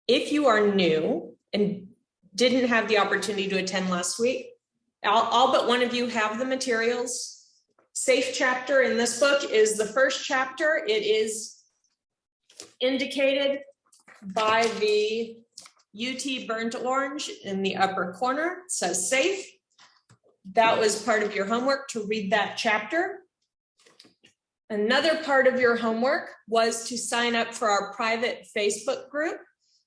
If you are new and didn't have the opportunity to attend last week, all but one of you have the materials. Safe chapter in this book is the first chapter. It is indicated by the UT burnt orange in the upper corner. It says safe. That was part of your homework to read that chapter. Another part of your homework was to sign up for our private Facebook group.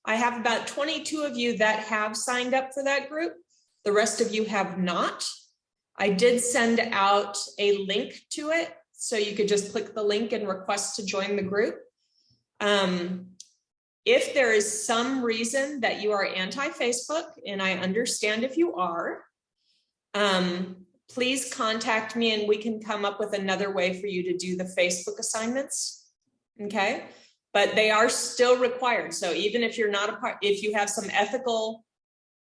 I have about 22 of you that have signed up for that group. The rest of you have not. I did send out a link to it, so you could just click the link and request to join the group. If there is some reason that you are anti-Facebook, and I understand if you are, please contact me and we can come up with another way for you to do the Facebook assignments, okay? But they are still required. So even if you're not a part, if you have some ethical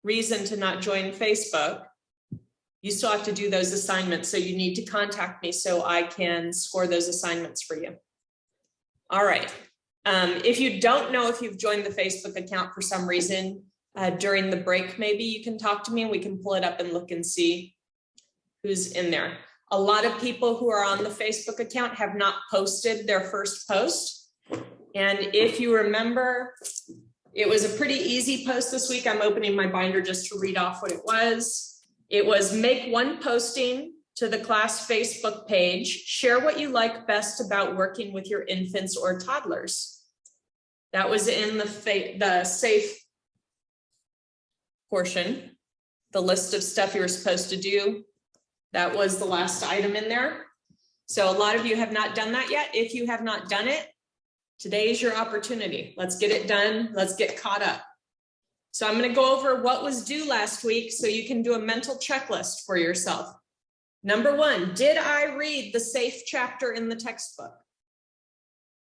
reason to not join Facebook, you still have to do those assignments. So you need to contact me so I can score those assignments for you. All right. If you don't know if you've joined the Facebook account for some reason, during the break, maybe you can talk to me and we can pull it up and look and see who's in there. A lot of people who are on the Facebook account have not posted their first post. And if you remember, it was a pretty easy post this week. I'm opening my binder just to read off what it was. It was make one posting to the class Facebook page. Share what you like best about working with your infants or toddlers. That was in the safe portion, the list of stuff you were supposed to do. That was the last item in there. So a lot of you have not done that yet. If you have not done it, today is your opportunity. Let's get it done. Let's get caught up. So I'm going to go over what was due last week so you can do a mental checklist for yourself. Number one, did I read the safe chapter in the textbook?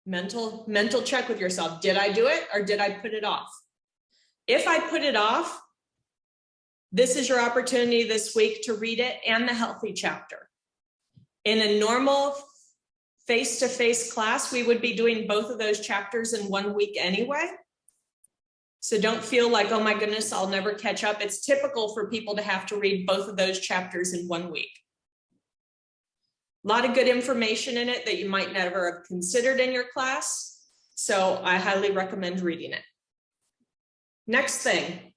Mental check with yourself. Did I do it or did I put it off? If I put it off, this is your opportunity this week to read it and the healthy chapter. In a normal face-to-face class, we would be doing both of those chapters in 1 week anyway. So don't feel like, oh my goodness, I'll never catch up. It's typical for people to have to read both of those chapters in 1 week. A lot of good information in it that you might never have considered in your class. So I highly recommend reading it. Next thing,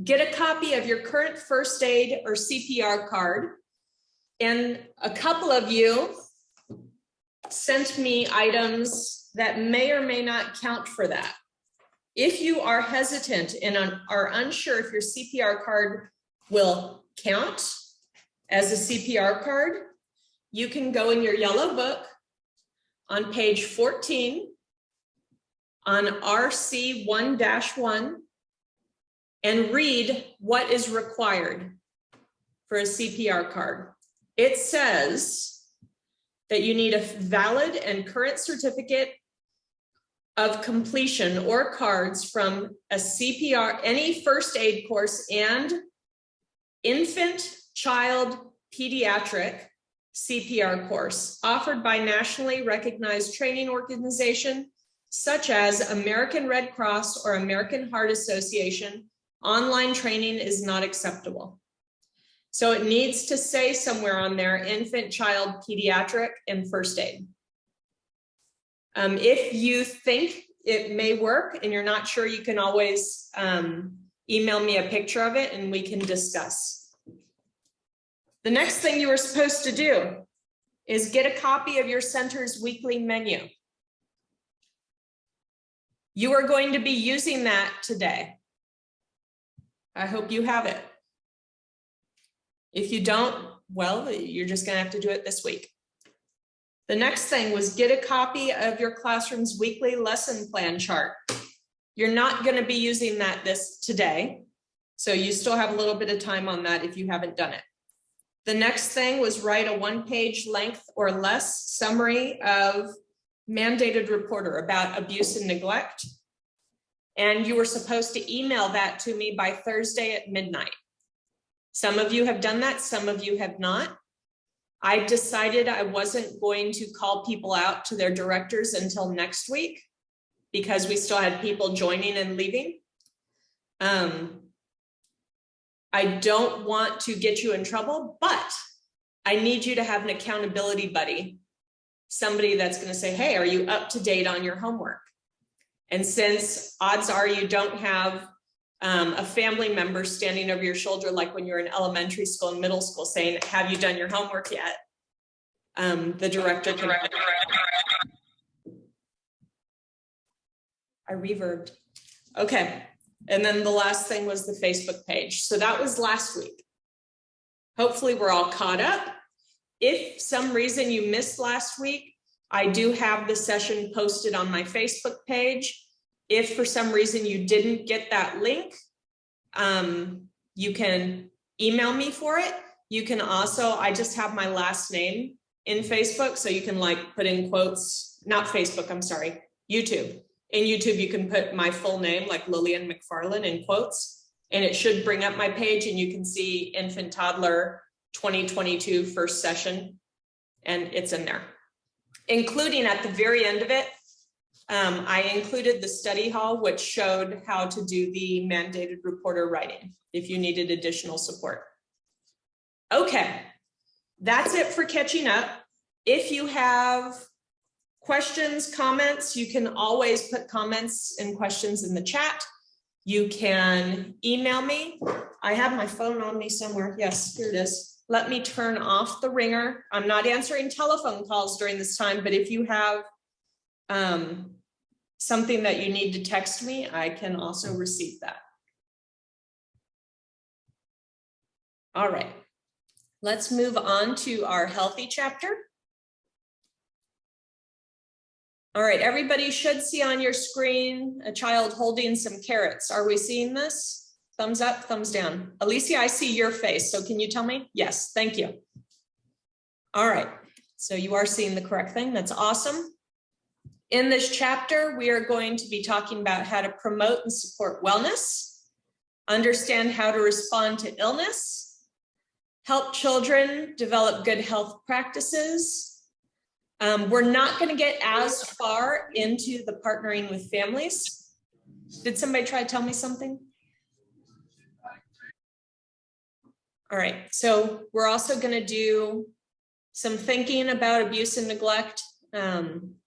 get a copy of your current first aid or CPR card. And a couple of you sent me items that may or may not count for that. If you are hesitant and are unsure if your CPR card will count as a CPR card, you can go in your yellow book on page 14 on RC 1-1 and read what is required for a CPR card. It says that you need a valid and current certificate of completion or cards from a CPR, any first aid course, and infant, child, pediatric CPR course offered by nationally recognized training organization such as American Red Cross or American Heart Association. Online training is not acceptable. So it needs to say somewhere on there, infant, child, pediatric, and first aid. If you think it may work and you're not sure, you can always email me a picture of it and we can discuss. The next thing you were supposed to do is get a copy of your center's weekly menu. You are going to be using that today. I hope you have it. If you don't, well, you're just going to have to do it this week. The next thing was get a copy of your classroom's weekly lesson plan chart. You're not going to be using that today, so you still have a little bit of time on that if you haven't done it. The next thing was write a 1-page length or less summary of mandated reporter about abuse and neglect. And you were supposed to email that to me by Thursday at midnight. Some of you have done that, some of you have not. I decided I wasn't going to call people out to their directors until next week. because we still had people joining and leaving. I don't want to get you in trouble, but I need you to have an accountability buddy, somebody that's going to say, hey, are you up to date on your homework? And since odds are you don't have a family member standing over your shoulder, like when you're in elementary school and middle school saying, have you done your homework yet? The director can... I reverbed. Okay. And then the last thing was the Facebook page. So that was last week. Hopefully we're all caught up. If some reason you missed last week, I do have the session posted on my Facebook page. If for some reason you didn't get that link, you can email me for it. You can also, I just have my last name in Facebook, so you can like put in quotes, not Facebook, I'm sorry, YouTube. In YouTube, you can put my full name, like Lillian McFarland, in quotes, and it should bring up my page, and you can see Infant Toddler 2022 first session, and it's in there. Including at the very end of it, I included the study hall, which showed how to do the mandated reporter writing if you needed additional support. Okay, that's it for catching up. If you have questions, comments, you can always put comments and questions in the chat. You can email me. I have my phone on me somewhere. Yes, here it is. Let me turn off the ringer. I'm not answering telephone calls during this time, but if you have something that you need to text me, I can also receive that. All right, let's move on to our healthy chapter. All right, everybody should see on your screen a child holding some carrots. Are we seeing this? Thumbs up, thumbs down. Alicia, I see your face, so can you tell me? Yes, thank you. All right, so you are seeing the correct thing. That's awesome. In this chapter, we are going to be talking about how to promote and support wellness, understand how to respond to illness, help children develop good health practices. We're not going to get as far into the partnering with families. Did somebody try to tell me something? All right, so we're also going to do some thinking about abuse and neglect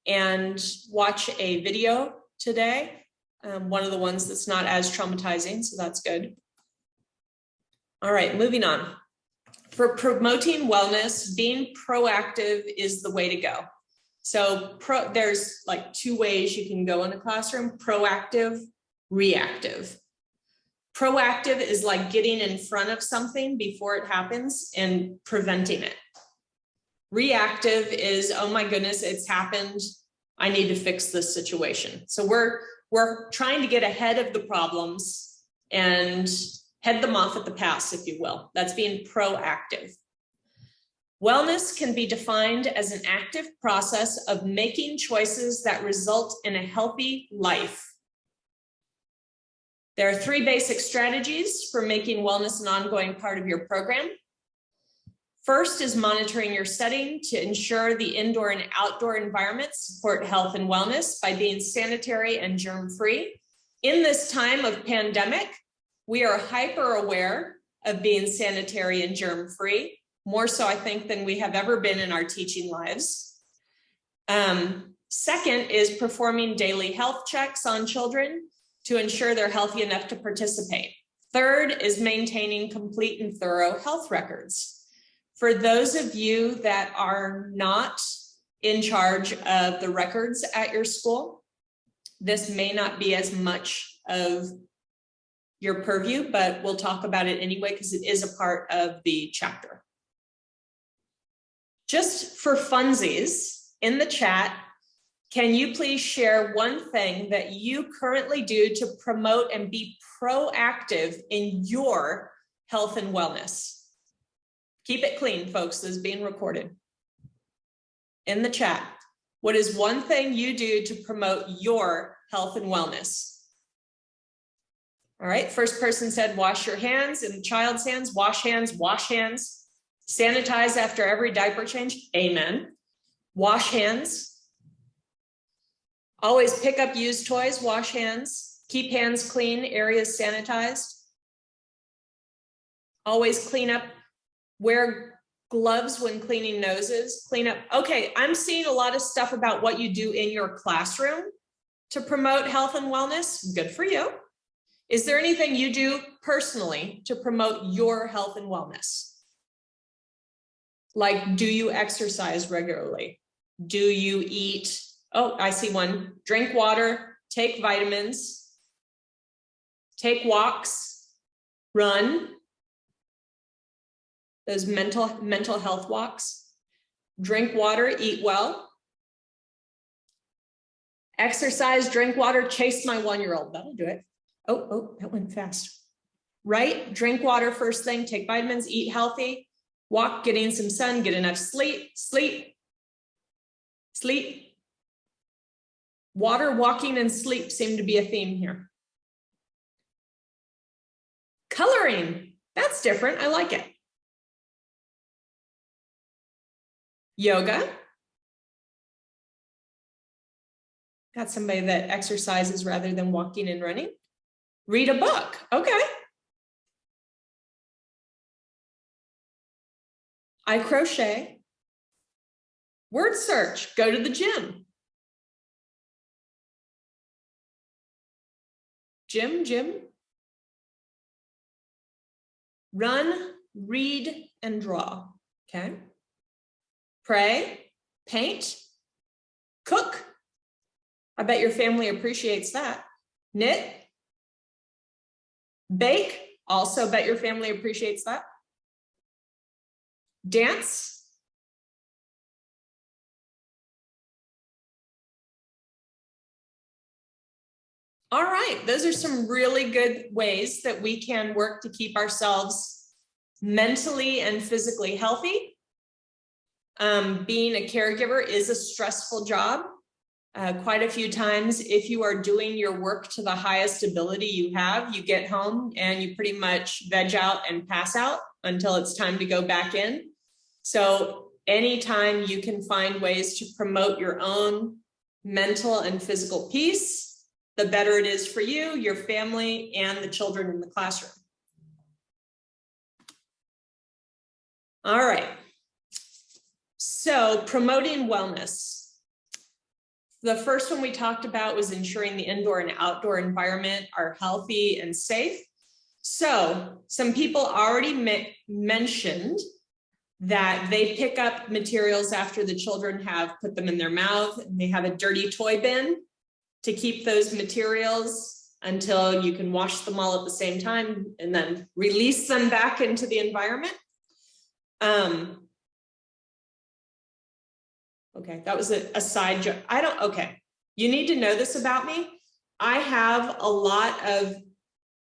and watch a video today. One of the ones that's not as traumatizing, so that's good. All right, moving on. For promoting wellness, being proactive is the way to go. So there's like two ways you can go in a classroom: proactive, reactive. Proactive is like getting in front of something before it happens and preventing it. Reactive is, oh my goodness, it's happened, I need to fix this situation. So we're trying to get ahead of the problems and head them off at the pass, if you will. That's being proactive. Wellness can be defined as an active process of making choices that result in a healthy life. There are 3 basic strategies for making wellness an ongoing part of your program. First is monitoring your setting to ensure the indoor and outdoor environments support health and wellness by being sanitary and germ-free. In this time of pandemic, we are hyper aware of being sanitary and germ-free, more so I think than we have ever been in our teaching lives. Second is performing daily health checks on children to ensure they're healthy enough to participate. Third is maintaining complete and thorough health records. For those of you that are not in charge of the records at your school, this may not be as much of your purview, but we'll talk about it anyway because it is a part of the chapter. Just for funsies, in the chat, can you please share one thing that you currently do to promote and be proactive in your health and wellness? Keep it clean, folks. This is being recorded. In the chat, what is one thing you do to promote your health and wellness? All right, first person said wash your hands. In the child's hands, wash hands, wash hands. Sanitize after every diaper change. Amen. Wash hands. Always pick up used toys, wash hands, keep hands clean, areas sanitized. Always clean up, wear gloves when cleaning noses, clean up. Okay, I'm seeing a lot of stuff about what you do in your classroom to promote health and wellness. Good for you. Is there anything you do personally to promote your health and wellness? Like, do you exercise regularly? Do you eat? Oh, I see one. Drink water, take vitamins, take walks, run. Those mental health walks. Drink water, eat well. Exercise, drink water, chase my 1-year-old. That'll do it. Oh, that went fast. Right? Drink water first thing, take vitamins, eat healthy, walk, get in some sun, get enough sleep. Water, walking, and sleep seem to be a theme here. Coloring, that's different. I like it. Yoga. Got somebody that exercises rather than walking and running. Read a book. Okay. I crochet. Word search. Go to the gym. Gym. Run, read, and draw. Okay. Pray, paint, cook. I bet your family appreciates that. Knit, bake. Also bet your family appreciates that. Dance. All right, those are some really good ways that we can work to keep ourselves mentally and physically healthy. Being a caregiver is a stressful job. Quite a few times, if you are doing your work to the highest ability you have, you get home and you pretty much veg out and pass out until it's time to go back in. So anytime you can find ways to promote your own mental and physical peace, the better it is for you, your family, and the children in the classroom. All right. So promoting wellness. The first one we talked about was ensuring the indoor and outdoor environment are healthy and safe. So some people already mentioned that they pick up materials after the children have put them in their mouth, and they have a dirty toy bin to keep those materials until you can wash them all at the same time and then release them back into the environment. Okay, that was a side joke. Okay, you need to know this about me. I have a lot of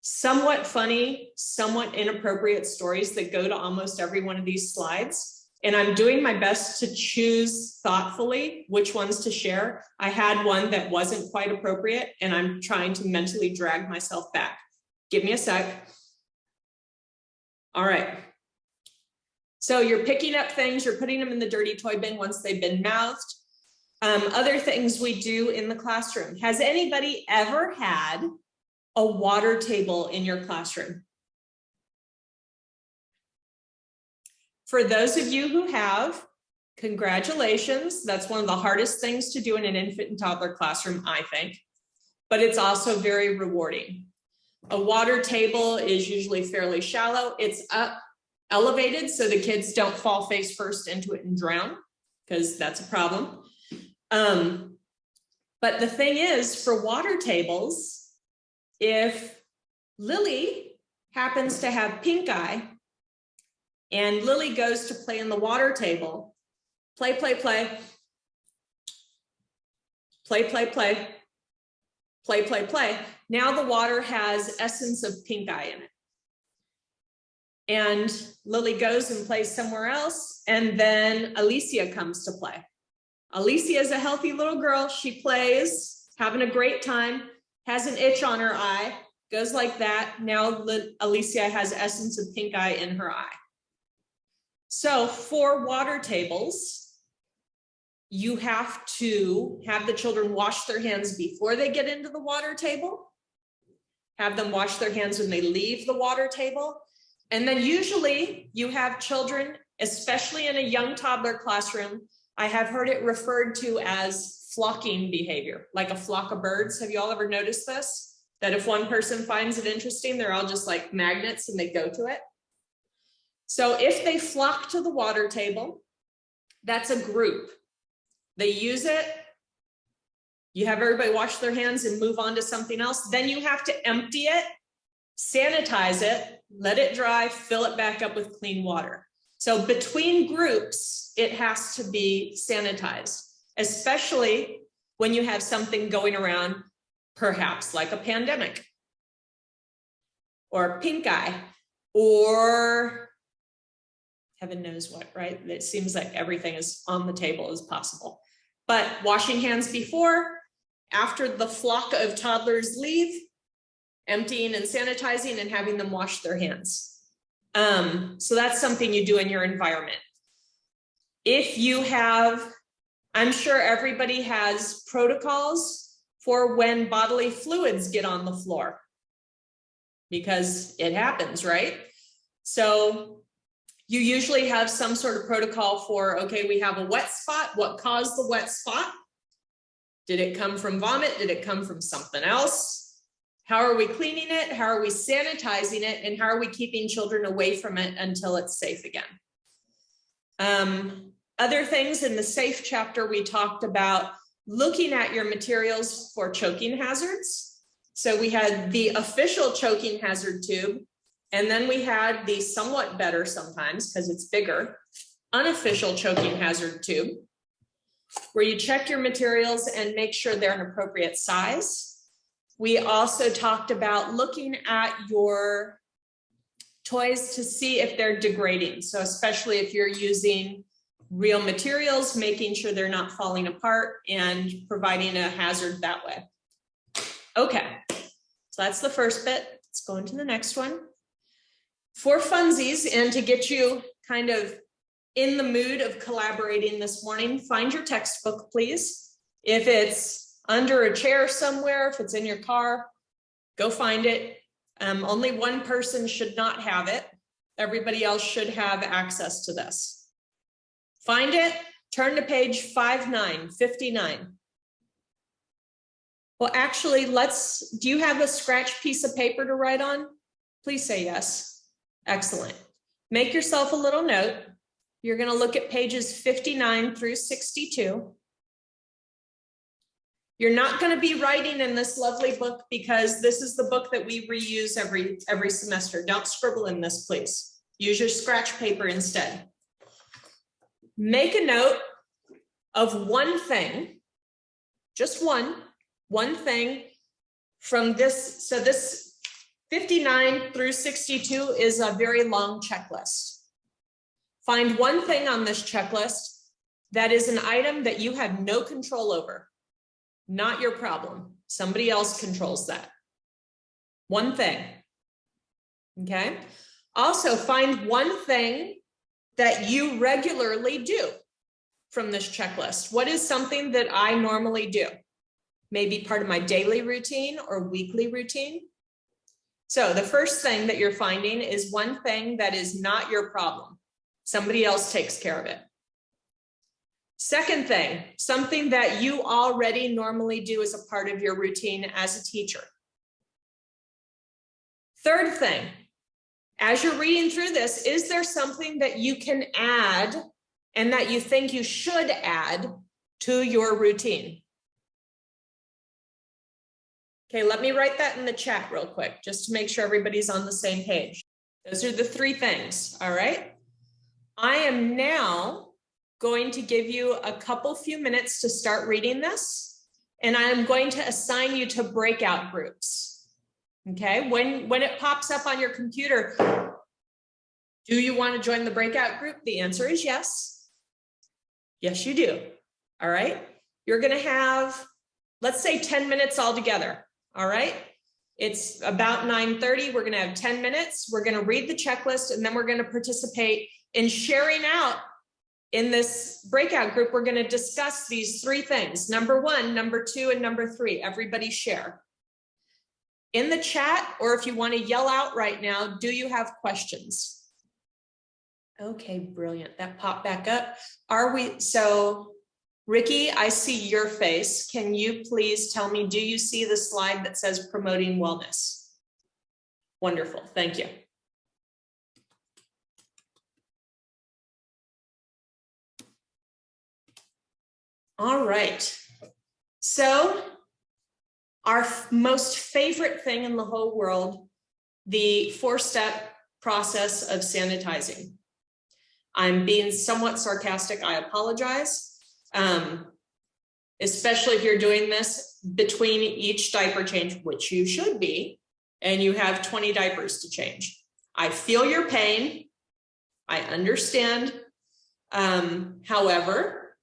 somewhat funny, somewhat inappropriate stories that go to almost every one of these slides. And I'm doing my best to choose thoughtfully which ones to share. I had one that wasn't quite appropriate, and I'm trying to mentally drag myself back. Give me a sec. All right. So you're picking up things, you're putting them in the dirty toy bin once they've been mouthed. Other things we do in the classroom. Has anybody ever had a water table in your classroom? For those of you who have, congratulations. That's one of the hardest things to do in an infant and toddler classroom, I think, but it's also very rewarding. A water table is usually fairly shallow. It's up elevated so the kids don't fall face first into it and drown, because that's a problem. But the thing is, for water tables, if Lily happens to have pink eye and Lily goes to play in the water table, play, play, play, play, play, play, play, play, play. Now the water has essence of pink eye in it. And Lily goes and plays somewhere else, and then Alicia comes to play. Alicia is a healthy little girl. She plays, having a great time, has an itch on her eye, goes like that. Now Alicia has essence of pink eye in her eye. So for water tables, you have to have the children wash their hands before they get into the water table, have them wash their hands when they leave the water table. And then usually you have children, especially in a young toddler classroom, I have heard it referred to as flocking behavior, like a flock of birds. Have you all ever noticed this? That if one person finds it interesting, they're all just like magnets and they go to it. So if they flock to the water table, that's a group. They use it. You have everybody wash their hands and move on to something else. Then you have to empty it, sanitize it, let it dry, fill it back up with clean water. So between groups, it has to be sanitized, especially when you have something going around, perhaps like a pandemic or pink eye or heaven knows what, right? It seems like everything is on the table as possible. But washing hands before, after the flock of toddlers leave, emptying and sanitizing and having them wash their hands. So that's something you do in your environment. If you have, I'm sure everybody has protocols for when bodily fluids get on the floor, because it happens, right? So you usually have some sort of protocol for, okay, we have a wet spot. What caused the wet spot? Did it come from vomit? Did it come from something else? How are we cleaning it? How are we sanitizing it? And how are we keeping children away from it until it's safe again? Other things in the safe chapter, we talked about looking at your materials for choking hazards. So we had the official choking hazard tube, and then we had the somewhat better sometimes, because it's bigger, unofficial choking hazard tube, where you check your materials and make sure they're an appropriate size. We also talked about looking at your toys to see if they're degrading. So especially if you're using real materials, making sure they're not falling apart and providing a hazard that way. Okay, so that's the first bit. Let's go into the next one. For funsies, and to get you kind of in the mood of collaborating this morning, find your textbook, please. If it's under a chair somewhere, if it's in your car, go find it. Only one person should not have it. Everybody else should have access to this. Find it, turn to page 59. Well, actually, do you have a scratch piece of paper to write on? Please say yes. Excellent. Make yourself a little note. You're going to look at pages 59 through 62. You're not going to be writing in this lovely book because this is the book that we reuse every semester. Don't scribble in this, please. Use your scratch paper instead. Make a note of one thing, just one thing from this. So this 59 through 62 is a very long checklist. Find one thing on this checklist that is an item that you have no control over. Not your problem. Somebody else controls that. One thing. Okay. Also, find one thing that you regularly do from this checklist. What is something that I normally do? Maybe part of my daily routine or weekly routine. So the first thing that you're finding is one thing that is not your problem. Somebody else takes care of it. Second thing, something that you already normally do as a part of your routine as a teacher. Third thing, as you're reading through this, is there something that you can add and that you think you should add to your routine? Okay, let me write that in the chat real quick, just to make sure everybody's on the same page. Those are the three things, all right? I am now going to give you a few minutes to start reading this, and I am going to assign you to breakout groups. Okay, when it pops up on your computer, do you want to join the breakout group? The answer is yes. Yes, you do. All right, you're going to have, let's say 10 minutes all together. All right, it's about 9:30. We're going to have 10 minutes. We're going to read the checklist, and then we're going to participate in sharing out in this breakout group, we're going to discuss these three things. Number 1, number 2, and number 3. Everybody share. In the chat, or if you want to yell out right now, do you have questions? Okay, brilliant. That popped back up. So Ricky, I see your face. Can you please tell me, do you see the slide that says promoting wellness? Wonderful, thank you. All right, so our most favorite thing in the whole world, the 4-step process of sanitizing. I'm being somewhat sarcastic, I apologize. Especially if you're doing this between each diaper change, which you should be, and you have 20 diapers to change. I feel your pain, I understand. However,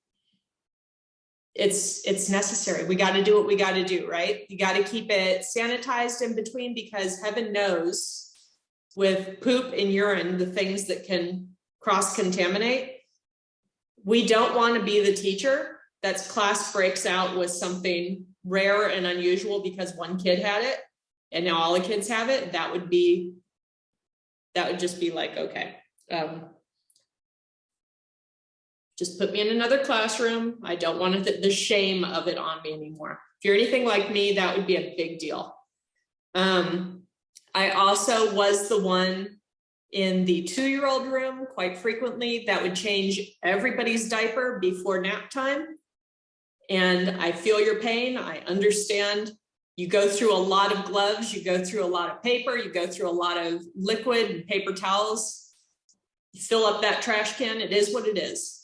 it's necessary. We got to do what we got to do, right? You got to keep it sanitized in between, because heaven knows with poop and urine, the things that can cross-contaminate. We don't want to be the teacher that's class breaks out with something rare and unusual because one kid had it and now all the kids have it. That would just be like, okay, just put me in another classroom. I don't want the shame of it on me anymore. If you're anything like me, that would be a big deal. I also was the one in the 2-year-old room quite frequently that would change everybody's diaper before nap time. And I feel your pain. I understand. You go through a lot of gloves, you go through a lot of paper, you go through a lot of liquid and paper towels. You fill up that trash can. It is what it is.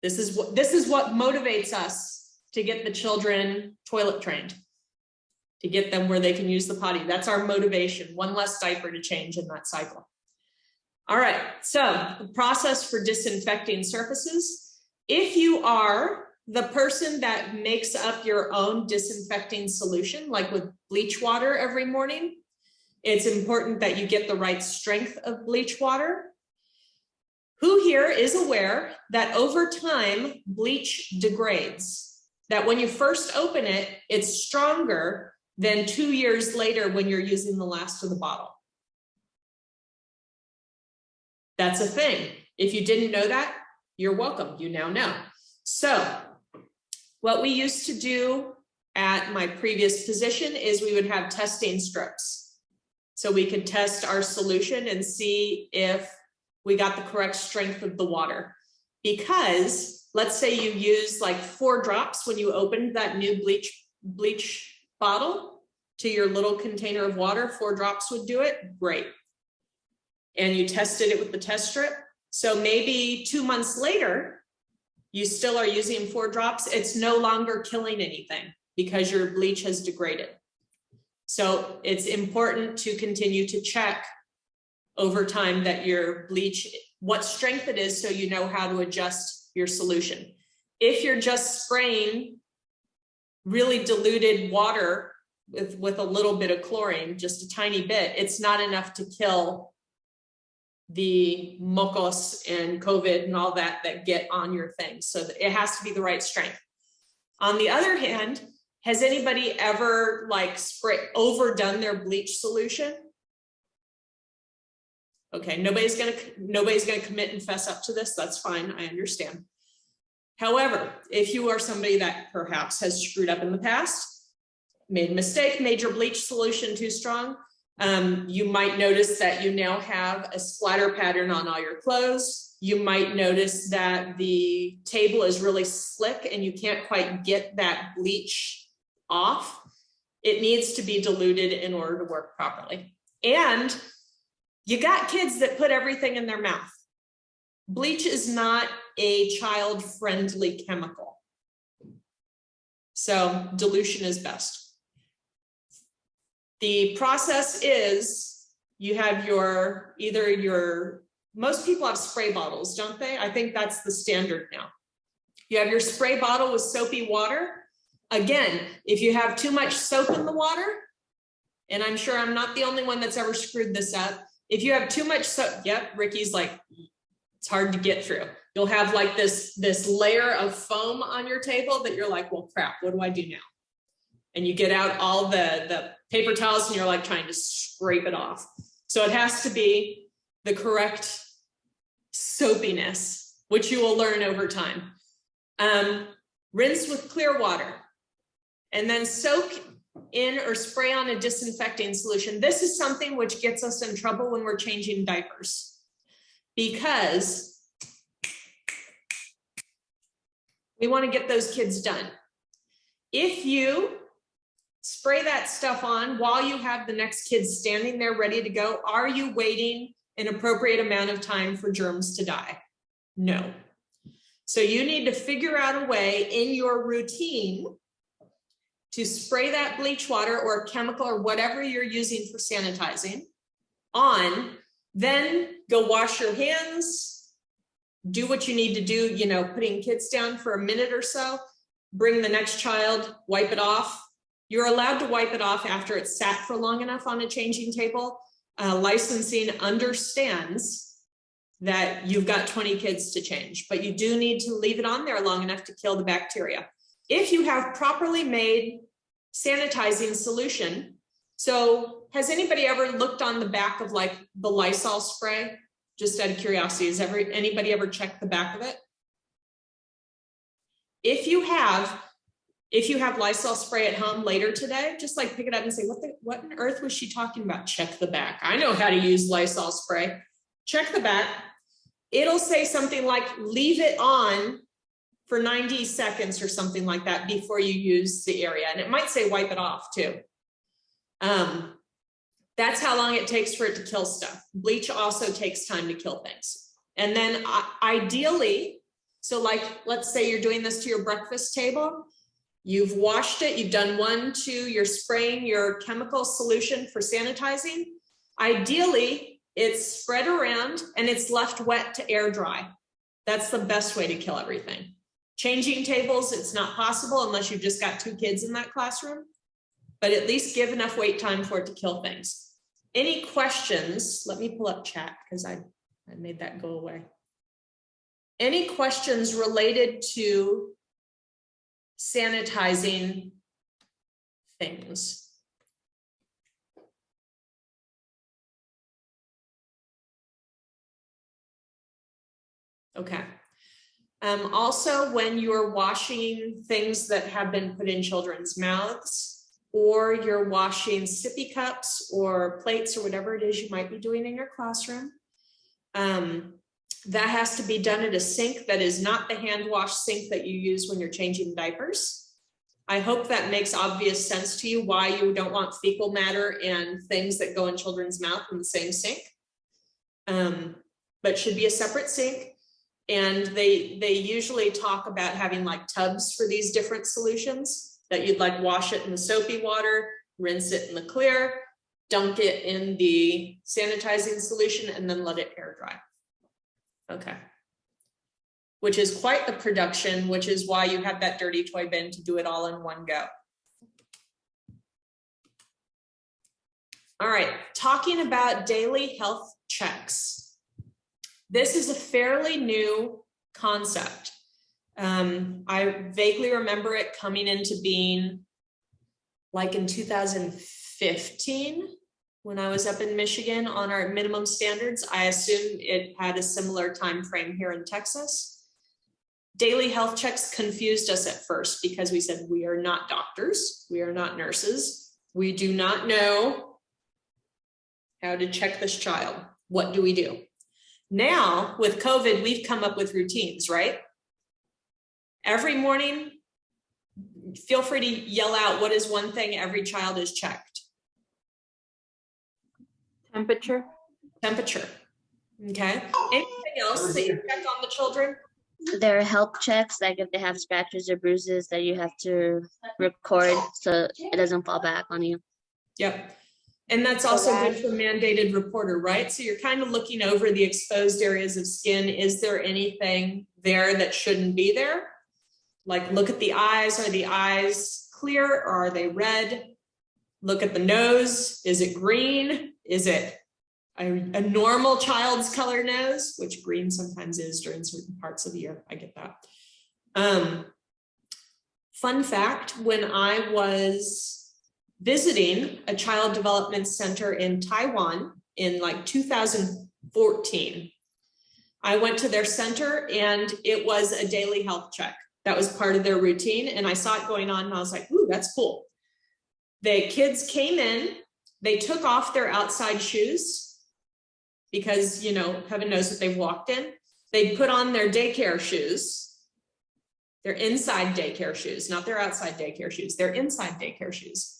This is what motivates us to get the children toilet trained, to get them where they can use the potty. That's our motivation. One less diaper to change in that cycle. All right, so the process for disinfecting surfaces. If you are the person that makes up your own disinfecting solution, like with bleach water every morning, it's important that you get the right strength of bleach water. Who here is aware that over time, bleach degrades? That when you first open it, it's stronger than 2 years later when you're using the last of the bottle. That's a thing. If you didn't know that, you're welcome. You now know. So what we used to do at my previous position is we would have testing strips. So we could test our solution and see if we got the correct strength of the water. Because let's say you use like 4 drops when you opened that new bleach bottle to your little container of water, 4 drops would do it, great. And you tested it with the test strip. So maybe 2 months later, you still are using 4 drops. It's no longer killing anything because your bleach has degraded. So it's important to continue to check over time that your bleach, what strength it is, so you know how to adjust your solution. If you're just spraying really diluted water with a little bit of chlorine, just a tiny bit, it's not enough to kill the mocos and COVID and all that get on your thing. So it has to be the right strength. On the other hand, has anybody ever like overdone their bleach solution? Okay, nobody's gonna commit and fess up to this. That's fine, I understand. However, if you are somebody that perhaps has screwed up in the past, made a mistake, made your bleach solution too strong, you might notice that you now have a splatter pattern on all your clothes. You might notice that the table is really slick and you can't quite get that bleach off. It needs to be diluted in order to work properly. And you got kids that put everything in their mouth. Bleach is not a child-friendly chemical. So dilution is best. The process is you have most people have spray bottles, don't they? I think that's the standard now. You have your spray bottle with soapy water. Again, if you have too much soap in the water, and I'm sure I'm not the only one that's ever screwed this up. If you have too much soap, yep, Ricky's like, it's hard to get through. You'll have like this layer of foam on your table that you're like, well, crap, what do I do now? And you get out all the paper towels and you're like trying to scrape it off. So it has to be the correct soapiness, which you will learn over time. Rinse with clear water and then soak in or spray on a disinfecting solution. This is something which gets us in trouble when we're changing diapers, because we want to get those kids done. If you spray that stuff on while you have the next kids standing there ready to go, are you waiting an appropriate amount of time for germs to die? No. So you need to figure out a way in your routine to spray that bleach water or chemical or whatever you're using for sanitizing on, then go wash your hands, do what you need to do, you know, putting kids down for a minute or so, bring the next child, wipe it off. You're allowed to wipe it off after it's sat for long enough on a changing table. Licensing understands that you've got 20 kids to change, but you do need to leave it on there long enough to kill the bacteria. If you have properly made sanitizing solution, so has anybody ever looked on the back of like the Lysol spray? Just out of curiosity, has anybody ever checked the back of it? If you have Lysol spray at home later today, just like pick it up and say, what on earth was she talking about? Check the back. I know how to use Lysol spray. Check the back. It'll say something like, leave it on for 90 seconds or something like that before you use the area. And it might say wipe it off too. That's how long it takes for it to kill stuff. Bleach also takes time to kill things. And then ideally, so like, let's say you're doing this to your breakfast table, you've washed it, you've done 1, 2, you're spraying your chemical solution for sanitizing. Ideally, it's spread around and it's left wet to air dry. That's the best way to kill everything. Changing tables, it's not possible unless you've just got 2 kids in that classroom, but at least give enough wait time for it to kill things. Any questions? Let me pull up chat because I made that go away. Any questions related to sanitizing things? Okay. Also, when you're washing things that have been put in children's mouths, or you're washing sippy cups or plates or whatever it is you might be doing in your classroom, that has to be done at a sink that is not the hand wash sink that you use when you're changing diapers. I hope that makes obvious sense to you why you don't want fecal matter and things that go in children's mouth in the same sink, but should be a separate sink. And they usually talk about having like tubs for these different solutions that you'd like wash it in the soapy water, rinse it in the clear, dunk it in the sanitizing solution, and then let it air dry. Okay. Which is quite the production, which is why you have that dirty toy bin to do it all in one go. All right, talking about daily health checks. This is a fairly new concept. I vaguely remember it coming into being like in 2015 when I was up in Michigan on our minimum standards. I assume it had a similar time frame here in Texas. Daily health checks confused us at first because we said, we are not doctors, we are not nurses, we do not know how to check this child. What do we do? Now with COVID, we've come up with routines, right? Every morning, feel free to yell out, what is one thing every child is checked? Temperature. Temperature. Okay. Anything else that you check on the children? There are health checks, like if they have scratches or bruises that you have to record so it doesn't fall back on you. Yep. And that's also good for mandated reporter, right? So you're kind of looking over the exposed areas of skin. Is there anything there that shouldn't be there? Like look at the eyes. Are the eyes clear or are they red? Look at the nose. Is it green? Is it a normal child's color nose, which green sometimes is during certain parts of the year. I get that. Fun fact, when I was visiting a child development center in Taiwan in like 2014, I went to their center and it was a daily health check. That was part of their routine. And I saw it going on and I was like, ooh, that's cool. The kids came in, they took off their outside shoes because, you know, heaven knows what they've walked in. They put on their daycare shoes, their inside daycare shoes, not their outside daycare shoes, their inside daycare shoes.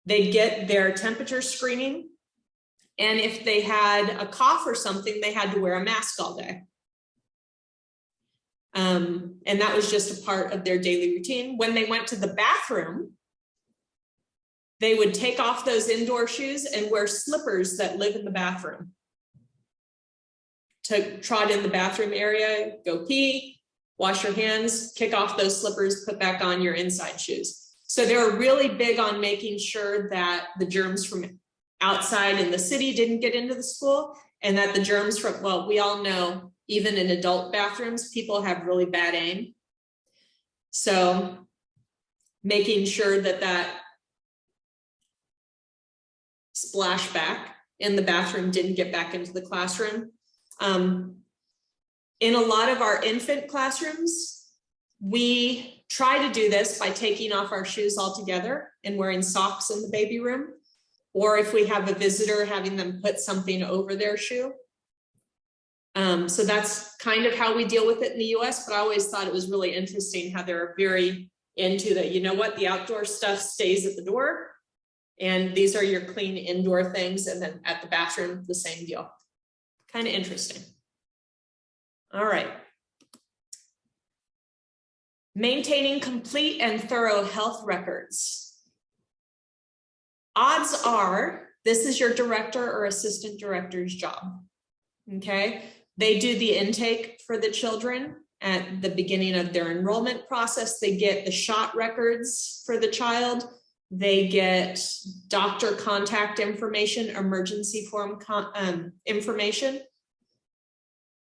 They'd get their temperature screening. And if they had a cough or something, they had to wear a mask all day. And that was just a part of their daily routine. When they went to the bathroom, they would take off those indoor shoes and wear slippers that live in the bathroom. To trot in the bathroom area, go pee, wash your hands, kick off those slippers, put back on your inside shoes. So they were really big on making sure that the germs from outside in the city didn't get into the school, and that the germs from, well, we all know, even in adult bathrooms, people have really bad aim. So making sure that that splashback in the bathroom didn't get back into the classroom. In a lot of our infant classrooms, we try to do this by taking off our shoes altogether and wearing socks in the baby room. Or if we have a visitor, having them put something over their shoe. So that's kind of how we deal with it in the US, but I always thought it was really interesting how they're very into that, you know what, the outdoor stuff stays at the door, and these are your clean indoor things, and then at the bathroom, the same deal. Kind of interesting. All right. Maintaining complete and thorough health records. Odds are this is your director or assistant director's job. Okay, they do the intake for the children at the beginning of their enrollment process. They get the shot records for the child. They get doctor contact information, emergency form information.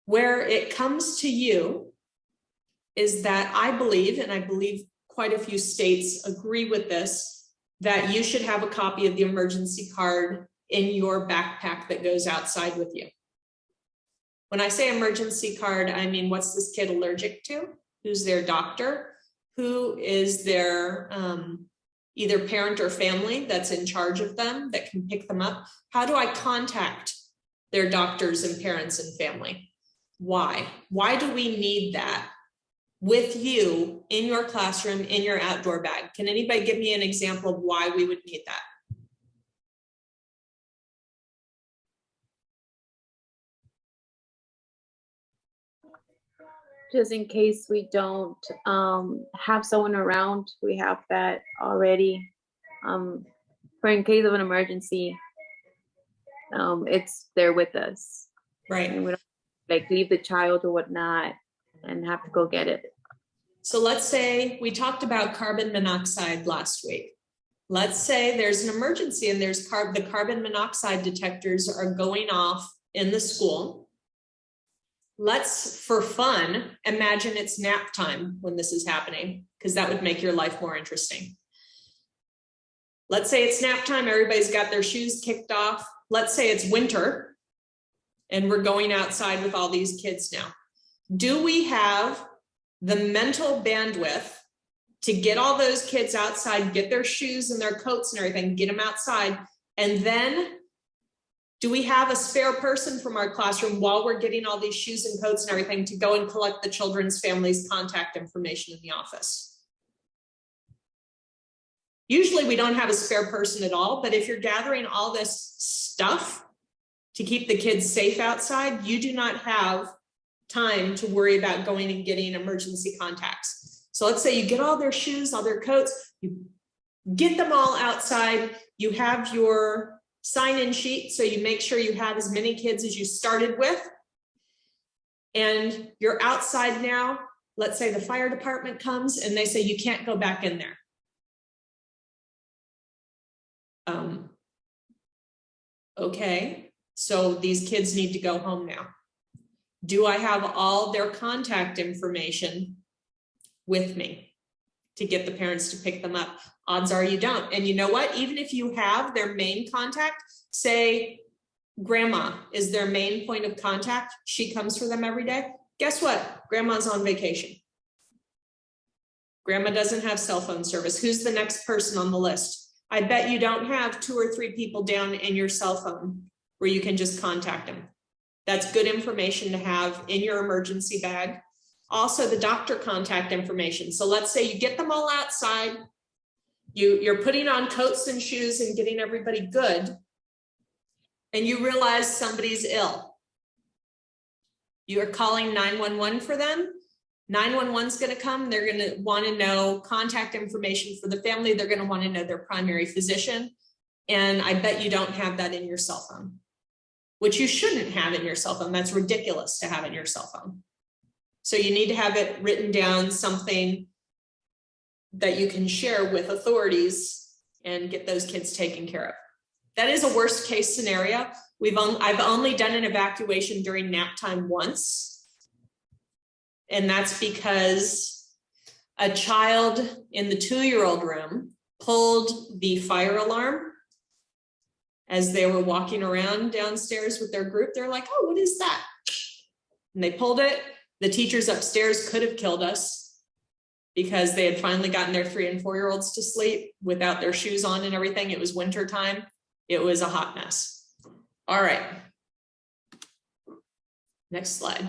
Where it comes to you is that I believe, and I believe quite a few states agree with this, that you should have a copy of the emergency card in your backpack that goes outside with you. When I say emergency card, I mean, what's this kid allergic to? Who's their doctor? Who is their either parent or family that's in charge of them that can pick them up? How do I contact their doctors and parents and family? Why? Why do we need that with you in your classroom, in your outdoor bag? Can anybody give me an example of why we would need that? Just in case we don't have someone around, we have that already. For in case of an emergency, it's there with us. Right. And we don't like leave the child or whatnot and have to go get it. So let's say we talked about carbon monoxide last week. Let's say there's an emergency and there's the carbon monoxide detectors are going off in the school. Let's, for fun, imagine it's nap time when this is happening, because that would make your life more interesting. Let's say it's nap time, everybody's got their shoes kicked off. Let's say it's winter and we're going outside with all these kids now. Do we have the mental bandwidth to get all those kids outside, get their shoes and their coats and everything, get them outside, and then do we have a spare person from our classroom while we're getting all these shoes and coats and everything to go and collect the children's families' contact information in the office? Usually we don't have a spare person at all, but if you're gathering all this stuff to keep the kids safe outside, you do not have time to worry about going and getting emergency contacts. So let's say you get all their shoes, all their coats, you get them all outside, you have your sign-in sheet, so you make sure you have as many kids as you started with, and you're outside now. Let's say the fire department comes and they say you can't go back in there. Okay, So these kids need to go home now. Do I have all their contact information with me to get the parents to pick them up? Odds are you don't. And you know what? Even if you have their main contact, say grandma is their main point of contact. She comes for them every day. Guess what? Grandma's on vacation. Grandma doesn't have cell phone service. Who's the next person on the list? I bet you don't have 2 or 3 people down in your cell phone where you can just contact them. That's good information to have in your emergency bag. Also, the doctor contact information. So let's say you get them all outside. You're putting on coats and shoes and getting everybody good. And you realize somebody's ill. You're calling 911 for them. 911 is going to come. They're going to want to know contact information for the family. They're going to want to know their primary physician. And I bet you don't have that in your cell phone, which you shouldn't have in your cell phone. That's ridiculous to have in your cell phone. So you need to have it written down, something that you can share with authorities and get those kids taken care of. That is a worst case scenario. I've only done an evacuation during nap time once. And that's because a child in the 2-year-old room pulled the fire alarm as they were walking around downstairs with their group. They're like, oh, what is that? And they pulled it. The teachers upstairs could have killed us because they had finally gotten their 3- and 4-year-olds to sleep without their shoes on and everything. It was winter time. It was a hot mess. All right. Next slide.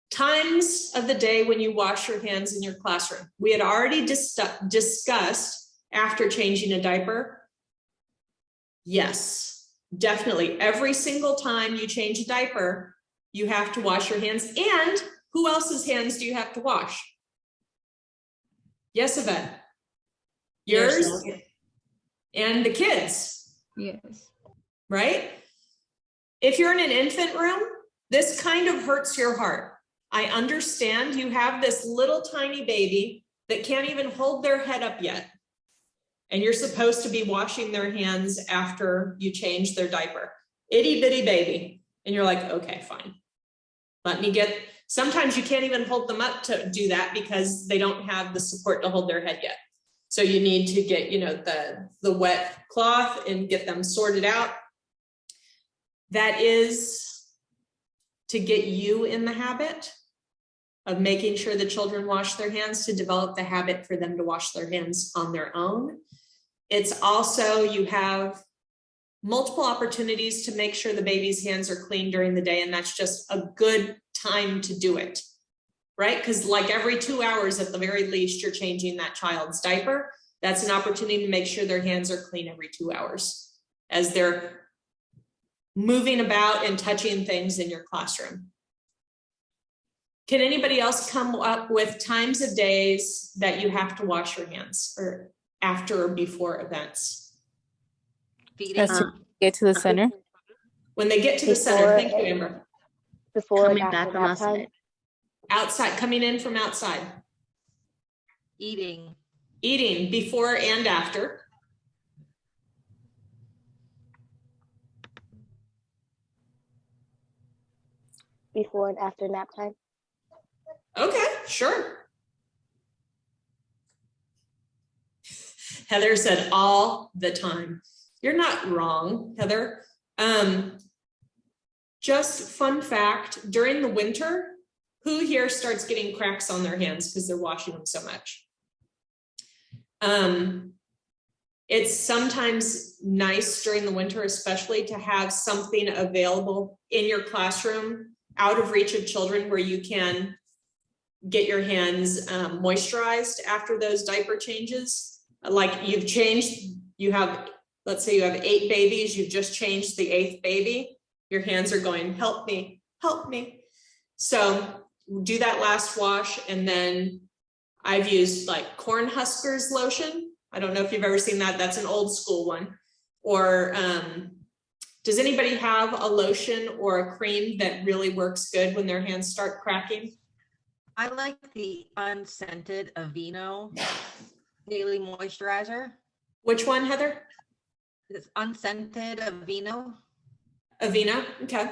Times of the day when you wash your hands in your classroom. We had already discussed after changing a diaper. Yes, definitely. Every single time you change a diaper, you have to wash your hands. And who else's hands do you have to wash? Yes, Yvette. Yours and the kids. Yes. Right? If you're in an infant room, this kind of hurts your heart. I understand you have this little tiny baby that can't even hold their head up yet. And you're supposed to be washing their hands after you change their diaper. Itty bitty baby. And you're like, okay, fine. Sometimes you can't even hold them up to do that because they don't have the support to hold their head yet. So you need to get, the wet cloth and get them sorted out. That is to get you in the habit of making sure the children wash their hands, to develop the habit for them to wash their hands on their own. It's also, you have multiple opportunities to make sure the baby's hands are clean during the day, and that's just a good time to do it, right? Because like every 2 hours at the very least, you're changing that child's diaper. That's an opportunity to make sure their hands are clean every 2 hours as they're moving about and touching things in your classroom. Can anybody else come up with times of days that you have to wash your hands, or after or before events? Feeding. Get to the center. When they get to the center, thank you, Amber. Before coming back from outside. Outside, coming in from outside. Eating. Eating, before and after. Before and after nap time. Okay, sure. Heather said all the time. You're not wrong, Heather. Just fun fact, during the winter, who here starts getting cracks on their hands because they're washing them so much? It's sometimes nice during the winter, especially, to have something available in your classroom out of reach of children where you can get your hands moisturized after those diaper changes. Like let's say you have 8 babies, you've just changed the 8th baby. Your hands are going, help me, help me. So do that last wash. And then I've used like Corn Huskers lotion. I don't know if you've ever seen that. That's an old school one. Or does anybody have a lotion or a cream that really works good when their hands start cracking? I like the unscented Aveeno daily moisturizer. Which one, Heather? It's unscented Aveeno. Avena, okay.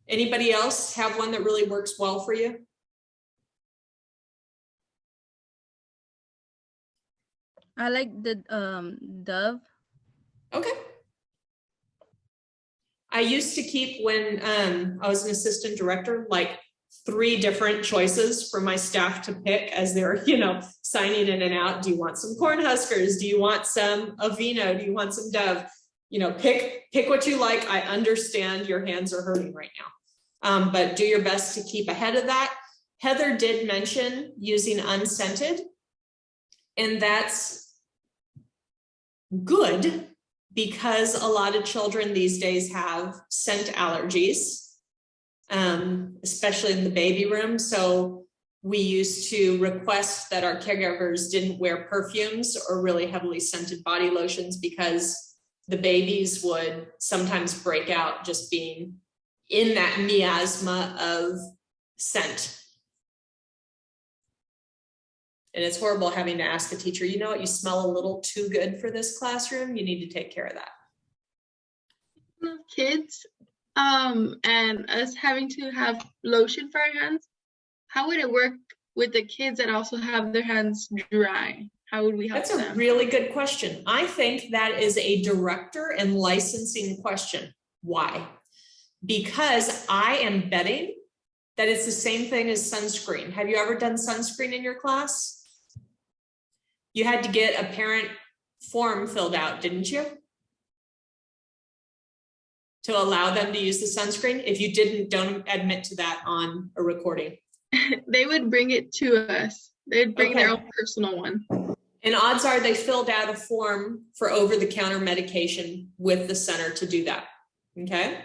Anybody else have one that really works well for you? I like the Dove. Okay. I used to keep, when I was an assistant director, like 3 different choices for my staff to pick as they're, signing in and out. Do you want some Cornhuskers? Do you want some Aveeno? Do you want some Dove? Pick what you like. I understand your hands are hurting right now, but do your best to keep ahead of that. Heather did mention using unscented, and that's good because a lot of children these days have scent allergies, especially in the baby room. So we used to request that our caregivers didn't wear perfumes or really heavily scented body lotions because the babies would sometimes break out just being in that miasma of scent. And it's horrible having to ask a teacher, you know what, you smell a little too good for this classroom. You need to take care of that. Kids, and us having to have lotion for our hands, how would it work with the kids that also have their hands dry? How would we help them? That's a really good question. I think that is a director and licensing question. Why? Because I am betting that it's the same thing as sunscreen. Have you ever done sunscreen in your class? You had to get a parent form filled out, didn't you? To allow them to use the sunscreen. If you didn't, don't admit to that on a recording. They would bring it to us. They'd bring their Okay. own personal one. And odds are they filled out a form for over-the-counter medication with the center to do that, okay?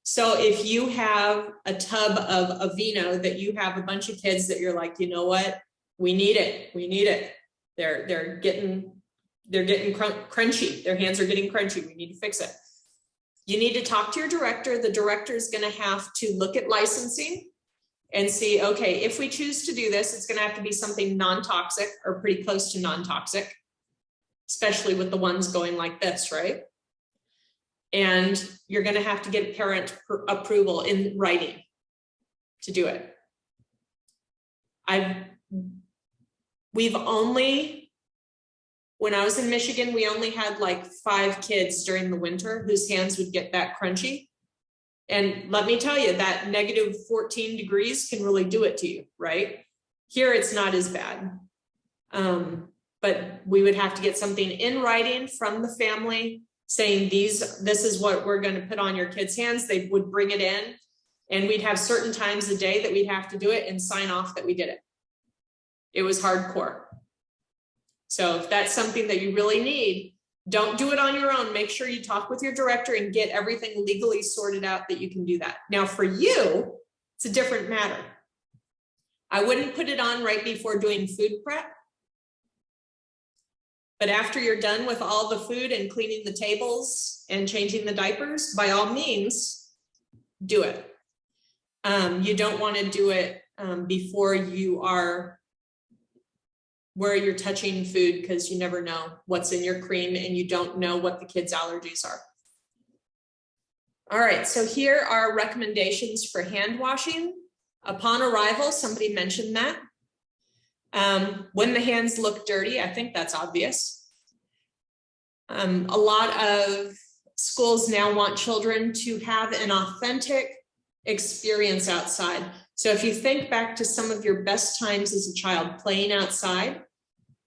So if you have a tub of Aveeno that you have a bunch of kids that you're like, you know what, we need it. They're getting crunchy. Their hands are getting crunchy. We need to fix it. You need to talk to your director. The director is going to have to look at licensing and see, okay, if we choose to do this, it's going to have to be something non-toxic or pretty close to non-toxic, especially with the ones going like this, right? And you're going to have to get parent approval in writing to do it. We've only, when I was in Michigan, we only had like 5 kids during the winter whose hands would get that crunchy. And let me tell you, that negative 14 degrees can really do it to you, right? Here, it's not as bad. But we would have to get something in writing from the family saying this is what we're going to put on your kids' hands. They would bring it in, and we'd have certain times a day that we'd have to do it and sign off that we did it. It was hardcore. So if that's something that you really need, don't do it on your own. Make sure you talk with your director and get everything legally sorted out that you can do that. Now for you, it's a different matter. I wouldn't put it on right before doing food prep. But after you're done with all the food and cleaning the tables and changing the diapers, by all means, do it. You don't want to do it before you are where you're touching food, because you never know what's in your cream and you don't know what the kids' allergies are. All right, so here are recommendations for hand washing. Upon arrival, somebody mentioned that. When the hands look dirty, I think that's obvious. A lot of schools now want children to have an authentic experience outside. So if you think back to some of your best times as a child playing outside,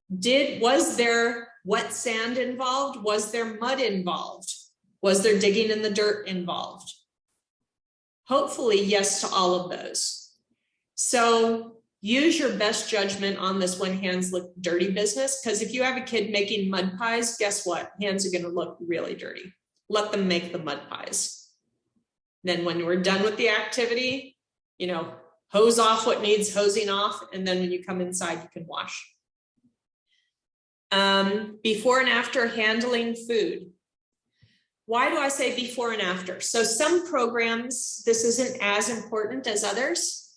was there wet sand involved? Was there mud involved? Was there digging in the dirt involved? Hopefully, yes to all of those. So use your best judgment on this when hands look dirty business, because if you have a kid making mud pies, guess what? Hands are going to look really dirty. Let them make the mud pies. Then when we're done with the activity, hose off what needs hosing off, and then when you come inside, you can wash. Before and after handling food. Why do I say before and after? So some programs, this isn't as important as others.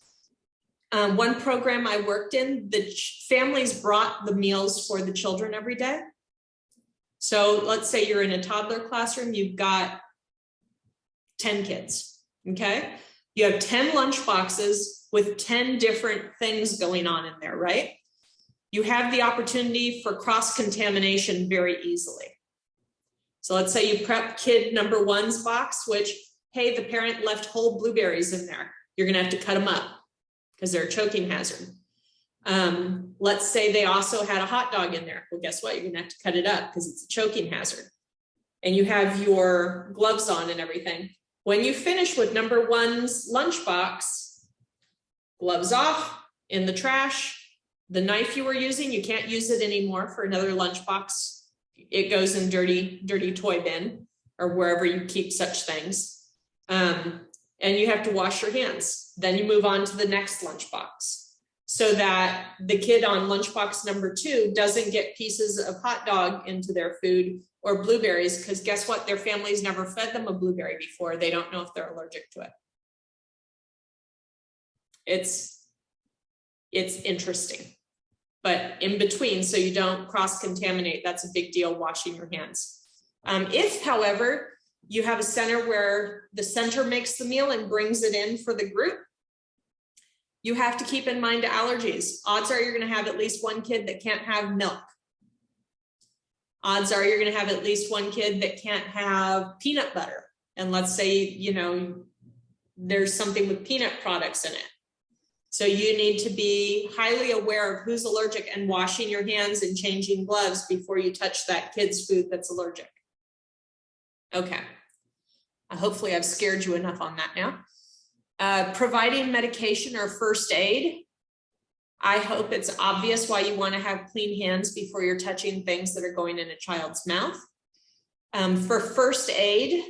One program I worked in, the families brought the meals for the children every day. So let's say you're in a toddler classroom, you've got 10 kids, okay? You have 10 lunch boxes with 10 different things going on in there, right? You have the opportunity for cross-contamination very easily. So let's say you prep kid number 1's box, which, hey, the parent left whole blueberries in there. You're gonna have to cut them up because they're a choking hazard. Let's say they also had a hot dog in there. Well, guess what? You're gonna have to cut it up because it's a choking hazard. And you have your gloves on and everything. When you finish with number 1's lunchbox, gloves off, in the trash. The knife you were using, you can't use it anymore for another lunchbox. It goes in dirty toy bin or wherever you keep such things. And you have to wash your hands. Then you move on to the next lunchbox so that the kid on lunchbox number 2 doesn't get pieces of hot dog into their food or blueberries, because guess what? Their families never fed them a blueberry before. They don't know if they're allergic to it. It's interesting, but in between, so you don't cross-contaminate, that's a big deal, washing your hands. If, however, you have a center where the center makes the meal and brings it in for the group, you have to keep in mind allergies. Odds are you're gonna have at least one kid that can't have milk. Odds are you're gonna have at least one kid that can't have peanut butter. And let's say, you know, there's something with peanut products in it. So you need to be highly aware of who's allergic and washing your hands and changing gloves before you touch that kid's food that's allergic. Okay. Hopefully I've scared you enough on that now. Providing medication or first aid. I hope it's obvious why you want to have clean hands before you're touching things that are going in a child's mouth. For first aid,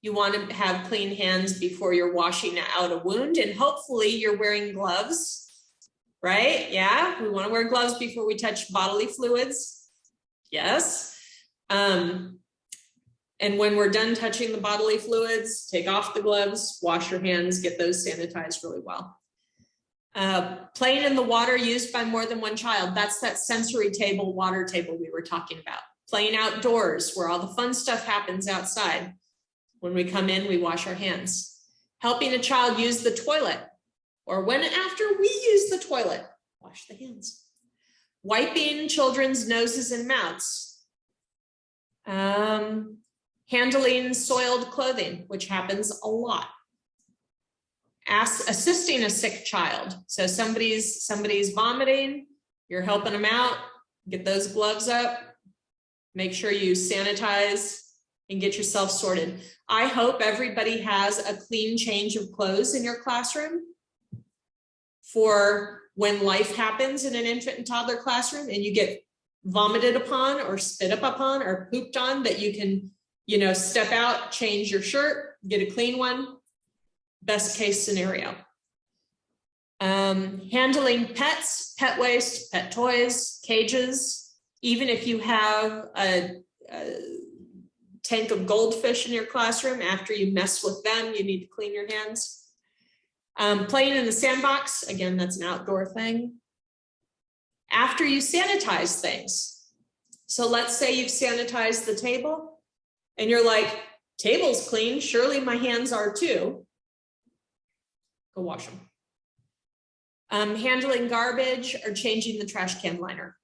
you want to have clean hands before you're washing out a wound, and hopefully you're wearing gloves, right? Yeah, we want to wear gloves before we touch bodily fluids. Yes. And when we're done touching the bodily fluids, take off the gloves, wash your hands, get those sanitized really well. Playing in the water used by more than one child. That's that sensory table, water table we were talking about. Playing outdoors where all the fun stuff happens outside. When we come in, we wash our hands. Helping a child use the toilet, or when after we use the toilet, wash the hands. Wiping children's noses and mouths. Handling soiled clothing, which happens a lot. Assisting a sick child. So somebody's vomiting, you're helping them out, get those gloves up, make sure you sanitize and get yourself sorted. I hope everybody has a clean change of clothes in your classroom for when life happens in an infant and toddler classroom and you get vomited upon or spit up upon or pooped on, that you can, you know, step out, change your shirt, get a clean one. Best case scenario. Handling pets, pet waste, pet toys, cages. Even if you have a tank of goldfish in your classroom, after you mess with them, you need to clean your hands. Playing in the sandbox, again, that's an outdoor thing. After you sanitize things. So let's say you've sanitized the table and you're like, table's clean, surely my hands are too. Go wash them. Handling garbage or changing the trash can liner.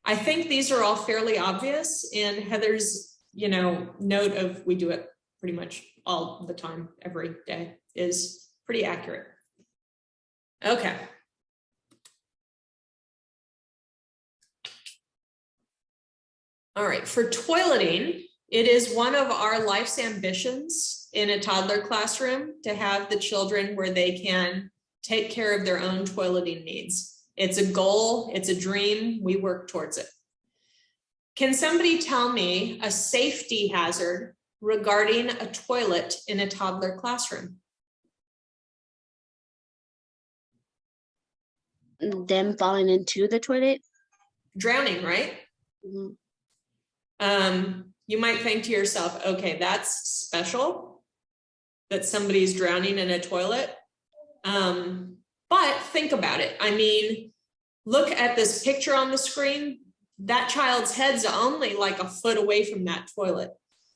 I think these are all fairly obvious, and Heather's, you know, note of we do it pretty much all the time, every day, is pretty accurate. Okay. All right, for toileting, it is one of our life's ambitions in a toddler classroom to have the children where they can take care of their own toileting needs. It's a goal, it's a dream, we work towards it. Can somebody tell me a safety hazard regarding a toilet in a toddler classroom? Them falling into the toilet. Drowning, right? Mm-hmm. You might think to yourself, okay, that's special that somebody's drowning in a toilet. But think about it. I mean, look at this picture on the screen. That child's head's only like a foot away from that toilet.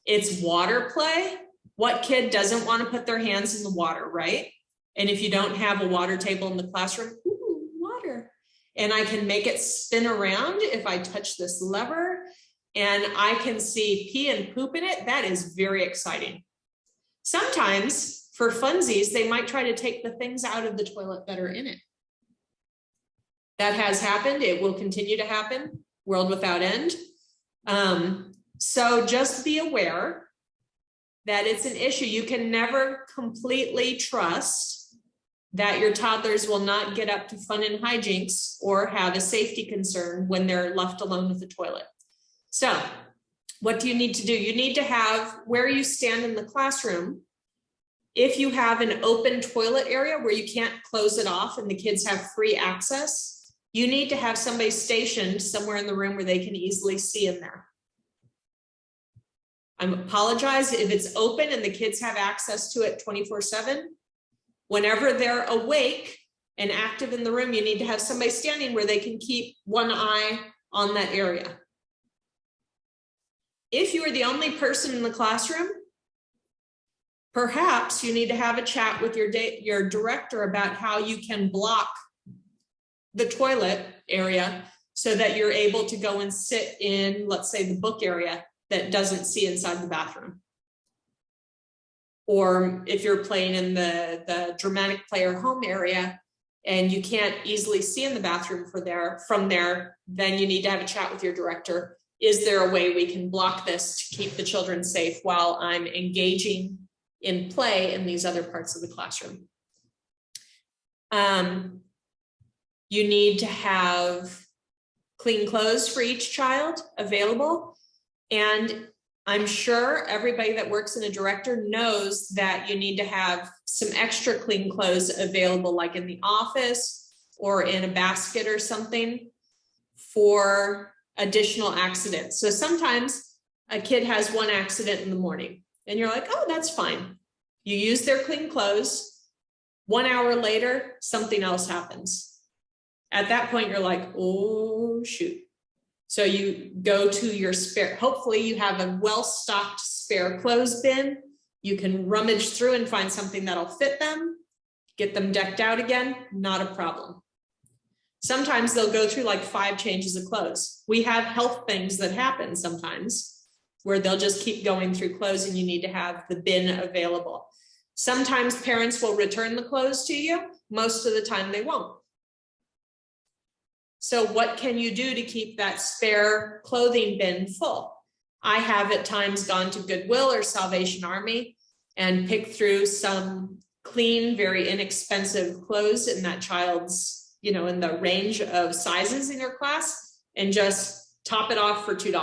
It's water play, What kid doesn't want to put their hands in the water, right? And if you don't have a water table in the classroom, ooh, water. And I can make it spin around if I touch this lever, and I can see pee and poop in it. That is very exciting. Sometimes for funsies, they might try to take the things out of the toilet that are in it. That has happened. It will continue to happen. World without end. So just be aware that it's an issue. You can never completely trust that your toddlers will not get up to fun and hijinks or have a safety concern when they're left alone with the toilet. So what do you need to do? You need to have where you stand in the classroom. If you have an open toilet area where you can't close it off and the kids have free access, you need to have somebody stationed somewhere in the room where they can easily see in there. I apologize if it's open and the kids have access to it 24/7. Whenever they're awake and active in the room, you need to have somebody standing where they can keep one eye on that area. If you are the only person in the classroom, perhaps you need to have a chat with your director about how you can block the toilet area so that you're able to go and sit in, let's say, the book area that doesn't see inside the bathroom. Or if you're playing in the dramatic player home area and you can't easily see in the bathroom from there, then you need to have a chat with your director. Is there a way we can block this to keep the children safe while I'm engaging in play in these other parts of the classroom? You need to have clean clothes for each child available. And I'm sure everybody that works in a director knows that you need to have some extra clean clothes available, like in the office or in a basket or something for additional accidents. So sometimes a kid has one accident in the morning and you're like, oh, that's fine. You use their clean clothes. 1 hour later, something else happens. At that point, you're like, oh, shoot. So you go to your spare, hopefully you have a well-stocked spare clothes bin. You can rummage through and find something that'll fit them, get them decked out again, not a problem. Sometimes they'll go through like 5 changes of clothes. We have health things that happen sometimes where they'll just keep going through clothes and you need to have the bin available. Sometimes parents will return the clothes to you. Most of the time they won't. So what can you do to keep that spare clothing bin full? I have at times gone to Goodwill or Salvation Army and picked through some clean, very inexpensive clothes in that child's, in the range of sizes in your class, and just top it off for $2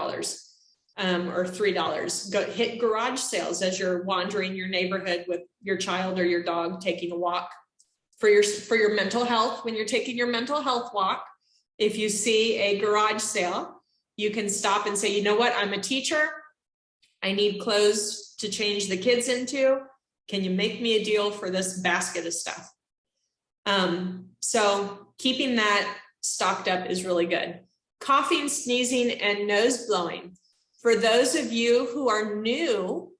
or $3. Go hit garage sales as you're wandering your neighborhood with your child or your dog taking a walk for your mental health. When you're taking your mental health walk, if you see a garage sale, you can stop and say, you know what, I'm a teacher. I need clothes to change the kids into. Can you make me a deal for this basket of stuff? So keeping that stocked up is really good. Coughing, sneezing, and nose blowing. For those of you who are new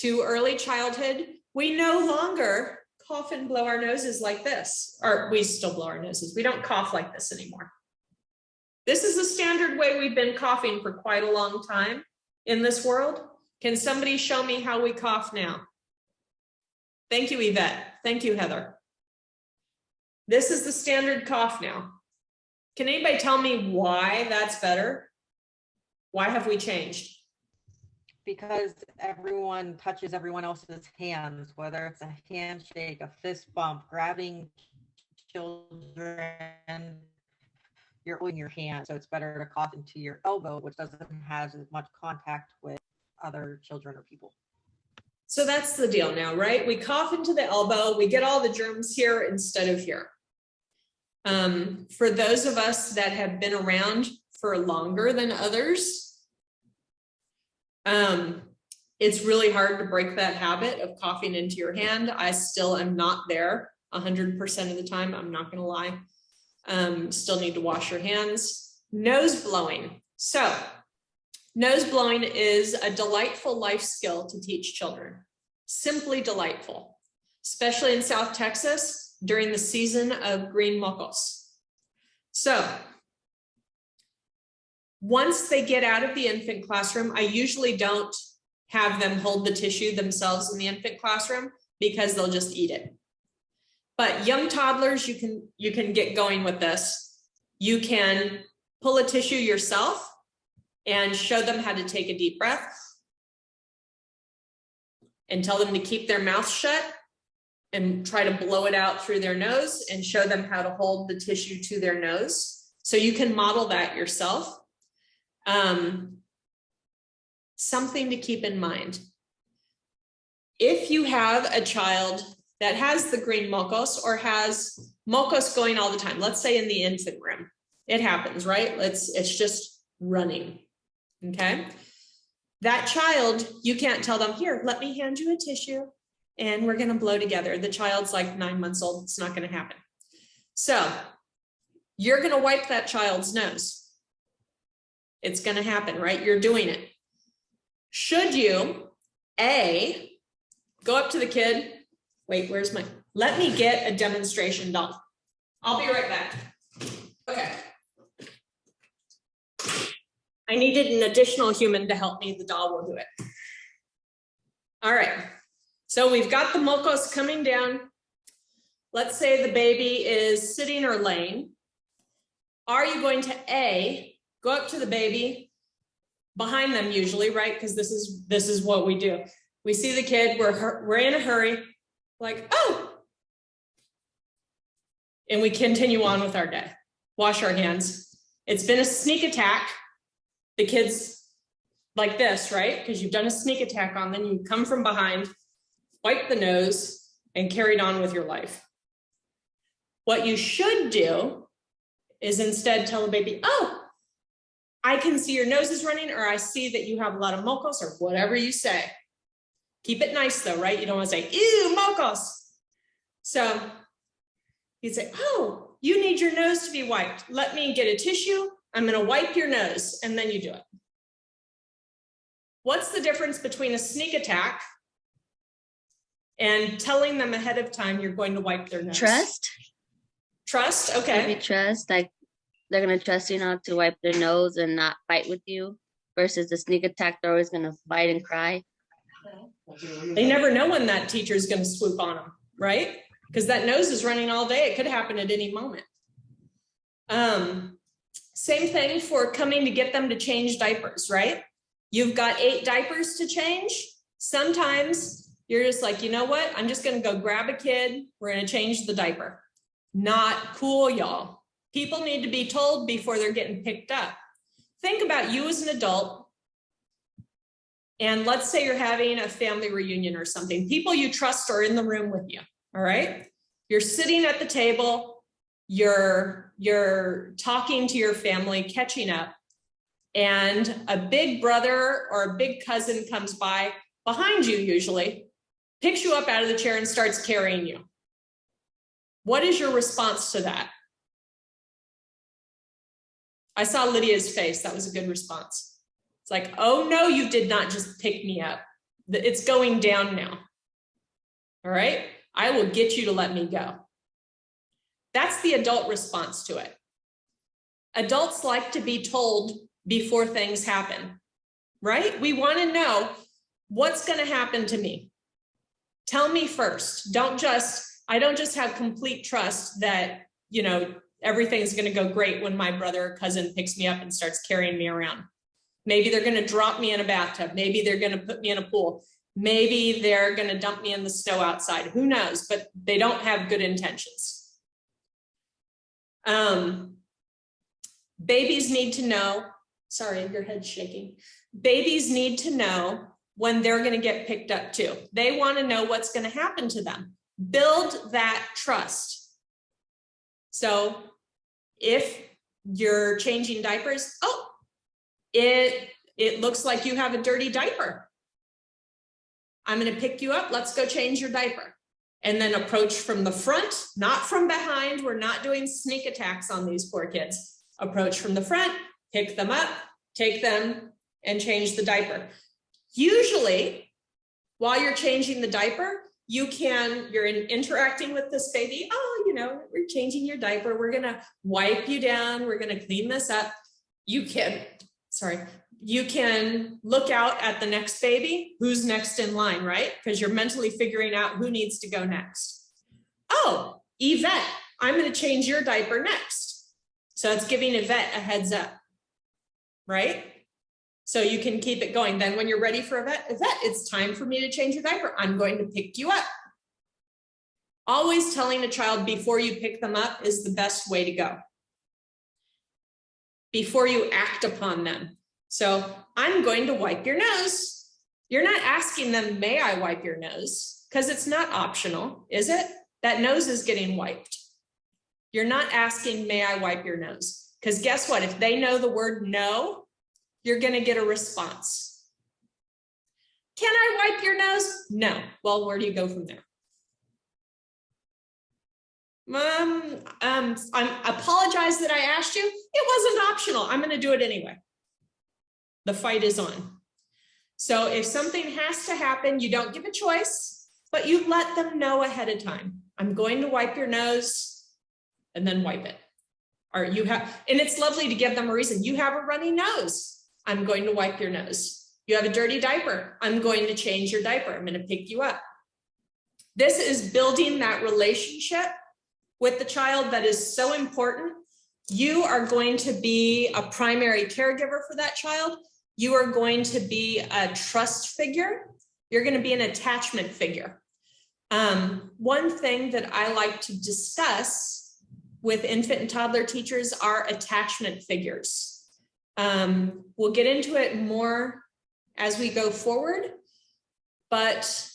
to early childhood, we no longer cough and blow our noses like this, or we still blow our noses. We don't cough like this anymore. This is the standard way we've been coughing for quite a long time in this world. Can somebody show me how we cough now? Thank you, Yvette. Thank you, Heather. This is the standard cough now. Can anybody tell me why that's better? Why have we changed? Because everyone touches everyone else's hands, whether it's a handshake, a fist bump, grabbing children, you're holding your hand. So it's better to cough into your elbow, which doesn't have as much contact with other children or people. So that's the deal now, right? We cough into the elbow, we get all the germs here instead of here. For those of us that have been around for longer than others, it's really hard to break that habit of coughing into your hand. I still am not there 100% of the time. I'm not going to lie. Still need to wash your hands. Nose blowing. So Nose blowing is a delightful life skill to teach children. Simply delightful, especially in South Texas during the season of green mocos. So once they get out of the infant classroom, I usually don't have them hold the tissue themselves in the infant classroom because they'll just eat it. But young toddlers, you can get going with this. You can pull a tissue yourself and show them how to take a deep breath and tell them to keep their mouth shut and try to blow it out through their nose and show them how to hold the tissue to their nose. So you can model that yourself. Something to keep in mind. If you have a child that has the green mocos or has mocos going all the time, let's say in the infant room, it happens, right? It's just running, okay? That child, you can't tell them, here, let me hand you a tissue and we're gonna blow together. The child's like 9 months old, it's not gonna happen. So you're gonna wipe that child's nose. It's gonna happen, right? You're doing it. Should you, A, go up to the kid, wait, where's my, let me get a demonstration doll. I'll be right back. Okay. I needed an additional human to help me, the doll will do it. All right, so we've got the mocos coming down. Let's say the baby is sitting or laying. Are you going to A, go up to the baby, behind them usually, right? Because this is what we do. We see the kid, we're in a hurry, like, oh, and we continue on with our day. Wash our hands. It's been a sneak attack. The kid's like this, right? Because you've done a sneak attack on them. You come from behind, wipe the nose, and carried on with your life. What you should do is instead tell the baby, oh, I can see your nose is running, or I see that you have a lot of mocos, or whatever you say. Keep it nice though, right? You don't want to say, ew, mocos. So you'd say, oh, you need your nose to be wiped. Let me get a tissue. I'm going to wipe your nose, and then you do it. What's the difference between a sneak attack and telling them ahead of time you're going to wipe their nose? Trust. Trust, okay. Maybe trust, like they're gonna trust you not to wipe their nose and not fight with you, versus the sneak attack, they're always gonna fight and cry. They never know when that teacher is going to swoop on them, right? Because that nose is running all day. It could happen at any moment. Same thing for coming to get them to change diapers, right? You've got 8 diapers to change. Sometimes you're just like, you know what? I'm just going to go grab a kid. We're going to change the diaper. Not cool, y'all. People need to be told before they're getting picked up. Think about you as an adult. And let's say you're having a family reunion or something. People you trust are in the room with you, all right? You're sitting at the table, you're talking to your family, catching up, and a big brother or a big cousin comes by behind you usually, picks you up out of the chair and starts carrying you. What is your response to that? I saw Lydia's face. That was a good response. It's like, oh no, you did not just pick me up. It's going down now. All right, I will get you to let me go. That's the adult response to it. Adults like to be told before things happen, right? We want to know what's going to happen to me. Tell me first. I don't just have complete trust that, you know, everything's going to go great when my brother or cousin picks me up and starts carrying me around. Maybe they're going to drop me in a bathtub. Maybe they're going to put me in a pool. Maybe they're going to dump me in the snow outside. Who knows? But they don't have good intentions. Babies need to know, sorry, your head's shaking. Babies need to know when they're going to get picked up too. They want to know what's going to happen to them. Build that trust. So if you're changing diapers, oh, it looks like you have a dirty diaper. I'm going to pick you up. Let's go change your diaper. And then approach from the front, not from behind. We're not doing sneak attacks on these poor kids. Approach from the front, pick them up, take them and change the diaper. Usually, while you're changing the diaper, you're interacting with this baby. Oh, we're changing your diaper. We're gonna wipe you down. We're gonna clean this up. You can look out at the next baby, who's next in line, right? Because you're mentally figuring out who needs to go next. Oh, Yvette, I'm gonna change your diaper next. So it's giving Yvette a heads up, right? So you can keep it going. Then when you're ready for Yvette, it's time for me to change your diaper. I'm going to pick you up. Always telling a child before you pick them up is the best way to go. Before you act upon them. So I'm going to wipe your nose. You're not asking them, may I wipe your nose? Because it's not optional, is it? That nose is getting wiped. You're not asking, may I wipe your nose? Because guess what? If they know the word no, you're going to get a response. Can I wipe your nose? No. Well, where do you go from there? I apologize that I asked you. It wasn't optional. I'm going to do it anyway. The fight is on. So if something has to happen, you don't give a choice, but you let them know ahead of time. I'm going to wipe your nose and then wipe it. Or and it's lovely to give them a reason. You have a runny nose. I'm going to wipe your nose. You have a dirty diaper. I'm going to change your diaper. I'm going to pick you up. This is building that relationship with the child that is so important. You are going to be a primary caregiver for that child. You are going to be a trust figure. You're going to be an attachment figure. One thing that I like to discuss with infant and toddler teachers are attachment figures. We'll get into it more as we go forward, but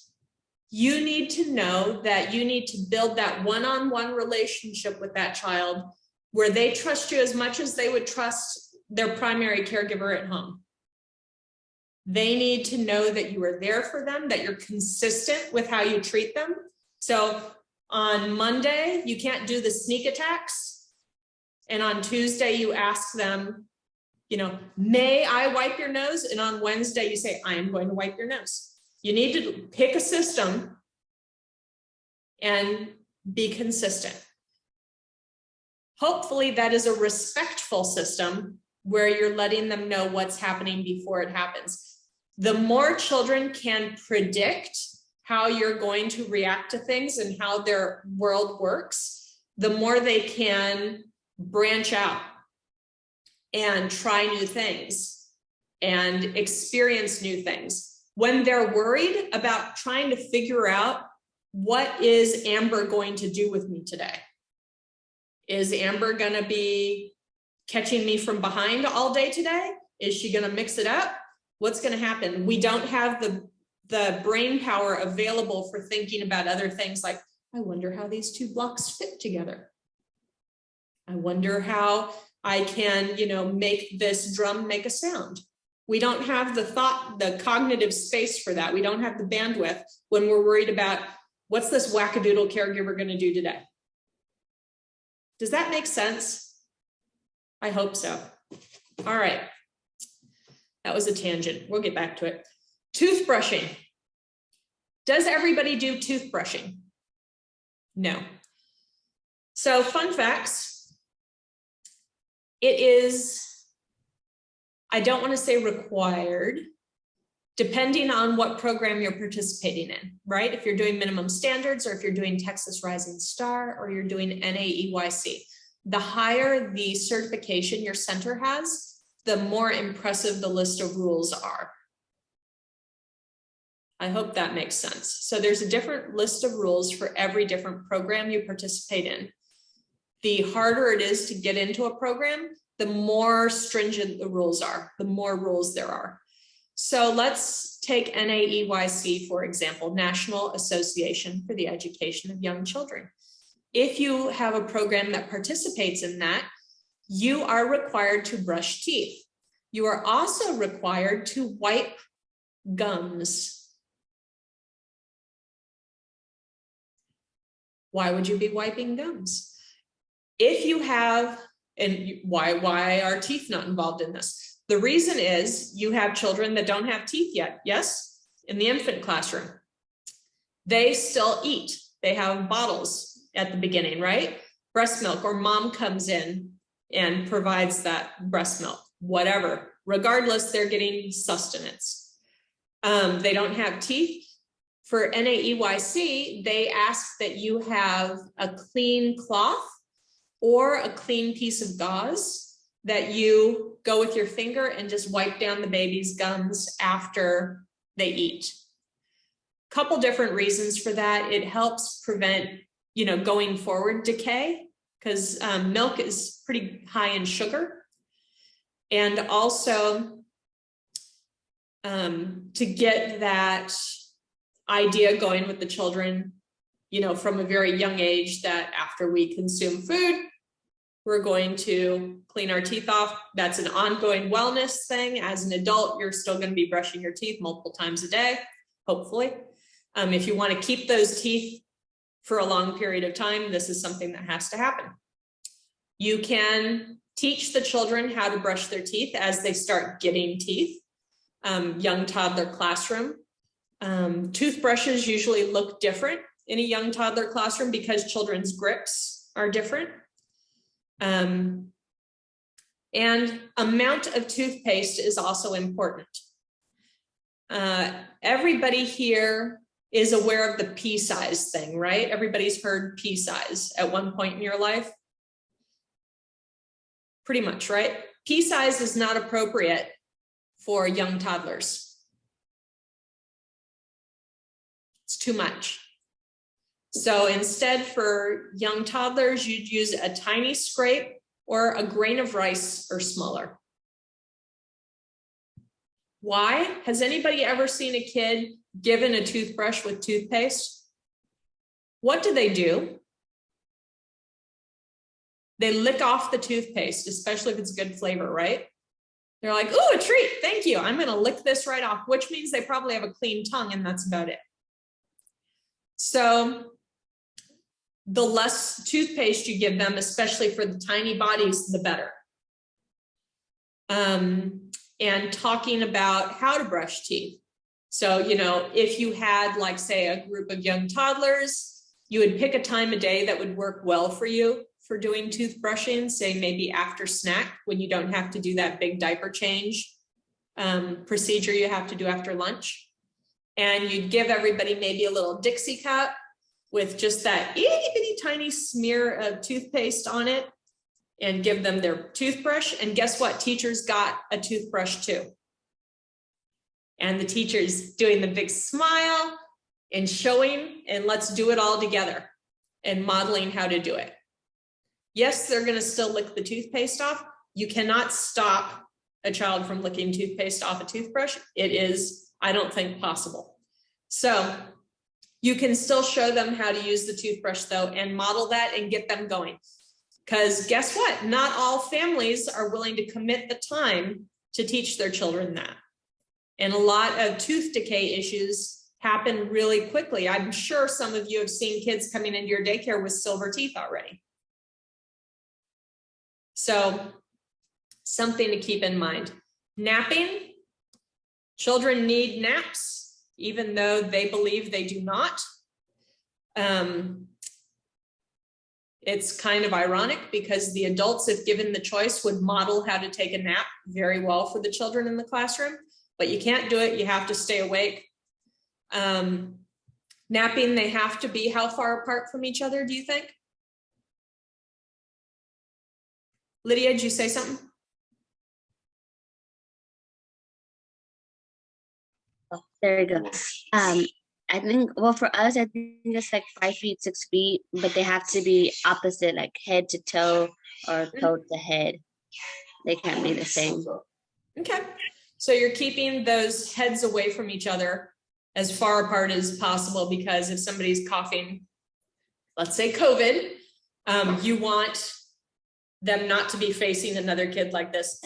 you need to know that you need to build that one-on-one relationship with that child where they trust you as much as they would trust their primary caregiver at home. They need to know that you are there for them, that you're consistent with how you treat them. So on Monday, you can't do the sneak attacks. And on Tuesday, you ask them, may I wipe your nose? And on Wednesday, you say, I am going to wipe your nose. You need to pick a system and be consistent. Hopefully that is a respectful system where you're letting them know what's happening before it happens. The more children can predict how you're going to react to things and how their world works, the more they can branch out and try new things and experience new things. When they're worried about trying to figure out, what is Amber going to do with me today? Is Amber going to be catching me from behind all day today? Is she going to mix it up? What's going to happen? We don't have the brain power available for thinking about other things like, I wonder how these two blocks fit together. I wonder how I can, make this drum make a sound. We don't have the cognitive space for that. We don't have the bandwidth when we're worried about what's this wackadoodle caregiver going to do today. Does that make sense? I hope so. All right. That was a tangent. We'll get back to it. Toothbrushing. Does everybody do toothbrushing? No. So fun facts. It is, I don't want to say required, depending on what program you're participating in, right? If you're doing minimum standards or if you're doing Texas Rising Star or you're doing NAEYC, the higher the certification your center has, the more impressive the list of rules are. I hope that makes sense. So there's a different list of rules for every different program you participate in. The harder it is to get into a program, the more stringent the rules are, the more rules there are. So let's take NAEYC, for example, National Association for the Education of Young Children. If you have a program that participates in that, you are required to brush teeth. You are also required to wipe gums. Why would you be wiping gums? If you have, and why are teeth not involved in this? The reason is you have children that don't have teeth yet, yes? In the infant classroom. They still eat. They have bottles at the beginning, right? Breast milk, or mom comes in and provides that breast milk, whatever. Regardless, they're getting sustenance. They don't have teeth. For NAEYC, they ask that you have a clean cloth or a clean piece of gauze that you go with your finger and just wipe down the baby's gums after they eat. Couple different reasons for that. It helps prevent, going forward decay, because milk is pretty high in sugar. And also to get that idea going with the children, from a very young age, that after we consume food, we're going to clean our teeth off. That's an ongoing wellness thing. As an adult, you're still going to be brushing your teeth multiple times a day, hopefully. If you want to keep those teeth for a long period of time, this is something that has to happen. You can teach the children how to brush their teeth as they start getting teeth. Young toddler classroom. Toothbrushes usually look different in a young toddler classroom because children's grips are different. And amount of toothpaste is also important. Everybody here is aware of the pea size thing, right? Everybody's heard pea size at one point in your life. Pretty much, right? Pea size is not appropriate for young toddlers. It's too much. So instead, for young toddlers, you'd use a tiny scrape or a grain of rice or smaller. Why? Has anybody ever seen a kid given a toothbrush with toothpaste? What do? They lick off the toothpaste, especially if it's good flavor, right? They're like, oh, a treat, thank you. I'm gonna lick this right off, which means they probably have a clean tongue, and that's about it. So the less toothpaste you give them, especially for the tiny bodies, the better. And talking about how to brush teeth. So, if you had, like, say, a group of young toddlers, you would pick a time of day that would work well for you for doing toothbrushing, say maybe after snack, when you don't have to do that big diaper change procedure you have to do after lunch. And you'd give everybody maybe a little Dixie cup with just that itty bitty tiny smear of toothpaste on it, and give them their toothbrush. And guess what? Teachers got a toothbrush too. And the teacher's doing the big smile and showing, and let's do it all together, and modeling how to do it. Yes, they're going to still lick the toothpaste off. You cannot stop a child from licking toothpaste off a toothbrush. It is, I don't think, possible. So you can still show them how to use the toothbrush, though, and model that and get them going. Because guess what? Not all families are willing to commit the time to teach their children that. And a lot of tooth decay issues happen really quickly. I'm sure some of you have seen kids coming into your daycare with silver teeth already. So something to keep in mind. Napping. Children need naps, even though they believe they do not. It's kind of ironic because the adults, if given the choice, would model how to take a nap very well for the children in the classroom, but you can't do it. You have to stay awake. Napping, they have to be how far apart from each other, do you think? Lydia, did you say something? Oh, there you go. I think, well, for us, I think it's like 5 feet, 6 feet, but they have to be opposite, like head to toe or toe to head. They can't be the same. Okay. So you're keeping those heads away from each other as far apart as possible, because if somebody's coughing, let's say COVID, you want them not to be facing another kid like this.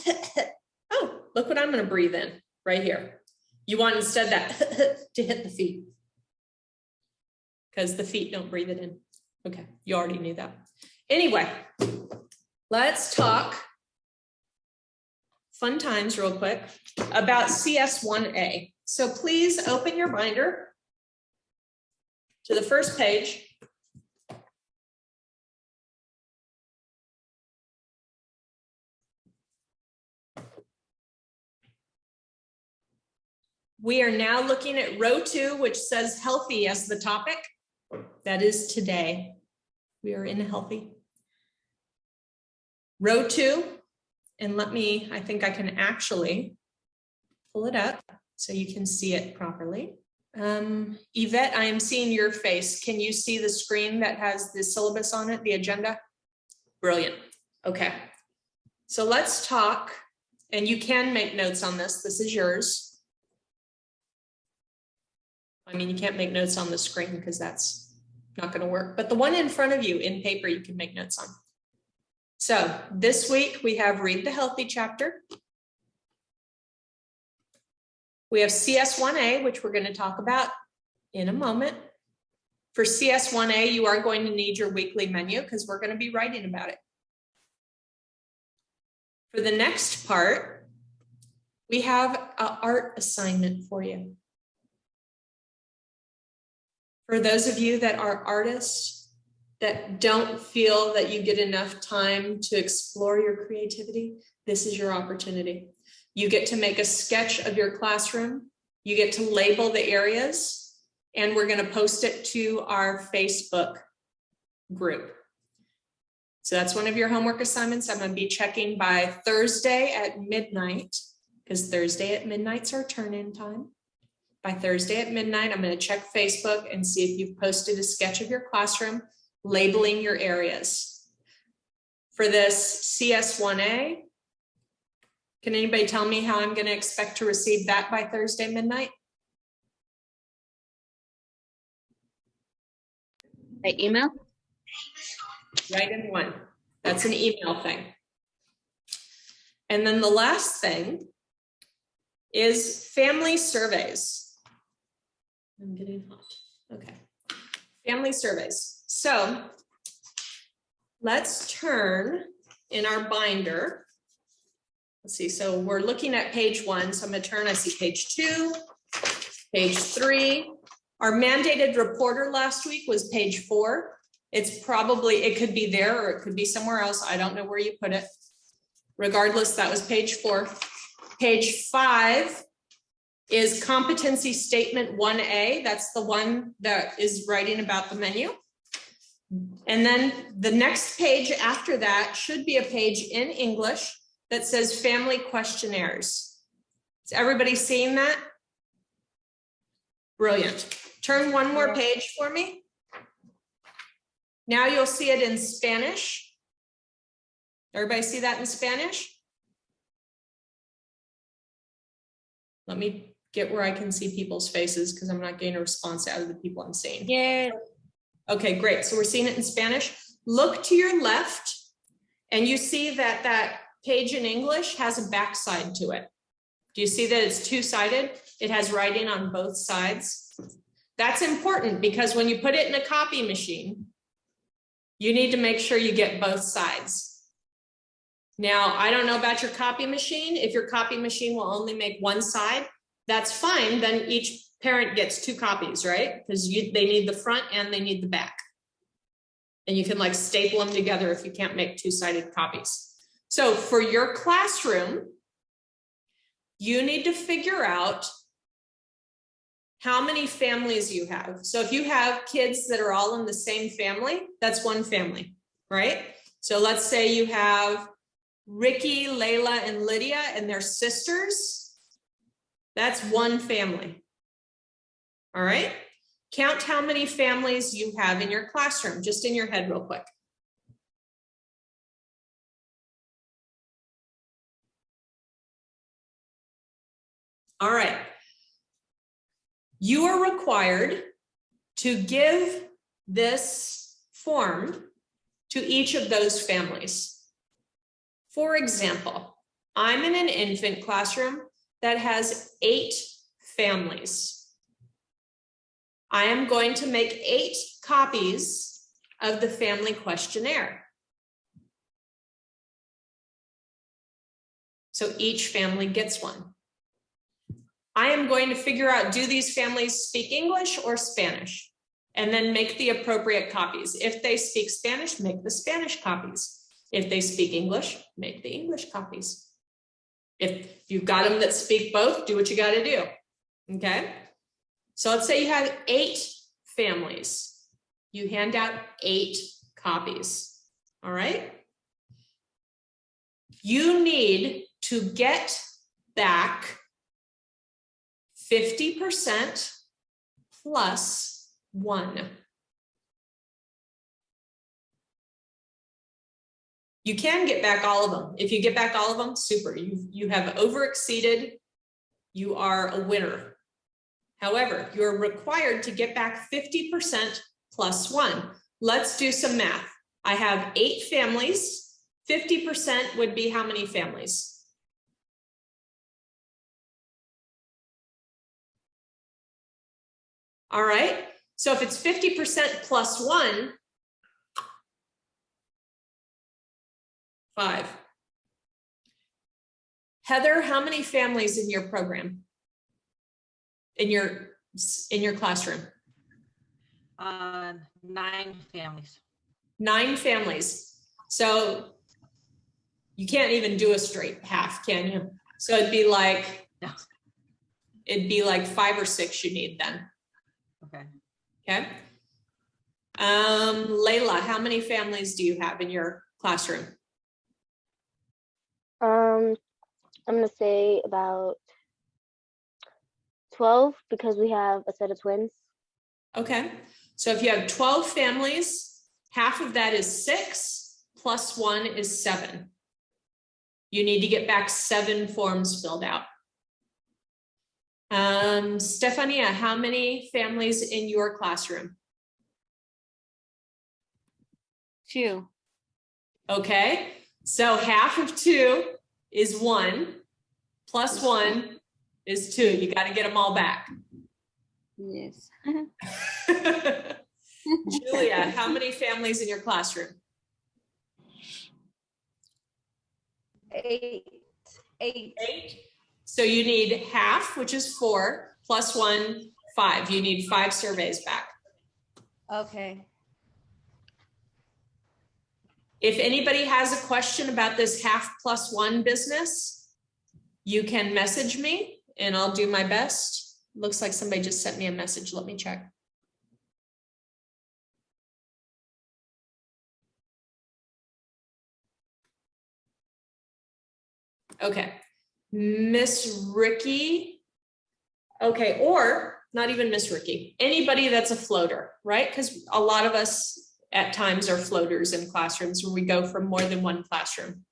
Oh, look what I'm going to breathe in right here. You want instead that to hit the feet, because the feet don't breathe it in. Okay, you already knew that. Anyway, let's talk fun times real quick about CS1A. So please open your binder to the first page. We are now looking at row 2, which says healthy as the topic. That is today. We are in healthy. Row 2, and I think I can actually pull it up so you can see it properly. Yvette, I am seeing your face. Can you see the screen that has the syllabus on it, the agenda? Brilliant. Okay. So let's talk, and you can make notes on this. This is yours. I mean, you can't make notes on the screen because that's not going to work, but the one in front of you in paper, you can make notes on. So this week we have Read the Healthy chapter. We have CS1A, which we're going to talk about in a moment. For CS1A, you are going to need your weekly menu because we're going to be writing about it. For the next part, we have an art assignment for you. For those of you that are artists that don't feel that you get enough time to explore your creativity, this is your opportunity. You get to make a sketch of your classroom. You get to label the areas, and we're going to post it to our Facebook group. So that's one of your homework assignments. I'm going to be checking by Thursday at midnight, because Thursday at midnight's our turn-in time. By Thursday at midnight, I'm going to check Facebook and see if you've posted a sketch of your classroom, labeling your areas. For this CS1A, can anybody tell me how I'm going to expect to receive that by Thursday midnight? By email? Right in one. That's an email thing. And then the last thing is family surveys. I'm getting hot. Okay. Family surveys. So let's turn in our binder. Let's see. So we're looking at page 1. So I'm going to turn. I see page 2, page 3. Our mandated reporter last week was page 4. It's probably, it could be there or it could be somewhere else. I don't know where you put it. Regardless, that was page 4. Page 5 is competency statement 1A. That's the one that is writing about the menu. And then the next page after that should be a page in English that says family questionnaires. Is everybody seeing that? Brilliant. Turn one more page for me. Now you'll see it in Spanish. Everybody see that in Spanish? Let me get where I can see people's faces because I'm not getting a response out of the people I'm seeing. Yeah. Okay, great. So we're seeing it in Spanish. Look to your left and you see that that page in English has a backside to it. Do you see that it's two-sided? It has writing on both sides. That's important because when you put it in a copy machine, you need to make sure you get both sides. Now, I don't know about your copy machine. If your copy machine will only make one side, that's fine. Then each parent gets 2 copies, right? Because they need the front and they need the back. And you can like staple them together if you can't make 2-sided copies. So for your classroom, you need to figure out how many families you have. So if you have kids that are all in the same family, that's one family, right? So let's say you have Ricky, Layla, and Lydia and their sisters. That's one family. All right. Count how many families you have in your classroom, just in your head real quick. All right. You are required to give this form to each of those families. For example, I'm in an infant classroom that has 8 families. I am going to make 8 copies of the family questionnaire. So each family gets one. I am going to figure out, do these families speak English or Spanish? And then make the appropriate copies. If they speak Spanish, make the Spanish copies. If they speak English, make the English copies. If you've got them that speak both, do what you got to do. Okay. So let's say you have 8 families. You hand out 8 copies. All right. You need to get back 50% plus 1. You can get back all of them. If you get back all of them, super. You have over-exceeded. You are a winner. However, you're required to get back 50% plus 1. Let's do some math. I have 8 families. 50% would be how many families? All right. So if it's 50% plus 1, 5. Heather, how many families in your program? In your classroom? 9 families. 9 families. So you can't even do a straight half, can you? So it'd be like, No. it'd be like 5 or 6 you need then. Okay. Okay. Layla, how many families do you have in your classroom? I'm gonna say about 12 because we have a set of twins. Okay. So if you have 12 families, half of that is 6 plus 1 is 7. You need to get back 7 forms filled out. Stefania, how many families in your classroom? 2. Okay, so half of 2 is 1, plus 1 is 2. You got to get them all back. Yes. Julia, how many families in your classroom? 8. 8. So you need half, which is 4, plus 1, 5. You need 5 surveys back. Okay. If anybody has a question about this half plus 1 business, you can message me and I'll do my best. Looks like somebody just sent me a message. Let me check. Okay, Miss Ricky. Okay, or not even Miss Ricky, anybody that's a floater, right? Because a lot of us at times are floaters in classrooms when we go from more than one classroom.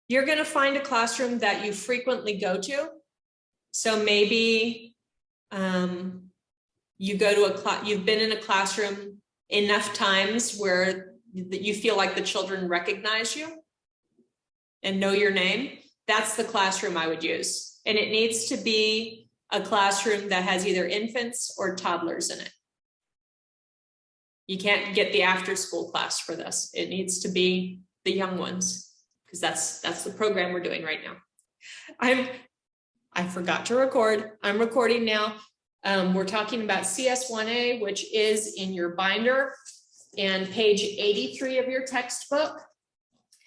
You're going to find a classroom that you frequently go to. So maybe you go to a class, you've been in a classroom enough times where you feel like the children recognize you and know your name. That's the classroom I would use. And it needs to be a classroom that has either infants or toddlers in it. You can't get the after school class for this. It needs to be the young ones because that's the program we're doing right now. I forgot to record. I'm recording now. We're talking about CS1A, which is in your binder, and page 83 of your textbook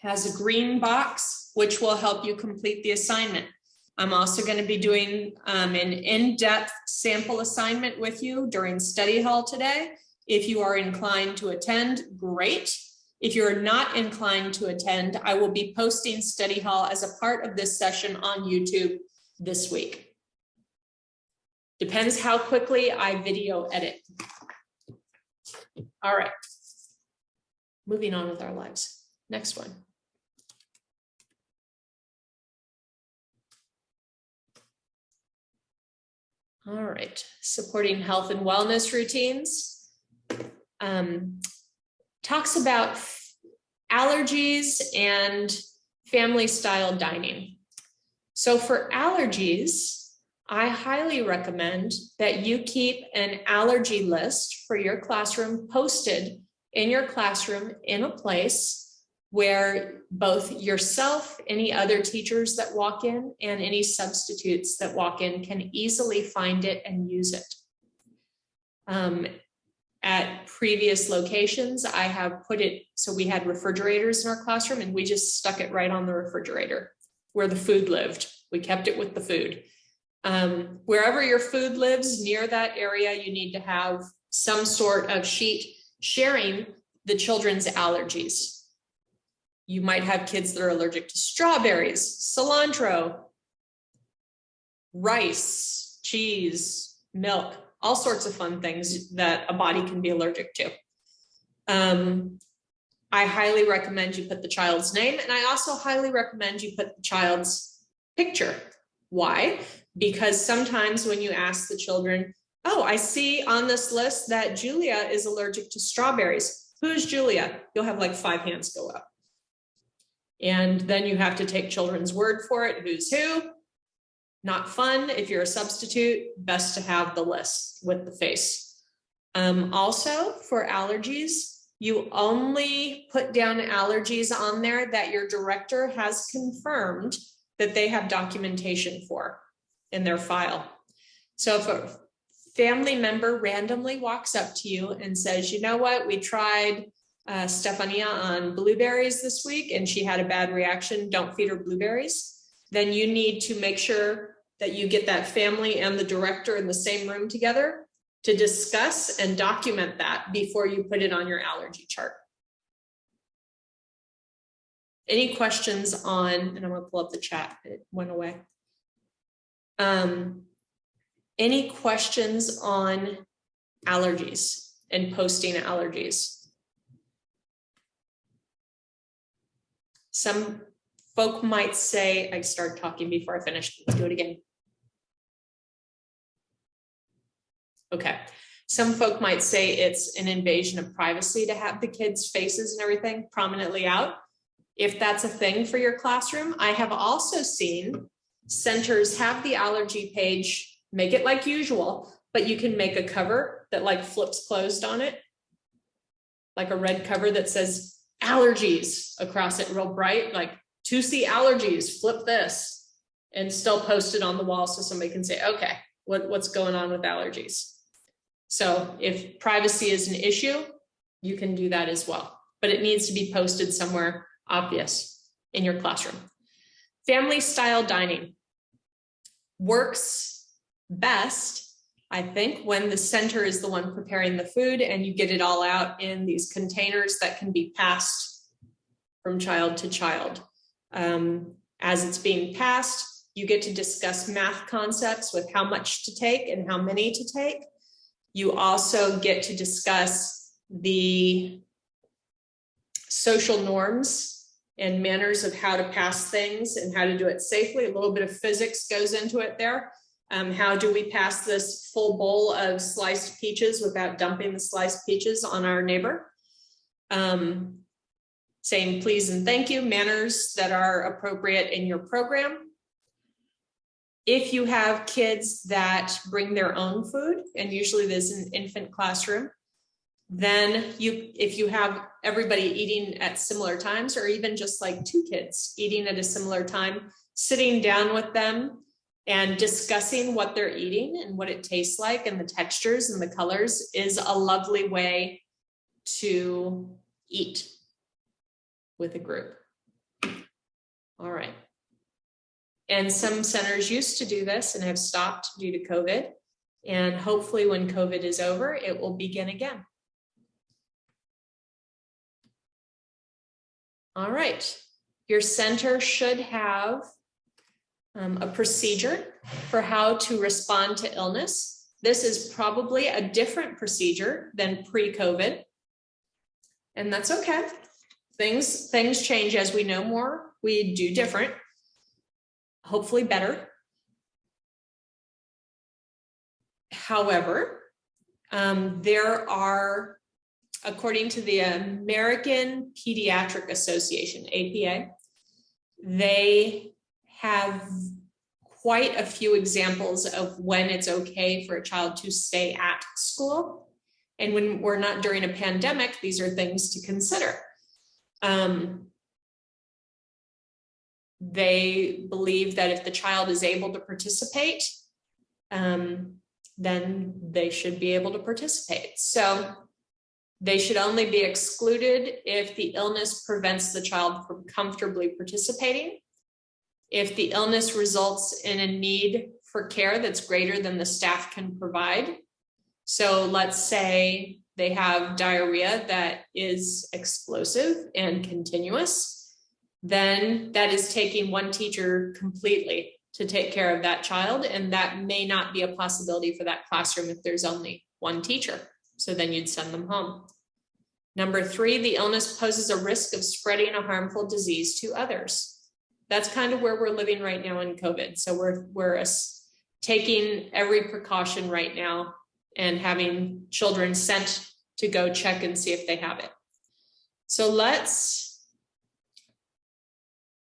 has a green box, which will help you complete the assignment. I'm also going to be doing an in-depth sample assignment with you during study hall today. If you are inclined to attend, great. If you're not inclined to attend, I will be posting study hall as a part of this session on YouTube this week. Depends how quickly I video edit. All right. Moving on with our lives. Next one. All right. Supporting health and wellness routines. Talks about allergies and family style dining. So for allergies, I highly recommend that you keep an allergy list for your classroom posted in your classroom in a place where both yourself, any other teachers that walk in, and any substitutes that walk in can easily find it and use it. At previous locations, I have put it, so we had refrigerators in our classroom and we just stuck it right on the refrigerator where the food lived. We kept it with the food. Wherever your food lives near that area, you need to have some sort of sheet sharing the children's allergies. You might have kids that are allergic to strawberries, cilantro, rice, cheese, milk, all sorts of fun things that a body can be allergic to. I highly recommend you put the child's name, and I also highly recommend you put the child's picture. Why? Because sometimes when you ask the children, oh, I see on this list that Julia is allergic to strawberries. Who's Julia? You'll have like 5 hands go up. And then you have to take children's word for it. Who's who? Not fun. If you're a substitute, best to have the list with the face. Also, for allergies, you only put down allergies on there that your director has confirmed that they have documentation for in their file. So if a family member randomly walks up to you and says, you know what, we tried Stefania on blueberries this week and she had a bad reaction, don't feed her blueberries, then you need to make sure that you get that family and the director in the same room together to discuss and document that before you put it on your allergy chart. Any questions on, and I'm gonna pull up the chat, it went away. Any questions on allergies and posting allergies? Some folk might say, I started talking before I finished, let's do it again. Okay, some folk might say it's an invasion of privacy to have the kids' faces and everything prominently out. If that's a thing for your classroom, I have also seen centers have the allergy page, make it like usual, but you can make a cover that like flips closed on it, like a red cover that says allergies across it real bright, like to see allergies, flip this, and still post it on the wall so somebody can say, okay, what's going on with allergies? So if privacy is an issue, you can do that as well, but it needs to be posted somewhere obvious in your classroom. Family style dining works best, I think, when the center is the one preparing the food and you get it all out in these containers that can be passed from child to child. As it's being passed, you get to discuss math concepts with how much to take and how many to take. You also get to discuss the social norms and manners of how to pass things and how to do it safely. A little bit of physics goes into it there. How do we pass this full bowl of sliced peaches without dumping the sliced peaches on our neighbor? Saying please and thank you, manners that are appropriate in your program. If you have kids that bring their own food, and usually there's an infant classroom, then if you have everybody eating at similar times, or even just like 2 kids eating at a similar time, sitting down with them and discussing what they're eating and what it tastes like and the textures and the colors is a lovely way to eat with a group. All right. And some centers used to do this and have stopped due to COVID. And hopefully when COVID is over, it will begin again. All right. Your center should have a procedure for how to respond to illness. This is probably a different procedure than pre-COVID. And that's okay. Things change as we know more. We do different. Hopefully better. However, there are, according to the American Pediatric Association, APA, they have quite a few examples of when it's okay for a child to stay at school. And when we're not during a pandemic, these are things to consider. they believe that if the child is able to participate, then they should be able to participate. So they should only be excluded if the illness prevents the child from comfortably participating. If the illness results in a need for care that's greater than the staff can provide. So let's say they have diarrhea that is explosive and continuous, then that is taking one teacher completely to take care of that child. And that may not be a possibility for that classroom if there's only one teacher. So then you'd send them home. Number 3, the illness poses a risk of spreading a harmful disease to others. That's kind of where we're living right now in COVID. So we're taking every precaution right now and having children sent to go check and see if they have it. So let's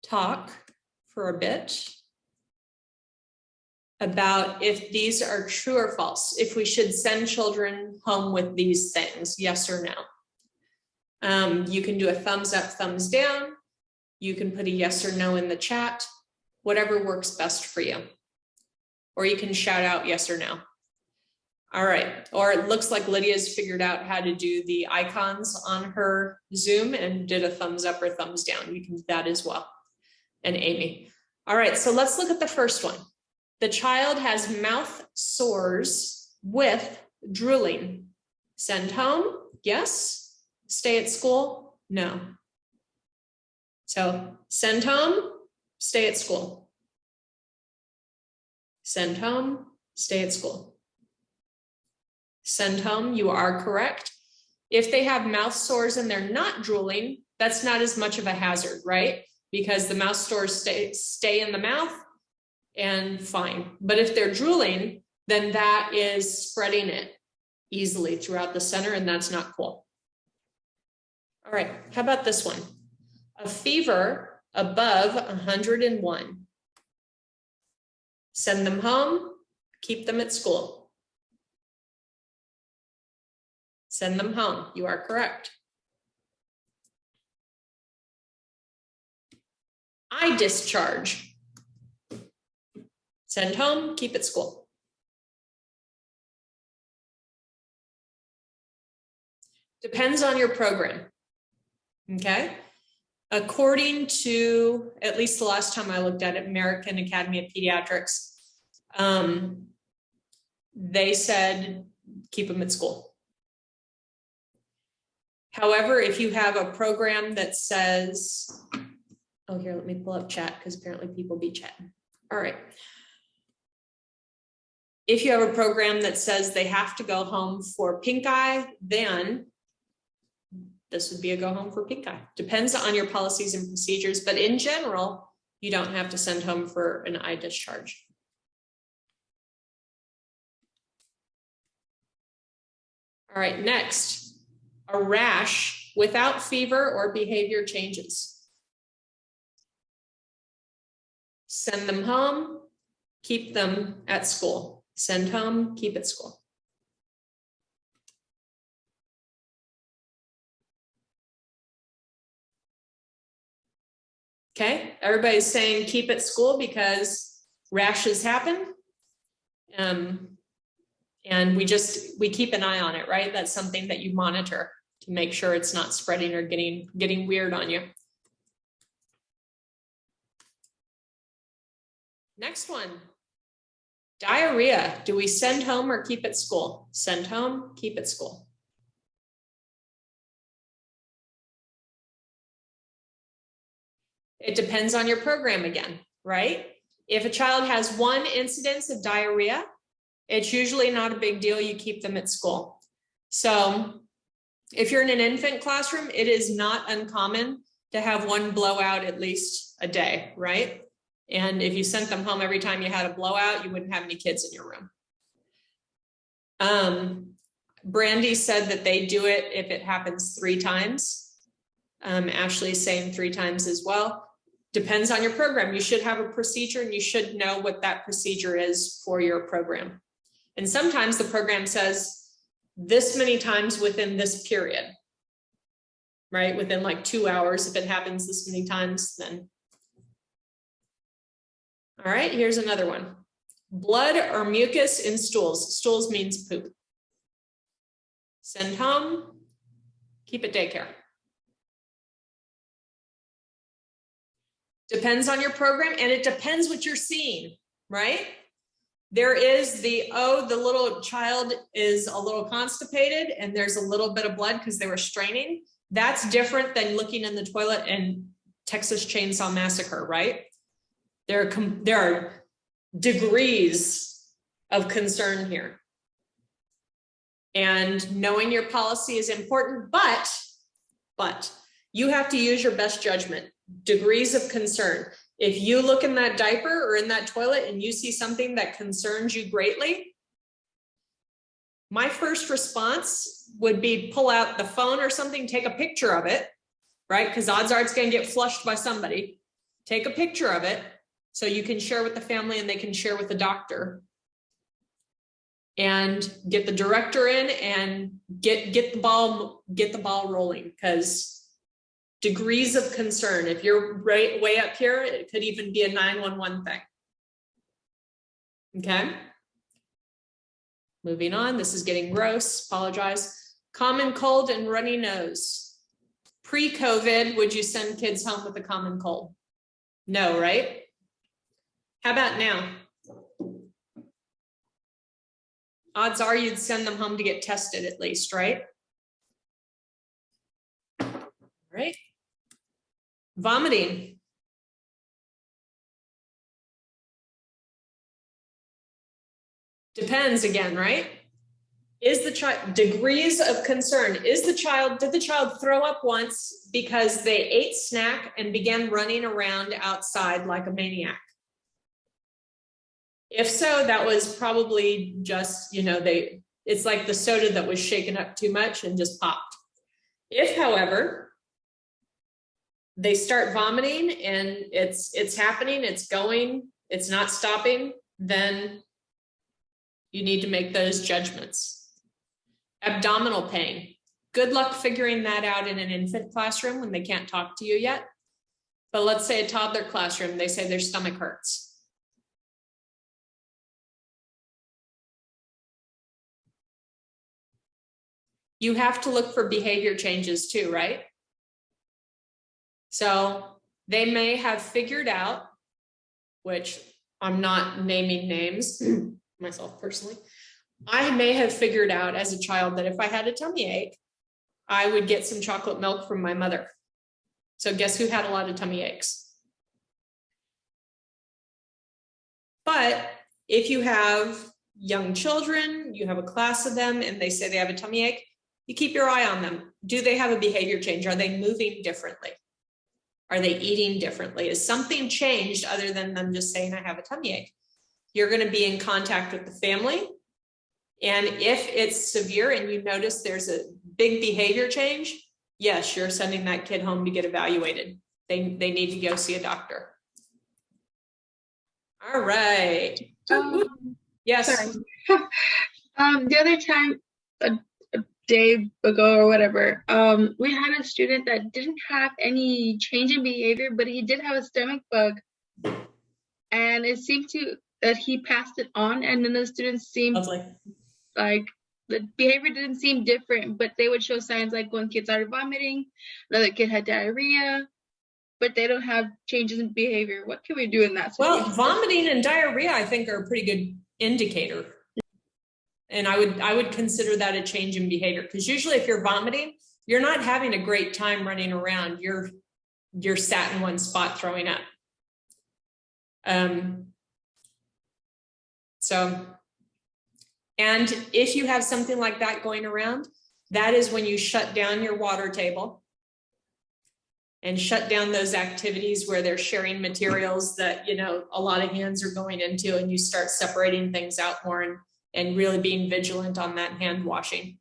talk for a bit about if these are true or false, if we should send children home with these things, yes or no. You can do a thumbs up, thumbs down. You can put a yes or no in the chat, whatever works best for you. Or you can shout out yes or no. All right, or it looks like Lydia's figured out how to do the icons on her Zoom and did a thumbs up or thumbs down. You can do that as well. And Amy. All right, so let's look at the first one. The child has mouth sores with drooling. Send home, yes. Stay at school, no. So send home, stay at school. Send home, stay at school. Send home, you are correct. If they have mouth sores and they're not drooling, that's not as much of a hazard, right? Because the mouth sores stay in the mouth and fine. But if they're drooling, then that is spreading it easily throughout the center, and that's not cool. All right, how about this one? A fever above 101. Send them home, keep them at school. Send them home, you are correct. Eye discharge. Send home, keep at school. Depends on your program, okay? According to, at least the last time I looked at it, American Academy of Pediatrics, they said keep them at school. However, if you have a program that says, oh, here, let me pull up chat because apparently people be chatting. All right. If you have a program that says they have to go home for pink eye, then this would be a go home for pink eye. Depends on your policies and procedures, but in general, you don't have to send home for an eye discharge. All right, next, a rash without fever or behavior changes. Send them home, keep them at school. Send home, keep at school. Okay, everybody's saying keep at school because rashes happen. And we keep an eye on it, right? That's something that you monitor to make sure it's not spreading or getting weird on you. Next one, diarrhea. Do we send home or keep at school? Send home, keep at school. It depends on your program again, right? If a child has one incidence of diarrhea, it's usually not a big deal. You keep them at school. So if you're in an infant classroom, it is not uncommon to have one blowout at least a day, right? And if you sent them home every time you had a blowout, you wouldn't have any kids in your room. Brandy said that they do it if it happens 3 times. Ashley's saying 3 times as well. Depends on your program. You should have a procedure and you should know what that procedure is for your program. And sometimes the program says this many times within this period, right? Within like 2 hours, if it happens this many times, then All right, here's another one. Blood or mucus in stools. Stools means poop. Send home, keep at daycare. Depends on your program, and it depends what you're seeing, right? There is the little child is a little constipated and there's a little bit of blood because they were straining. That's different than looking in the toilet and Texas Chainsaw Massacre, right? There are degrees of concern here. And knowing your policy is important, but you have to use your best judgment. Degrees of concern. If you look in that diaper or in that toilet and you see something that concerns you greatly, my first response would be pull out the phone or something, take a picture of it, right? Because odds are it's going to get flushed by somebody. Take a picture of it so you can share with the family and they can share with the doctor. And get the director in and get the ball rolling, because degrees of concern. If you're way up here, it could even be a 911 thing. Okay. Moving on. This is getting gross. Apologize. Common cold and runny nose. Pre-COVID, would you send kids home with a common cold? No, right? How about now? Odds are you'd send them home to get tested at least, right? Right. Vomiting. Depends again, right? Is the child, degrees of concern, did the child throw up once because they ate snack and began running around outside like a maniac? If so, that was probably just, it's like the soda that was shaken up too much and just popped. If, however, they start vomiting and it's happening, it's going, it's not stopping, then you need to make those judgments. Abdominal pain. Good luck figuring that out in an infant classroom when they can't talk to you yet. But let's say a toddler classroom, they say their stomach hurts. You have to look for behavior changes too, right? So they may have figured out, which I'm not naming names myself personally, I may have figured out as a child that if I had a tummy ache, I would get some chocolate milk from my mother. So guess who had a lot of tummy aches? But if you have young children, you have a class of them and they say they have a tummy ache, you keep your eye on them. Do they have a behavior change? Are they moving differently? Are they eating differently? Is something changed other than them just saying, I have a tummy ache? You're going to be in contact with the family. And if it's severe and you notice there's a big behavior change, yes, you're sending that kid home to get evaluated. They need to go see a doctor. All right. Yes. Sorry. The other time, a day ago or whatever, we had a student that didn't have any change in behavior, but he did have a stomach bug, and it seemed that he passed it on, and then the students seemed like the behavior didn't seem different, but they would show signs like when kids started vomiting, another kid had diarrhea, but they don't have changes in behavior. What can we do in that situation? Well, vomiting and diarrhea, I think, are a pretty good indicator. And I would consider that a change in behavior, because usually if you're vomiting, you're not having a great time running around. You're sat in one spot throwing up. And if you have something like that going around, that is when you shut down your water table and shut down those activities where they're sharing materials that, a lot of hands are going into, and you start separating things out more and really being vigilant on that hand washing.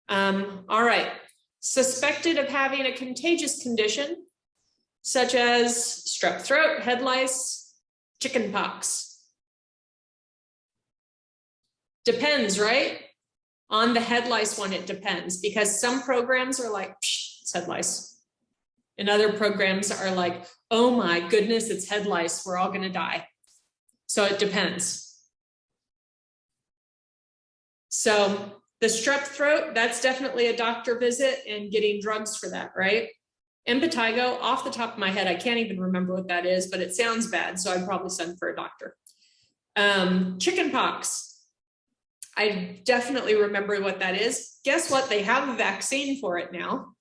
All right. Suspected of having a contagious condition, such as strep throat, head lice, chicken pox. Depends, right? On the head lice one, it depends, because some programs are like, it's head lice. And other programs are like, oh my goodness, it's head lice, we're all gonna die. So it depends. So the strep throat, that's definitely a doctor visit and getting drugs for that, right? Impetigo, off the top of my head, I can't even remember what that is, but it sounds bad, so I'd probably send for a doctor. Chicken pox, I definitely remember what that is. Guess what? They have a vaccine for it now.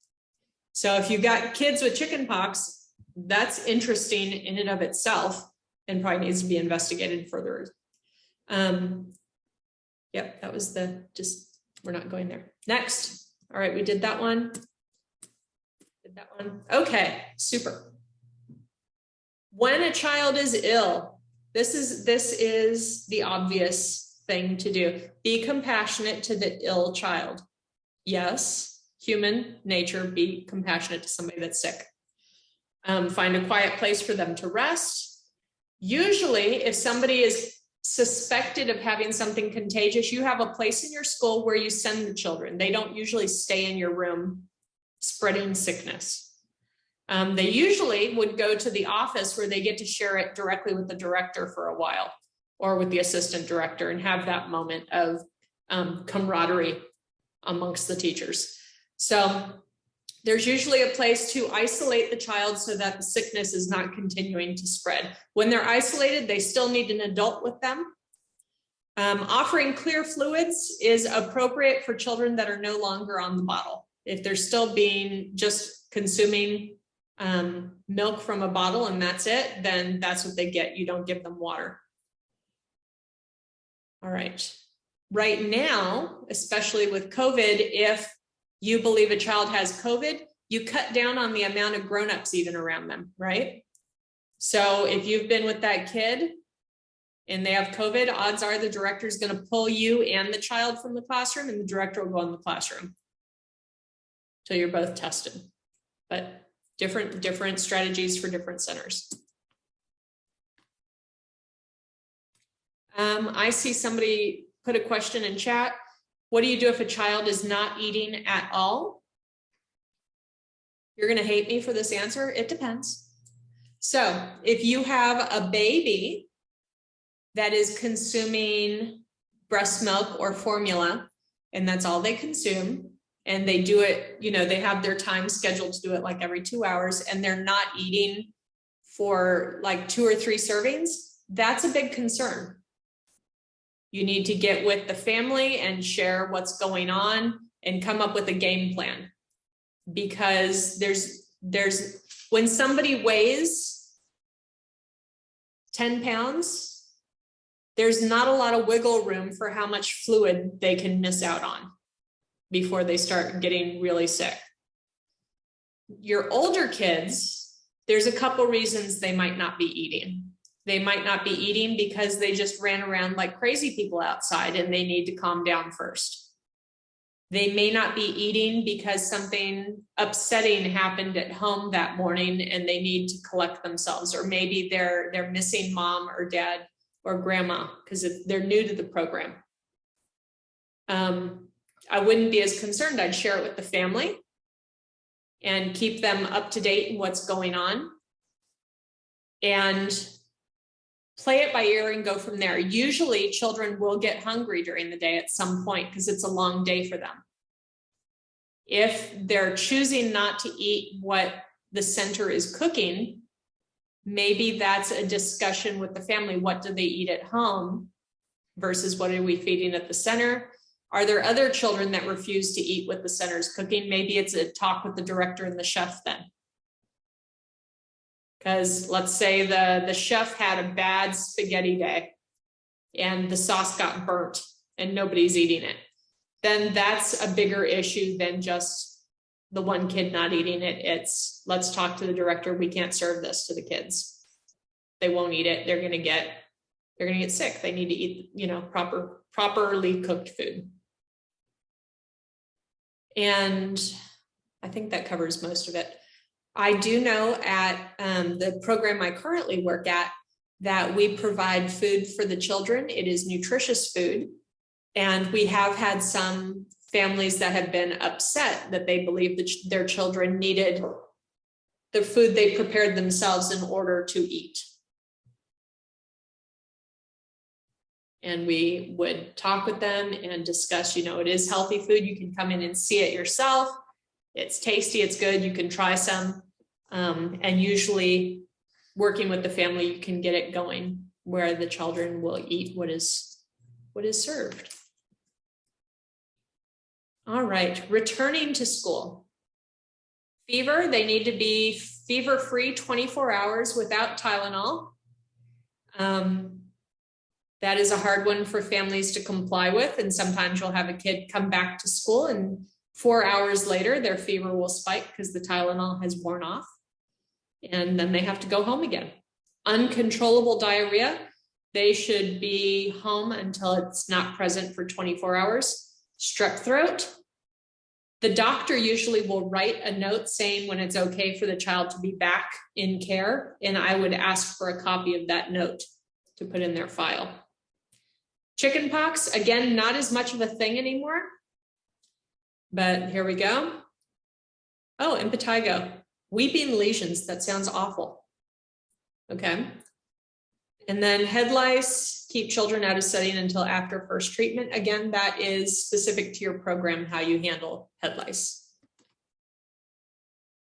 So if you've got kids with chicken pox, that's interesting in and of itself and probably needs to be investigated further. Yep, that was we're not going there. Next. All right, we did that one. That one. Okay, super. When a child is ill, this is the obvious thing to do. Be compassionate to the ill child. Yes, human nature, be compassionate to somebody that's sick. Find a quiet place for them to rest. Usually, if somebody is suspected of having something contagious, you have a place in your school where you send the children. They don't usually stay in your room spreading sickness. They usually would go to the office where they get to share it directly with the director for a while or with the assistant director and have that moment of camaraderie amongst the teachers. So there's usually a place to isolate the child so that the sickness is not continuing to spread. When they're isolated, they still need an adult with them. Offering clear fluids is appropriate for children that are no longer on the bottle. If they're still just consuming milk from a bottle and that's it, then that's what they get. You don't give them water. All right. Right now, especially with COVID, if you believe a child has COVID, you cut down on the amount of grown-ups even around them, right? So if you've been with that kid and they have COVID, odds are the director is going to pull you and the child from the classroom and the director will go in the classroom till you're both tested. But different strategies for different centers. I see somebody put a question in chat. What do you do if a child is not eating at all? You're going to hate me for this answer. It depends. So if you have a baby that is consuming breast milk or formula, and that's all they consume, and they do it, they have their time scheduled to do it like every 2 hours, and they're not eating for like 2 or 3 servings, that's a big concern. You need to get with the family and share what's going on and come up with a game plan. Because when somebody weighs 10 pounds, there's not a lot of wiggle room for how much fluid they can miss out on before they start getting really sick. Your older kids, there's a couple reasons they might not be eating. They might not be eating because they just ran around like crazy people outside and they need to calm down first. They may not be eating because something upsetting happened at home that morning and they need to collect themselves, or maybe they're missing mom or dad or grandma because they're new to the program. I wouldn't be as concerned. I'd share it with the family and keep them up to date in what's going on and play it by ear and go from there. Usually children will get hungry during the day at some point because it's a long day for them. If they're choosing not to eat what the center is cooking, maybe that's a discussion with the family. What do they eat at home versus what are we feeding at the center? Are there other children that refuse to eat what the center's cooking? Maybe it's a talk with the director and the chef then. Because let's say the chef had a bad spaghetti day and the sauce got burnt and nobody's eating it. Then that's a bigger issue than just the one kid not eating it. It's let's talk to the director. We can't serve this to the kids. They won't eat it. They're gonna get sick. They need to eat, properly cooked food. And I think that covers most of it. I do know at the program I currently work at that we provide food for the children. It is nutritious food. And we have had some families that have been upset that they believe that their children needed the food they prepared themselves in order to eat. And we would talk with them and discuss, it is healthy food. You can come in and see it yourself. It's tasty, it's good. You can try some. And usually working with the family, you can get it going where the children will eat what is served. All right, returning to school. Fever, they need to be fever-free 24 hours without Tylenol. That is a hard one for families to comply with. And sometimes you'll have a kid come back to school and 4 hours later, their fever will spike because the Tylenol has worn off. And then they have to go home again. Uncontrollable diarrhea, they should be home until it's not present for 24 hours. Strep throat, the doctor usually will write a note saying when it's okay for the child to be back in care. And I would ask for a copy of that note to put in their file. Chickenpox, again, not as much of a thing anymore, but here we go. Oh, impetigo, weeping lesions, that sounds awful. Okay. And then head lice, keep children out of setting until after first treatment. Again, that is specific to your program, how you handle head lice.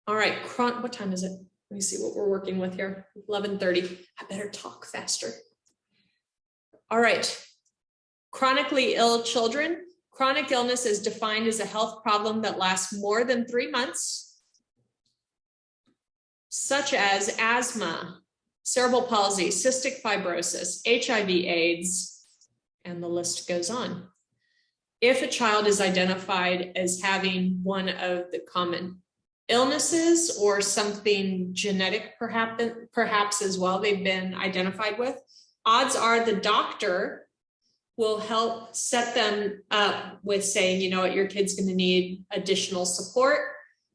All right, what time is it? Let me see what we're working with here. 11:30. I better talk faster. All right. Chronically ill children. Chronic illness is defined as a health problem that lasts more than 3 months, such as asthma, cerebral palsy, cystic fibrosis, HIV/AIDS, and the list goes on. If a child is identified as having one of the common illnesses or something genetic perhaps as well they've been identified with, odds are the doctor will help set them up with saying, you know what, your kid's going to need additional support.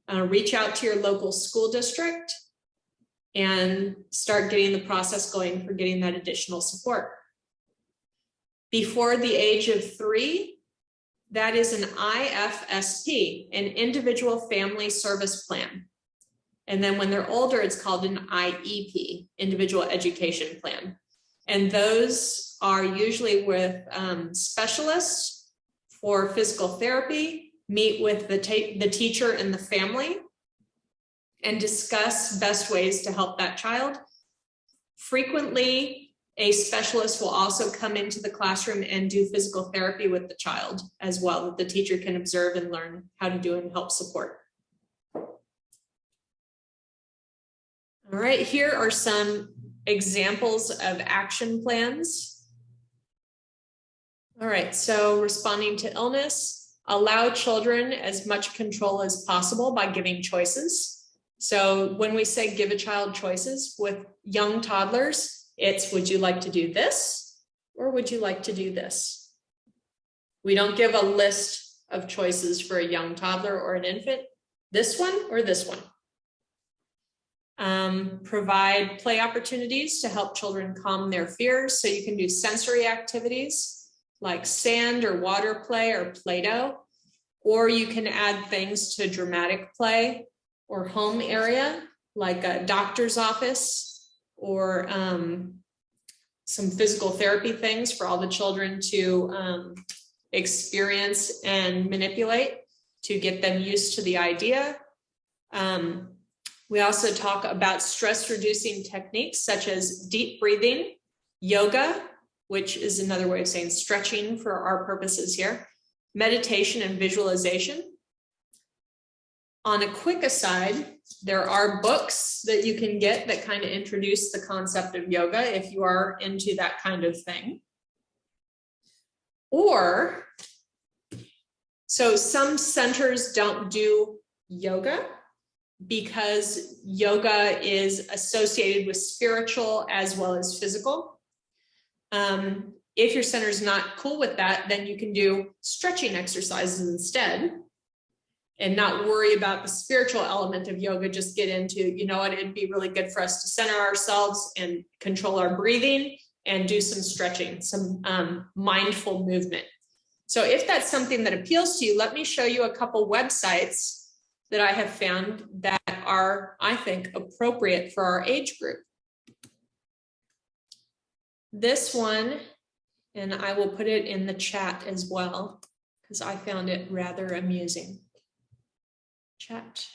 Reach out to your local school district and start getting the process going for getting that additional support. Before the age of 3, that is an IFSP, an individual family service plan. And then when they're older, it's called an IEP, individual education plan. And those are usually with specialists for physical therapy, meet with the teacher and the family, and discuss best ways to help that child. Frequently, a specialist will also come into the classroom and do physical therapy with the child as well, that the teacher can observe and learn how to do and help support. All right, here are some examples of action plans. All right, so responding to illness, allow children as much control as possible by giving choices. So when we say give a child choices with young toddlers, it's would you like to do this or would you like to do this? We don't give a list of choices for a young toddler or an infant, this one or this one. Provide play opportunities to help children calm their fears. So you can do sensory activities like sand or water play or Play-Doh, or you can add things to dramatic play or home area like a doctor's office or some physical therapy things for all the children to experience and manipulate to get them used to the idea. We also talk about stress reducing techniques such as deep breathing, yoga, which is another way of saying stretching for our purposes here, meditation and visualization. On a quick aside, there are books that you can get that kind of introduce the concept of yoga if you are into that kind of thing. Or, so some centers don't do yoga because yoga is associated with spiritual as well as physical. If your center is not cool with that, then you can do stretching exercises instead and not worry about the spiritual element of yoga. Just get into, you know what, it'd be really good for us to center ourselves and control our breathing and do some stretching, some mindful movement. So if that's something that appeals to you, let me show you a couple websites that I have found that are, I think, appropriate for our age group. This one, and I will put it in the chat as well, because I found it rather amusing. Chat.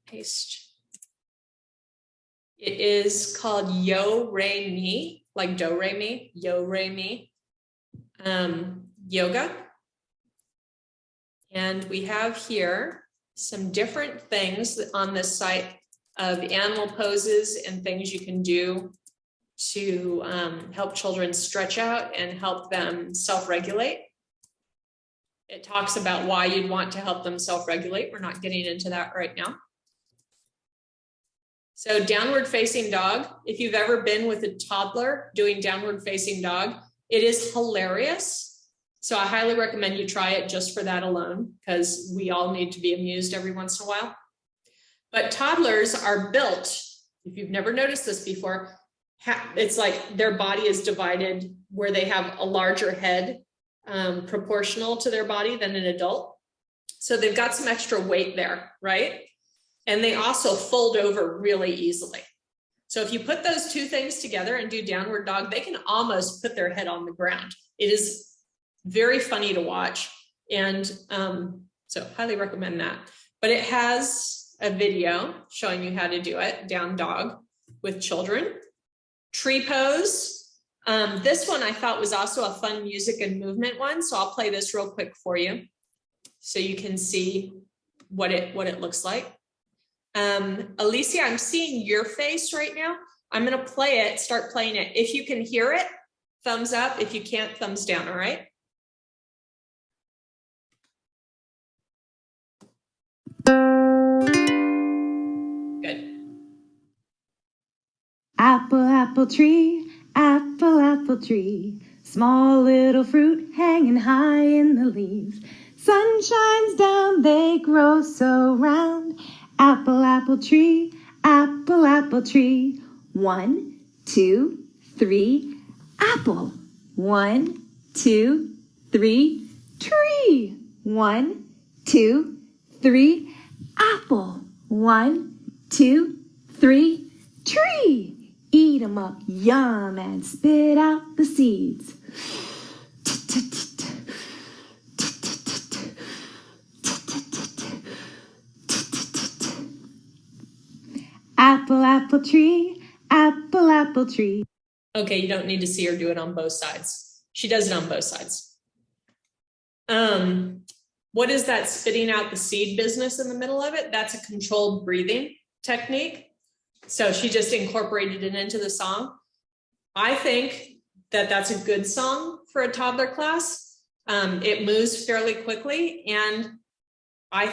Paste. It is called Yo Re Mi, like Do Re Mi, Yo Re Mi, yoga. And we have here some different things on this site of animal poses and things you can do to help children stretch out and help them self-regulate. It talks about why you'd want to help them self-regulate. We're not getting into that right now. So downward facing dog, if you've ever been with a toddler doing downward facing dog, it is hilarious. So I highly recommend you try it just for that alone, because we all need to be amused every once in a while. But toddlers are built, if you've never noticed this before, it's like their body is divided where they have a larger head proportional to their body than an adult. So they've got some extra weight there, right? And they also fold over really easily. So if you put those two things together and do downward dog, they can almost put their head on the ground. It is very funny to watch. And so highly recommend that. But it has a video showing you how to do it, down dog with children. Tree pose. This one I thought was also a fun music and movement one. So I'll play this real quick for you so you can see what it looks like. Alicia, I'm seeing your face right now. I'm going to play it, start playing it. If you can hear it, thumbs up. If you can't, thumbs down. All right. Good. Apple, apple tree, apple tree. Small little fruit hanging high in the leaves. Sun shines down, they grow so round. Apple, apple tree, apple tree. 1, 2, 3, apple. 1, 2, 3, tree. 1, 2, 3, apple. 1, 2, 3, tree. Eat 'em up, yum, and spit out the seeds. Apple, apple tree, apple tree. Okay, you don't need to see her do it on both sides. She does it on both sides. What is that spitting out the seed business in the middle of it? That's a controlled breathing technique. So she just incorporated it into the song. I think that that's a good song for a toddler class. It moves fairly quickly, and I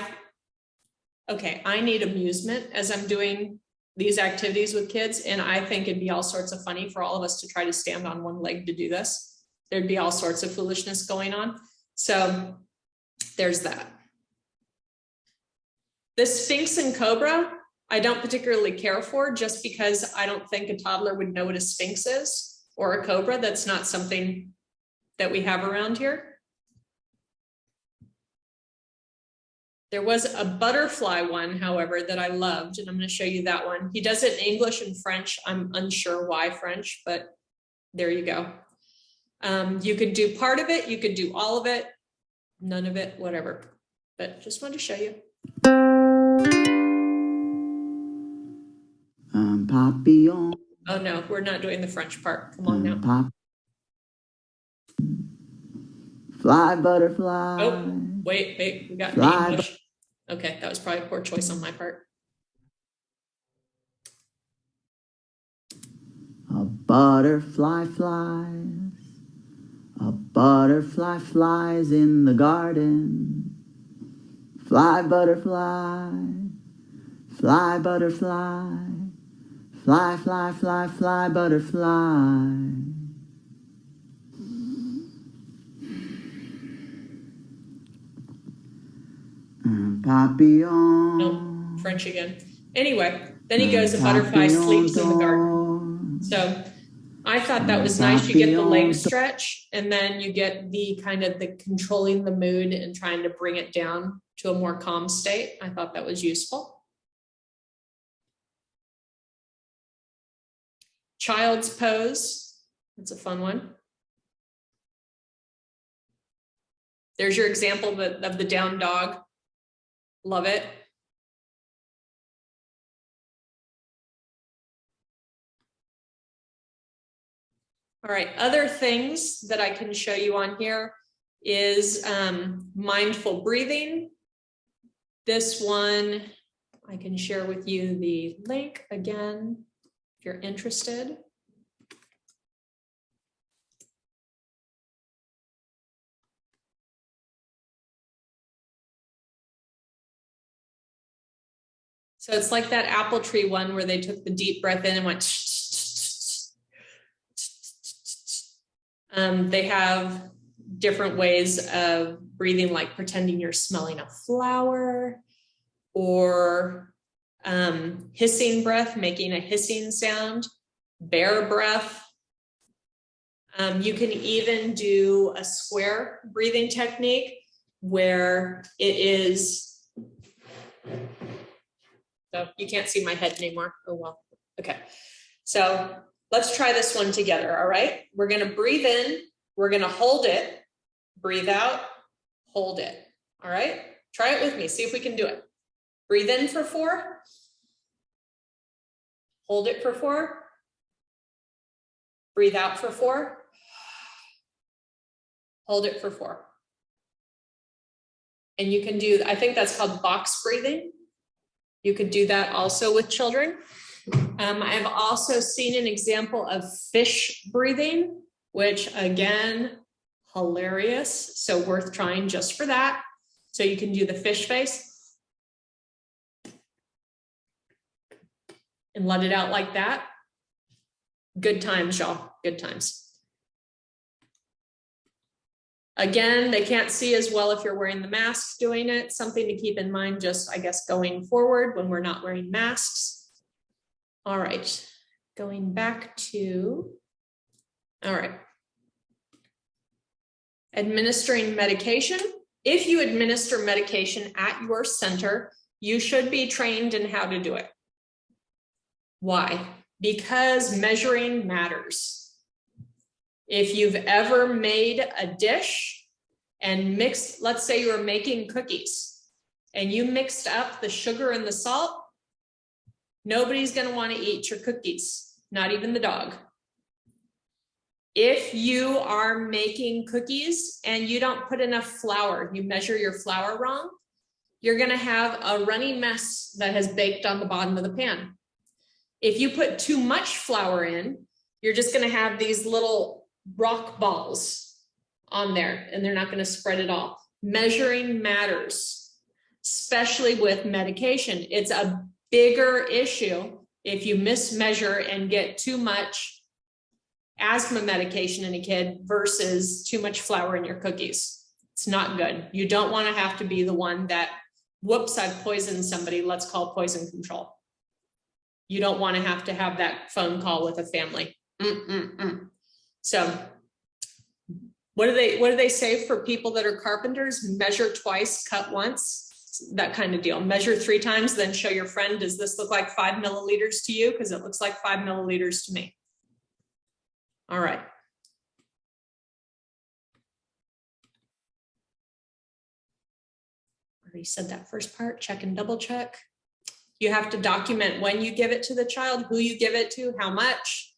need amusement as I'm doing these activities with kids, and I think it'd be all sorts of funny for all of us to try to stand on one leg to do this. There'd be all sorts of foolishness going on. So there's that. The Sphinx and Cobra, I don't particularly care for, just because I don't think a toddler would know what a Sphinx is or a cobra. That's not something that we have around here. There was a butterfly one, however, that I loved, and I'm going to show you that one. He does it in English and French. I'm unsure why French, but there you go. You could do part of it. You could do all of it, none of it, whatever. But just wanted to show you. Papillon. Oh no, we're not doing the French part. Come on now. Fly, butterfly. Oh, wait, we got Fly, English. Okay, that was probably a poor choice on my part. A butterfly flies. A butterfly flies in the garden. Fly, butterfly. Fly, butterfly. Fly, fly, fly, fly, butterfly. Papillon. Nope, French again. Anyway, then he goes, a butterfly sleeps in the garden. So I thought that was nice. You get the leg stretch and then you get the kind of the controlling the mood and trying to bring it down to a more calm state. I thought that was useful. Child's pose. That's a fun one. There's your example of the down dog. Love it. All right, other things that I can show you on here is mindful breathing. This one, I can share with you the link again, if you're interested. So it's like that apple tree one where they took the deep breath in and went. They have different ways of breathing, like pretending you're smelling a flower, or hissing breath, making a hissing sound, bear breath. You can even do a square breathing technique where it is, so you can't see my head anymore. Oh, well, okay. So let's try this one together, all right? We're gonna breathe in, we're gonna hold it, breathe out, hold it, all right? Try it with me, see if we can do it. Breathe in for 4. Hold it for 4. Breathe out for 4. Hold it for 4. And you can do, I think that's called box breathing. You could do that also with children. I've also seen an example of fish breathing, which again, hilarious. So worth trying just for that. So you can do the fish face and let it out like that. Good times, y'all, good times. Again, they can't see as well if you're wearing the mask doing it. Something to keep in mind, just I guess going forward when we're not wearing masks. All right, going back to, all right. Administering medication. If you administer medication at your center, you should be trained in how to do it. Why? Because measuring matters. If you've ever made a dish and mixed, let's say you were making cookies and you mixed up the sugar and the salt, nobody's going to want to eat your cookies, not even the dog. If you are making cookies and you don't put enough flour, you measure your flour wrong, you're going to have a runny mess that has baked on the bottom of the pan. If you put too much flour in, you're just going to have these little rock balls on there and they're not going to spread it all. Measuring matters, especially with medication. It's a bigger issue if you mismeasure and get too much asthma medication in a kid versus too much flour in your cookies. It's not good. You don't want to have to be the one that, whoops, I've poisoned somebody, let's call poison control. You don't want to have that phone call with a family. So what do they say for people that are carpenters? Measure twice, cut once, that kind of deal. Measure 3 times, then show your friend, does this look like 5 milliliters to you? Because it looks like 5 milliliters to me. All right. Already said that first part, check and double check. You have to document when you give it to the child, who you give it to, how much.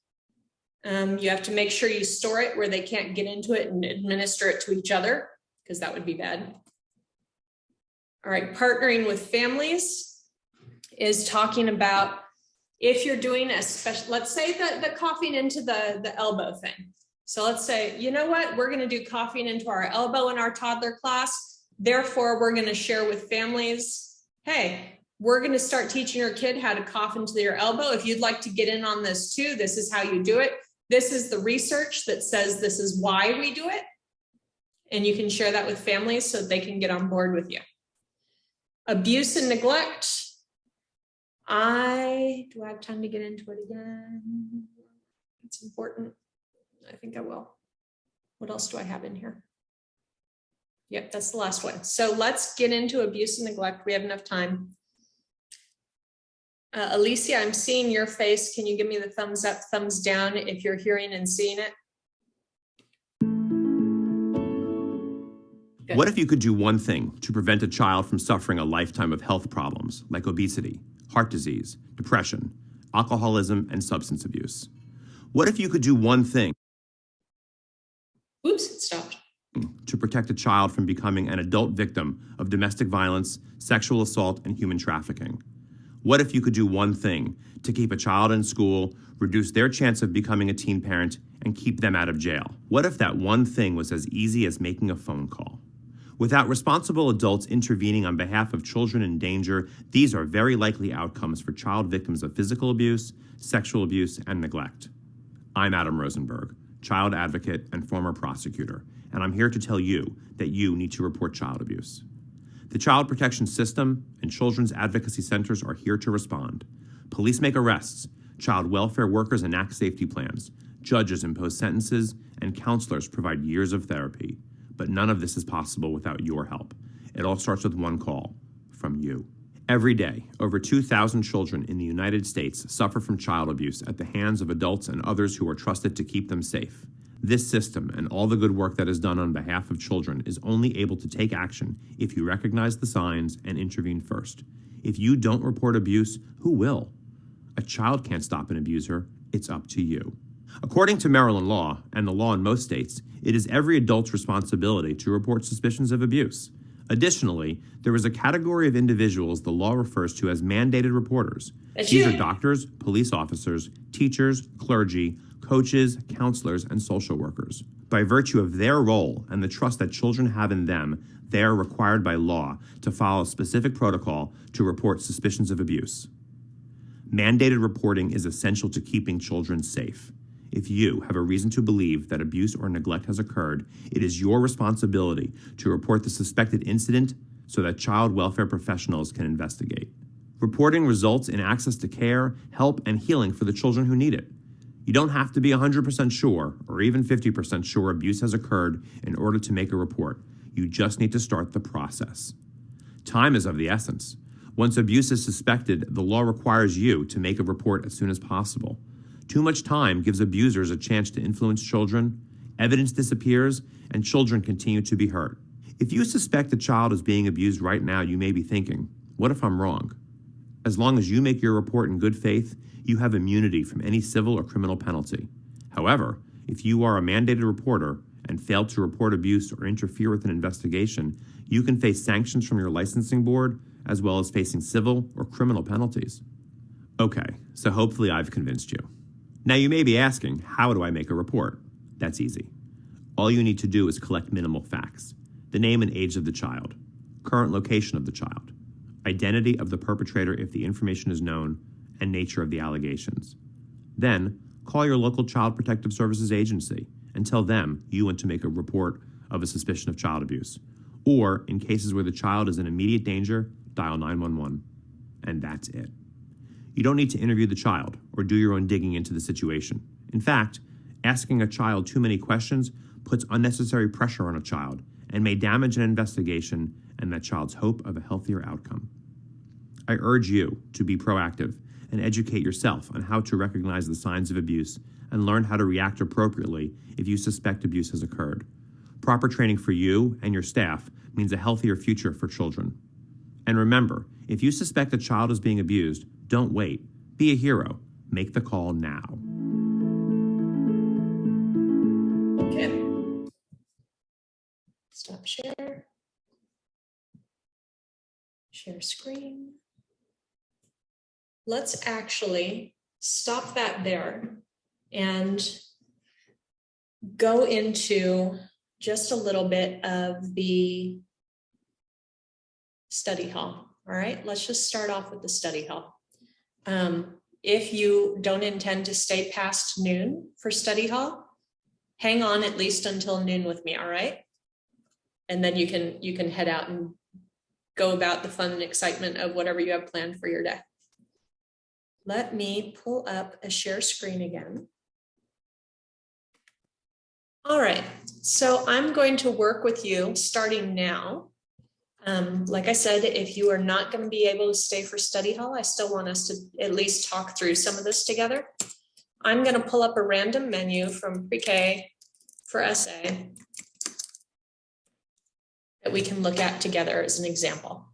You have to make sure you store it where they can't get into it and administer it to each other, because that would be bad. All right, partnering with families is talking about if you're doing a special, let's say the coughing into the elbow thing. So let's say, you know what, we're going to do coughing into our elbow in our toddler class. Therefore, we're going to share with families, hey, we're going to start teaching your kid how to cough into their elbow. If you'd like to get in on this too, this is how you do it. This is the research that says this is why we do it. And you can share that with families so they can get on board with you. Abuse and neglect. Do I have time to get into it again? it's important. I think I will. What else do I have in here? Yep, that's the last one. So let's get into abuse and neglect. We have enough time. Alicia, I'm seeing your face. Can you give me the thumbs up, thumbs down if you're hearing and seeing it? Good. What if you could do one thing to prevent a child from suffering a lifetime of health problems like obesity, heart disease, depression, alcoholism, and substance abuse? What if you could do one thing Oops, it stopped. to protect a child from becoming an adult victim of domestic violence, sexual assault, and human trafficking? What if you could do one thing to keep a child in school, reduce their chance of becoming a teen parent, and keep them out of jail? What if that one thing was as easy as making a phone call? Without responsible adults intervening on behalf of children in danger, these are very likely outcomes for child victims of physical abuse, sexual abuse, and neglect. I'm Adam Rosenberg, child advocate and former prosecutor, and I'm here to tell you that you need to report child abuse. The Child Protection System and Children's Advocacy Centers are here to respond. Police make arrests, child welfare workers enact safety plans, judges impose sentences, and counselors provide years of therapy. But none of this is possible without your help. It all starts with one call from you. Every day, over 2,000 children in the United States suffer from child abuse at the hands of adults and others who are trusted to keep them safe. This system and all the good work that is done on behalf of children is only able to take action if you recognize the signs and intervene first. If you don't report abuse, who will? A child can't stop an abuser. It's up to you. According to Maryland law, and the law in most states, it is every adult's responsibility to report suspicions of abuse. Additionally, there is a category of individuals the law refers to as mandated reporters. These are doctors, police officers, teachers, clergy, coaches, counselors, and social workers. By virtue of their role and the trust that children have in them, they are required by law to follow a specific protocol to report suspicions of abuse. Mandated reporting is essential to keeping children safe. If you have a reason to believe that abuse or neglect has occurred, it is your responsibility to report the suspected incident so that child welfare professionals can investigate. Reporting results in access to care, help, and healing for the children who need it. You don't have to be 100% sure or even 50% sure abuse has occurred in order to make a report. You just need to start the process. Time is of the essence. Once abuse is suspected, the law requires you to make a report as soon as possible. Too much time gives abusers a chance to influence children, evidence disappears, and children continue to be hurt. If you suspect a child is being abused right now, you may be thinking, what if I'm wrong? As long as you make your report in good faith, you have immunity from any civil or criminal penalty. However, if you are a mandated reporter and fail to report abuse or interfere with an investigation, you can face sanctions from your licensing board, as well as facing civil or criminal penalties. Okay, so hopefully I've convinced you. Now you may be asking, how do I make a report? That's easy. All you need to do is collect minimal facts: the name and age of the child, current location of the child, identity of the perpetrator if the information is known, and nature of the allegations. Then, call your local Child Protective Services agency and tell them you want to make a report of a suspicion of child abuse. Or, in cases where the child is in immediate danger, dial 911. And that's it. You don't need to interview the child or do your own digging into the situation. In fact, asking a child too many questions puts unnecessary pressure on a child and may damage an investigation and that child's hope of a healthier outcome. I urge you to be proactive and educate yourself on how to recognize the signs of abuse and learn how to react appropriately if you suspect abuse has occurred. Proper training for you and your staff means a healthier future for children. And remember, if you suspect a child is being abused, don't wait. Be a hero. Make the call now. Okay. Stop share. Share screen. Let's actually stop that there and go into just a little bit of the study hall. All right, let's just start off with the study hall. If you don't intend to stay past noon for study hall, hang on at least until noon with me, all right? And then you can head out and go about the fun and excitement of whatever you have planned for your day. Let me pull up a share screen again. right, so I'm going to work with you starting now. Like I said, if you are not going to be able to stay for study hall, I still want us to at least talk through some of this together. I'm going to pull up a random menu from pre-K for essay that we can look at together as an example.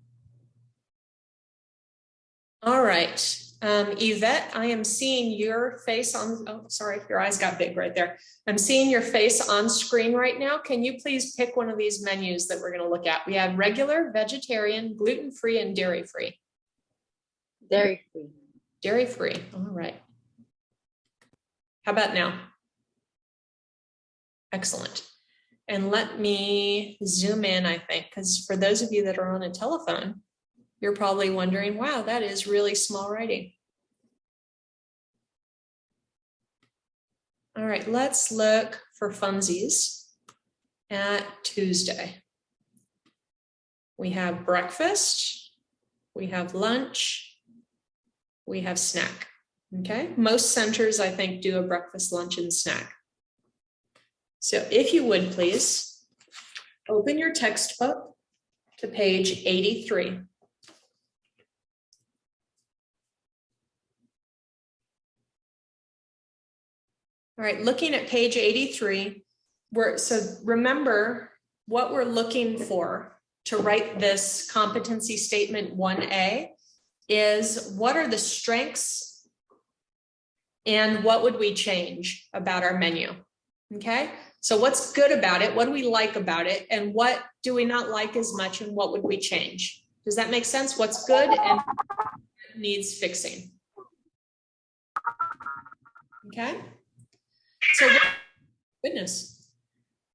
All right, Yvette, I am seeing your face on, oh, sorry, your eyes got big right there. I'm seeing your face on screen right now. Can you please pick one of these menus that we're going to look at? We have regular, vegetarian, gluten-free, and dairy-free. Dairy-free. Dairy-free, all right. How about now? Excellent. And let me zoom in, I think, because for those of you that are on a telephone, you're probably wondering, wow, that is really small writing. All right, let's look for funsies at Tuesday. We have breakfast, we have lunch, we have snack, okay? Most centers, I think, do a breakfast, lunch, and snack. So if you would, please, open your textbook to page 83. All right, looking at page 83, so remember what we're looking for to write this competency statement 1A is what are the strengths and what would we change about our menu, okay? So what's good about it, what do we like about it, and what do we not like as much, and what would we change? Does that make sense? What's good and needs fixing? Okay. So, goodness.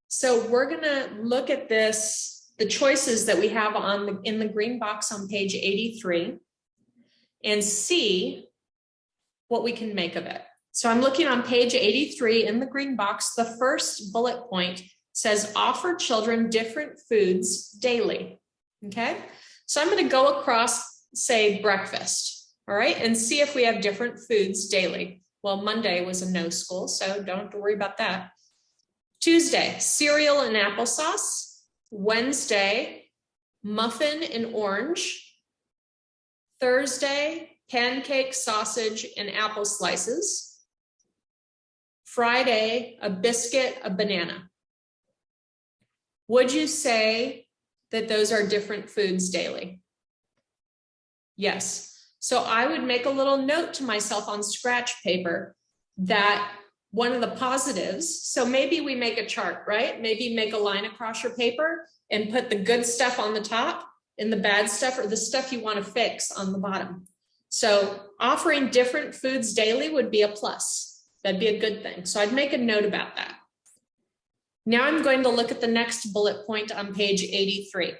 So we're gonna look at this, the choices that we have in the green box on page 83 and see what we can make of it. So I'm looking on page 83 in the green box. The first bullet point says offer children different foods daily, okay? So I'm gonna go across, say breakfast, all right? And see if we have different foods daily. Well, Monday was a no school, so don't have to worry about that. Tuesday, cereal and applesauce. Wednesday, muffin and orange. Thursday, pancake, sausage, and apple slices. Friday, a biscuit, a banana. Would you say that those are different foods daily? Yes. So I would make a little note to myself on scratch paper that one of the positives, so maybe we make a chart, right? Maybe make a line across your paper and put the good stuff on the top and the bad stuff or the stuff you want to fix on the bottom. So offering different foods daily would be a plus. That'd be a good thing. So I'd make a note about that. Now I'm going to look at the next bullet point on page 83.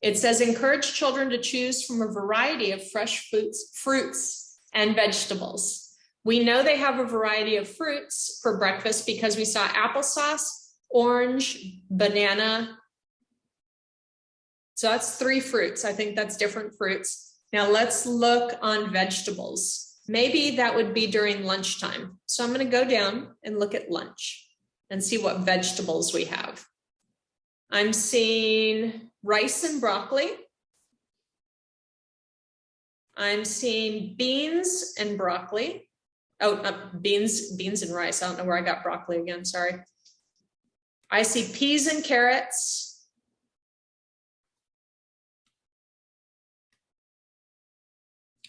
It says, encourage children to choose from a variety of fresh fruits and vegetables. We know they have a variety of fruits for breakfast because we saw applesauce, orange, banana. So that's 3 fruits. I think that's different fruits. Now let's look on vegetables. Maybe that would be during lunchtime. So I'm going to go down and look at lunch and see what vegetables we have. I'm seeing rice and broccoli. I'm seeing beans and broccoli. Oh, beans and rice. I don't know where I got broccoli again, sorry. I see peas and carrots.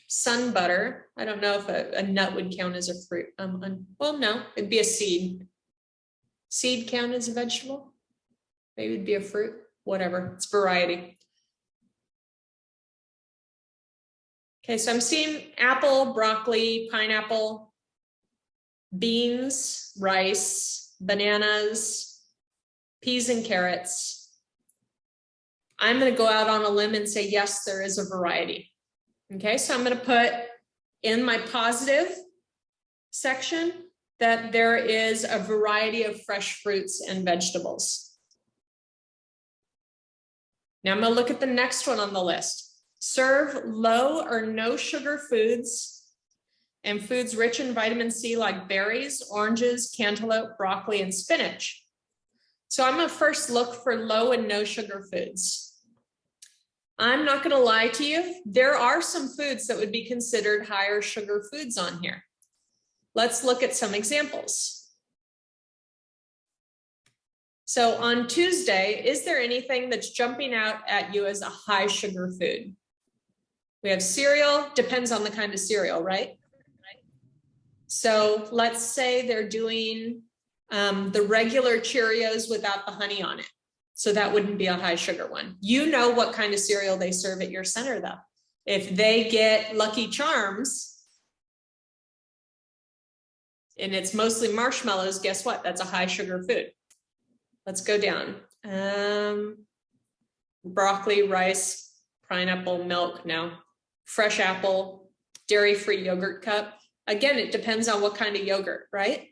Sun butter. I don't know if a nut would count as a fruit. Well, no, it'd be a seed. Seed count as a vegetable? Maybe it'd be a fruit, whatever, it's variety. Okay, so I'm seeing apple, broccoli, pineapple, beans, rice, bananas, peas and carrots. I'm going to go out on a limb and say, yes, there is a variety. Okay, so I'm going to put in my positive section that there is a variety of fresh fruits and vegetables. Now I'm going to look at the next one on the list. Serve low or no sugar foods and foods rich in vitamin C like berries, oranges, cantaloupe, broccoli, and spinach. So I'm gonna first look for low and no sugar foods. I'm not gonna lie to you, there are some foods that would be considered higher sugar foods on here. Let's look at some examples. So on Tuesday, is there anything that's jumping out at you as a high sugar food? We have cereal, depends on the kind of cereal, right? So let's say they're doing the regular Cheerios without the honey on it. So that wouldn't be a high sugar one. You know what kind of cereal they serve at your center though. If they get Lucky Charms and it's mostly marshmallows, guess what? That's a high sugar food. Let's go down. Broccoli, rice, pineapple, milk, no. Fresh apple, dairy-free yogurt cup. Again, it depends on what kind of yogurt, right?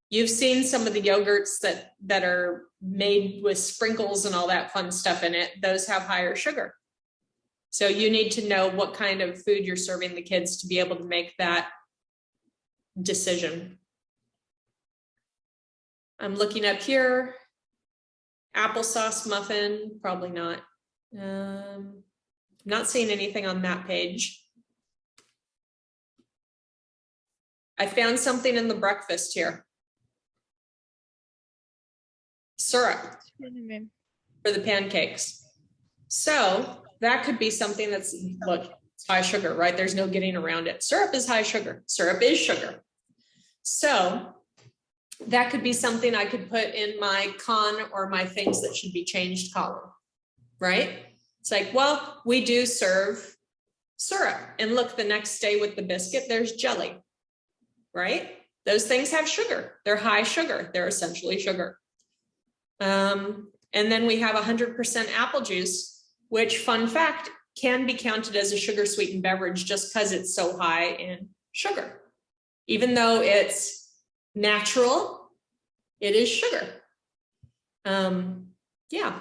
You've seen some of the yogurts that are made with sprinkles and all that fun stuff in it. Those have higher sugar. So you need to know what kind of food you're serving the kids to be able to make that decision. I'm looking up here. Applesauce muffin, probably not. Not seeing anything on that page. I found something in the breakfast here. Syrup for the pancakes. So that could be something that's, look, it's high sugar, right? There's no getting around it. Syrup is high sugar. Syrup is sugar. So that could be something I could put in my con or my things that should be changed column, right? It's like, well, we do serve syrup. And look, the next day with the biscuit, there's jelly, right? Those things have sugar. They're high sugar. They're essentially sugar. And then we have 100% apple juice, which, fun fact, can be counted as a sugar sweetened beverage just because it's so high in sugar. Even though it's natural, it is sugar. Yeah.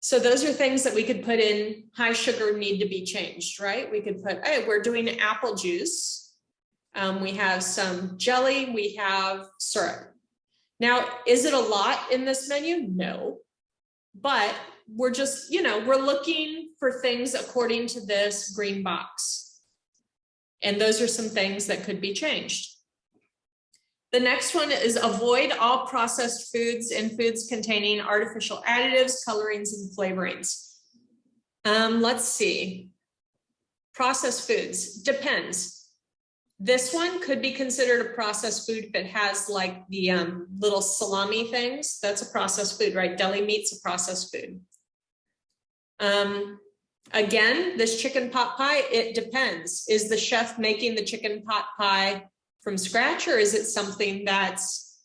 So those are things that we could put in high sugar need to be changed, right? We could put, hey, we're doing apple juice. We have some jelly, we have syrup. Now, is it a lot in this menu? No, but we're just, we're looking for things according to this green box. And those are some things that could be changed. The next one is avoid all processed foods and foods containing artificial additives, colorings, and flavorings. Let's see. Processed foods, depends. This one could be considered a processed food if it has like the little salami things. That's a processed food, right? Deli meat's a processed food. Again, this chicken pot pie, it depends. Is the chef making the chicken pot pie from scratch, or is it something that's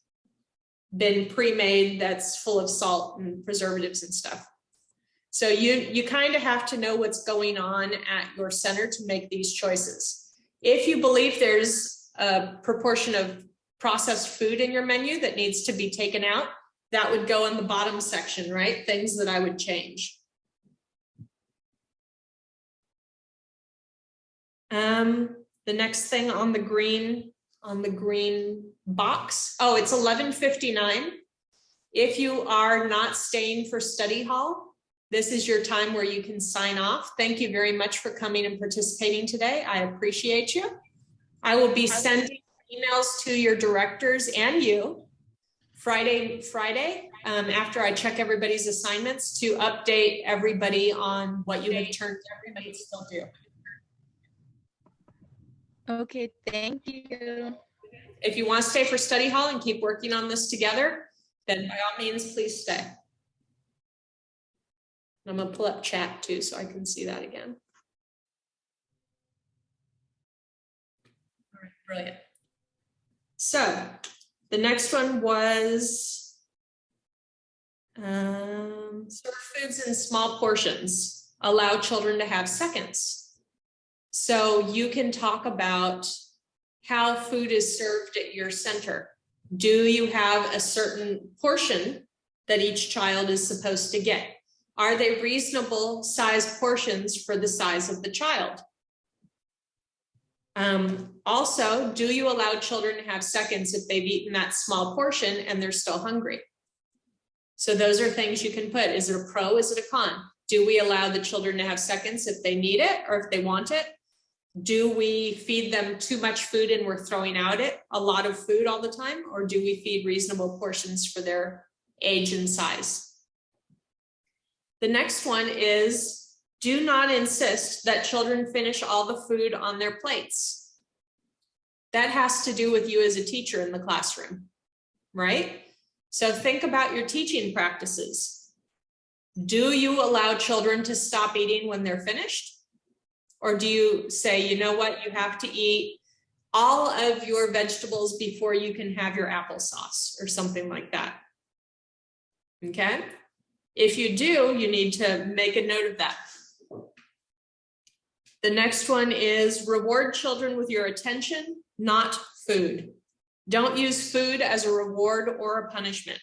been pre-made that's full of salt and preservatives and stuff? So you kind of have to know what's going on at your center to make these choices. If you believe there's a proportion of processed food in your menu that needs to be taken out, that would go in the bottom section, right? Things that I would change. The next thing on the green box, oh, it's 11:59. If you are not staying for study hall, this is your time where you can sign off. Thank you very much for coming and participating today. I appreciate you. I will be sending emails to your directors and you Friday, after I check everybody's assignments to update everybody on what you have turned everybody to still do. Okay, thank you. If you want to stay for study hall and keep working on this together, then by all means, please stay. I'm gonna pull up chat too, so I can see that again. All right, brilliant. So the next one was serve foods in small portions, allow children to have seconds. So you can talk about how food is served at your center. Do you have a certain portion that each child is supposed to get? Are they reasonable sized portions for the size of the child? Also, do you allow children to have seconds if they've eaten that small portion and they're still hungry? So those are things you can put. Is it a pro? Is it a con? Do we allow the children to have seconds if they need it or if they want it? Do we feed them too much food and we're throwing out a lot of food all the time? Or do we feed reasonable portions for their age and size? The next one is, do not insist that children finish all the food on their plates. That has to do with you as a teacher in the classroom, right? So think about your teaching practices. Do you allow children to stop eating when they're finished? Or do you say, you know what, you have to eat all of your vegetables before you can have your applesauce or something like that? Okay. If you do, you need to make a note of that. The next one is reward children with your attention, not food. Don't use food as a reward or a punishment.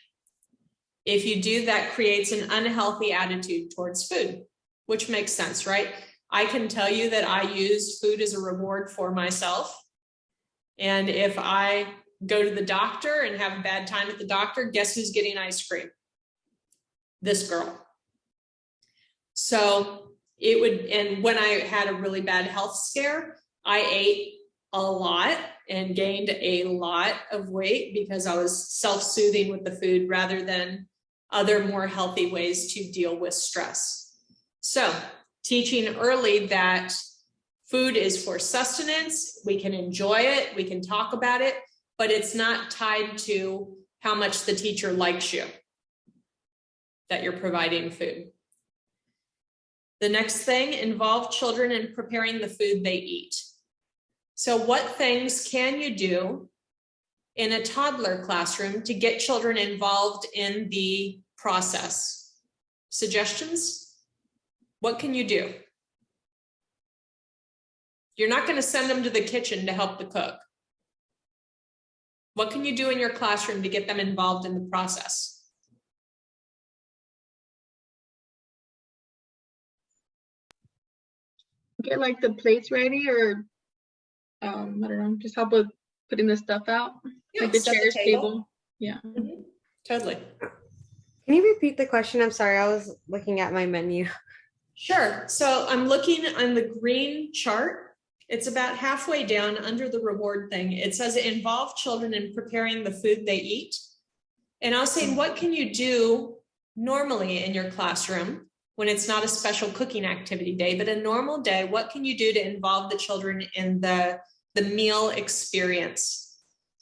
If you do, that creates an unhealthy attitude towards food, which makes sense, right? I can tell you that I use food as a reward for myself. And if I go to the doctor and have a bad time at the doctor, guess who's getting ice cream? This girl. So it would, and when I had a really bad health scare, I ate a lot and gained a lot of weight because I was self-soothing with the food rather than other more healthy ways to deal with stress. So teaching early that food is for sustenance, we can enjoy it, we can talk about it, but it's not tied to how much the teacher likes you, that you're providing food. The next thing, involve children in preparing the food they eat. So what things can you do in a toddler classroom to get children involved in the process? Suggestions? What can you do? You're not going to send them to the kitchen to help the cook. What can you do in your classroom to get them involved in the process? Get like the plates ready, or I don't know, just help with putting the stuff out, like the set the chairs, table. table. Yeah. Mm-hmm. Totally. Can you repeat the question? I'm sorry, I was looking at my menu. Sure. So I'm looking on the green chart. It's about halfway down under the reward thing. It says involve children in preparing the food they eat. And I was saying, what can you do normally in your classroom when it's not a special cooking activity day, but a normal day? What can you do to involve the children in the meal experience?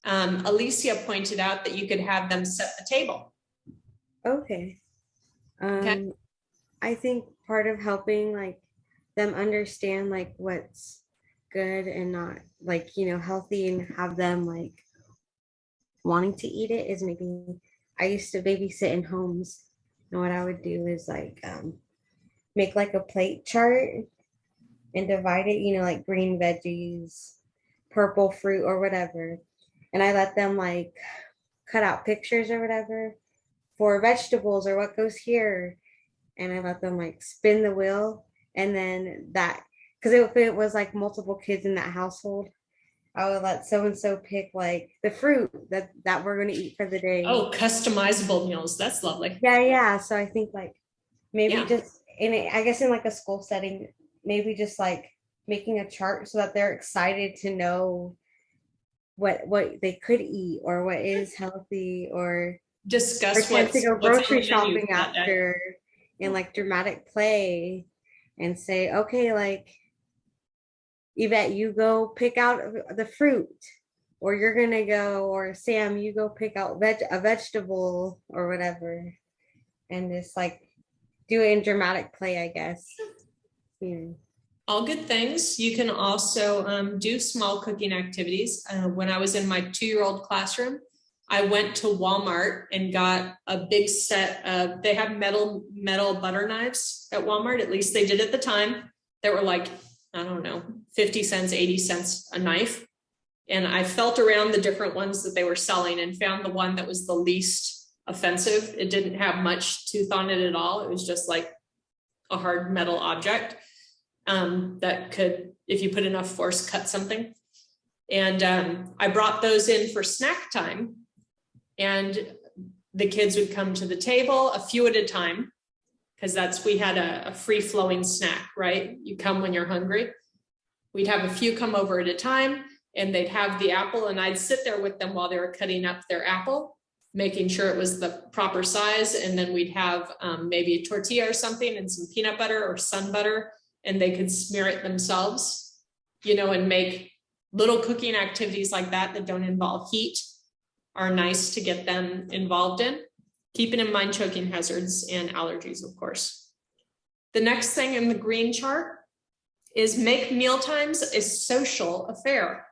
Alicia pointed out that you could have them set the table. Okay. Okay. I think part of helping like them understand like what's good and not like, you know, healthy, and have them like wanting to eat it is maybe, I used to babysit in homes, and what I would do is like make like a plate chart and divide it, you know, like green veggies, purple fruit or whatever. And I let them like cut out pictures or whatever for vegetables or what goes here. And I let them like spin the wheel. And then that, because if it was like multiple kids in that household, I would let so-and-so pick like the fruit that we're going to eat for the day. Oh, customizable meals. That's lovely. Yeah. So I think like maybe Yeah. just I guess in like a school setting, maybe just like making a chart so that they're excited to know what they could eat or what is healthy, or Discuss to go grocery what's on the menu shopping that day. after in like dramatic play and say, okay, like Yvette, you go pick out the fruit, or you're gonna go, or Sam, you go pick out a vegetable or whatever, and just like do it in dramatic play, I guess. Yeah. All good things. You can also do small cooking activities. When I was in my 2-year-old classroom, I went to Walmart and got a big set of, they have metal butter knives at Walmart, at least they did at the time, that were like, I don't know, 50 cents, 80 cents a knife. And I felt around the different ones that they were selling and found the one that was the least offensive. It didn't have much tooth on it at all. It was just like a hard metal object that could, if you put enough force, cut something. And I brought those in for snack time, and the kids would come to the table a few at a time, because we had a free flowing snack, right? You come when you're hungry. We'd have a few come over at a time, and they'd have the apple, and I'd sit there with them while they were cutting up their apple, making sure it was the proper size. And then we'd have maybe a tortilla or something and some peanut butter or sun butter, and they could smear it themselves, and make little cooking activities like that don't involve heat are nice to get them involved in, keeping in mind choking hazards and allergies, of course. The next thing in the green chart is make mealtimes a social affair.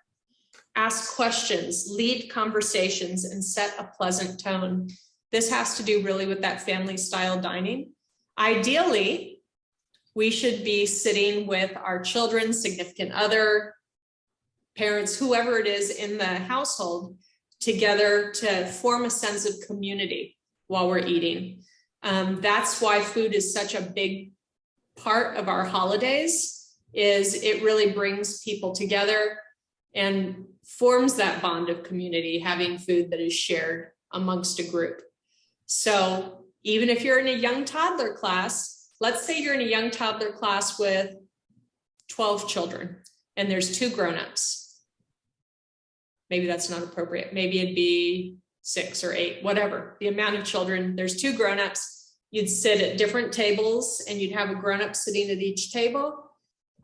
Ask questions, lead conversations, and set a pleasant tone. This has to do really with that family style dining. Ideally, we should be sitting with our children, significant other, parents, whoever it is in the household, together to form a sense of community while we're eating. That's why food is such a big part of our holidays, is it really brings people together and forms that bond of community, having food that is shared amongst a group. So even if you're in a young toddler class, let's say you're in a young toddler class with 12 children and there's 2 grown-ups. Maybe that's not appropriate. Maybe it'd be 6 or 8, whatever. The amount of children, there's 2 grown-ups. You'd sit at different tables and you'd have a grown-up sitting at each table.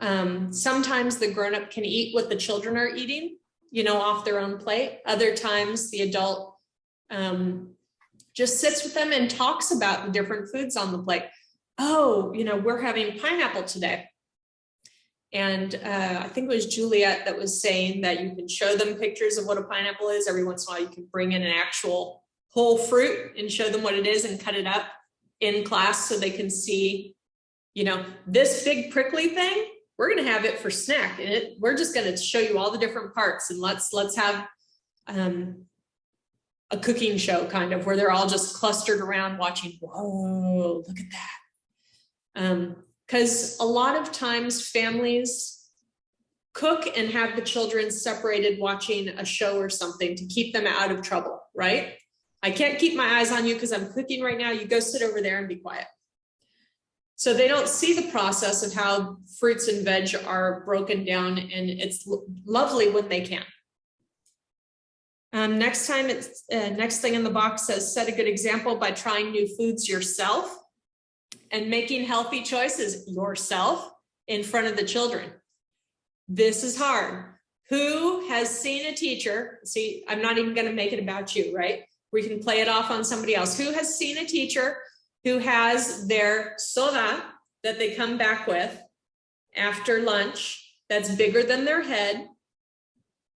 Sometimes the grown-up can eat what the children are eating, off their own plate. Other times the adult just sits with them and talks about the different foods on the plate. Oh, we're having pineapple today. And I think it was Juliet that was saying that you can show them pictures of what a pineapple is. Every once in a while, you can bring in an actual whole fruit and show them what it is and cut it up in class so they can see, this big prickly thing, we're going to have it for snack. And we're just going to show you all the different parts, and let's have a cooking show kind of where they're all just clustered around watching. Whoa, look at that. Because a lot of times families cook and have the children separated watching a show or something to keep them out of trouble, right? I can't keep my eyes on you because I'm cooking right now. You go sit over there and be quiet. So they don't see the process of how fruits and veg are broken down, and it's lovely when they can. Next thing in the box says, set a good example by trying new foods yourself and making healthy choices yourself in front of the children. This is hard. Who has seen a teacher? See, I'm not even going to make it about you, right? We can play it off on somebody else. Who has seen a teacher who has their soda that they come back with after lunch that's bigger than their head,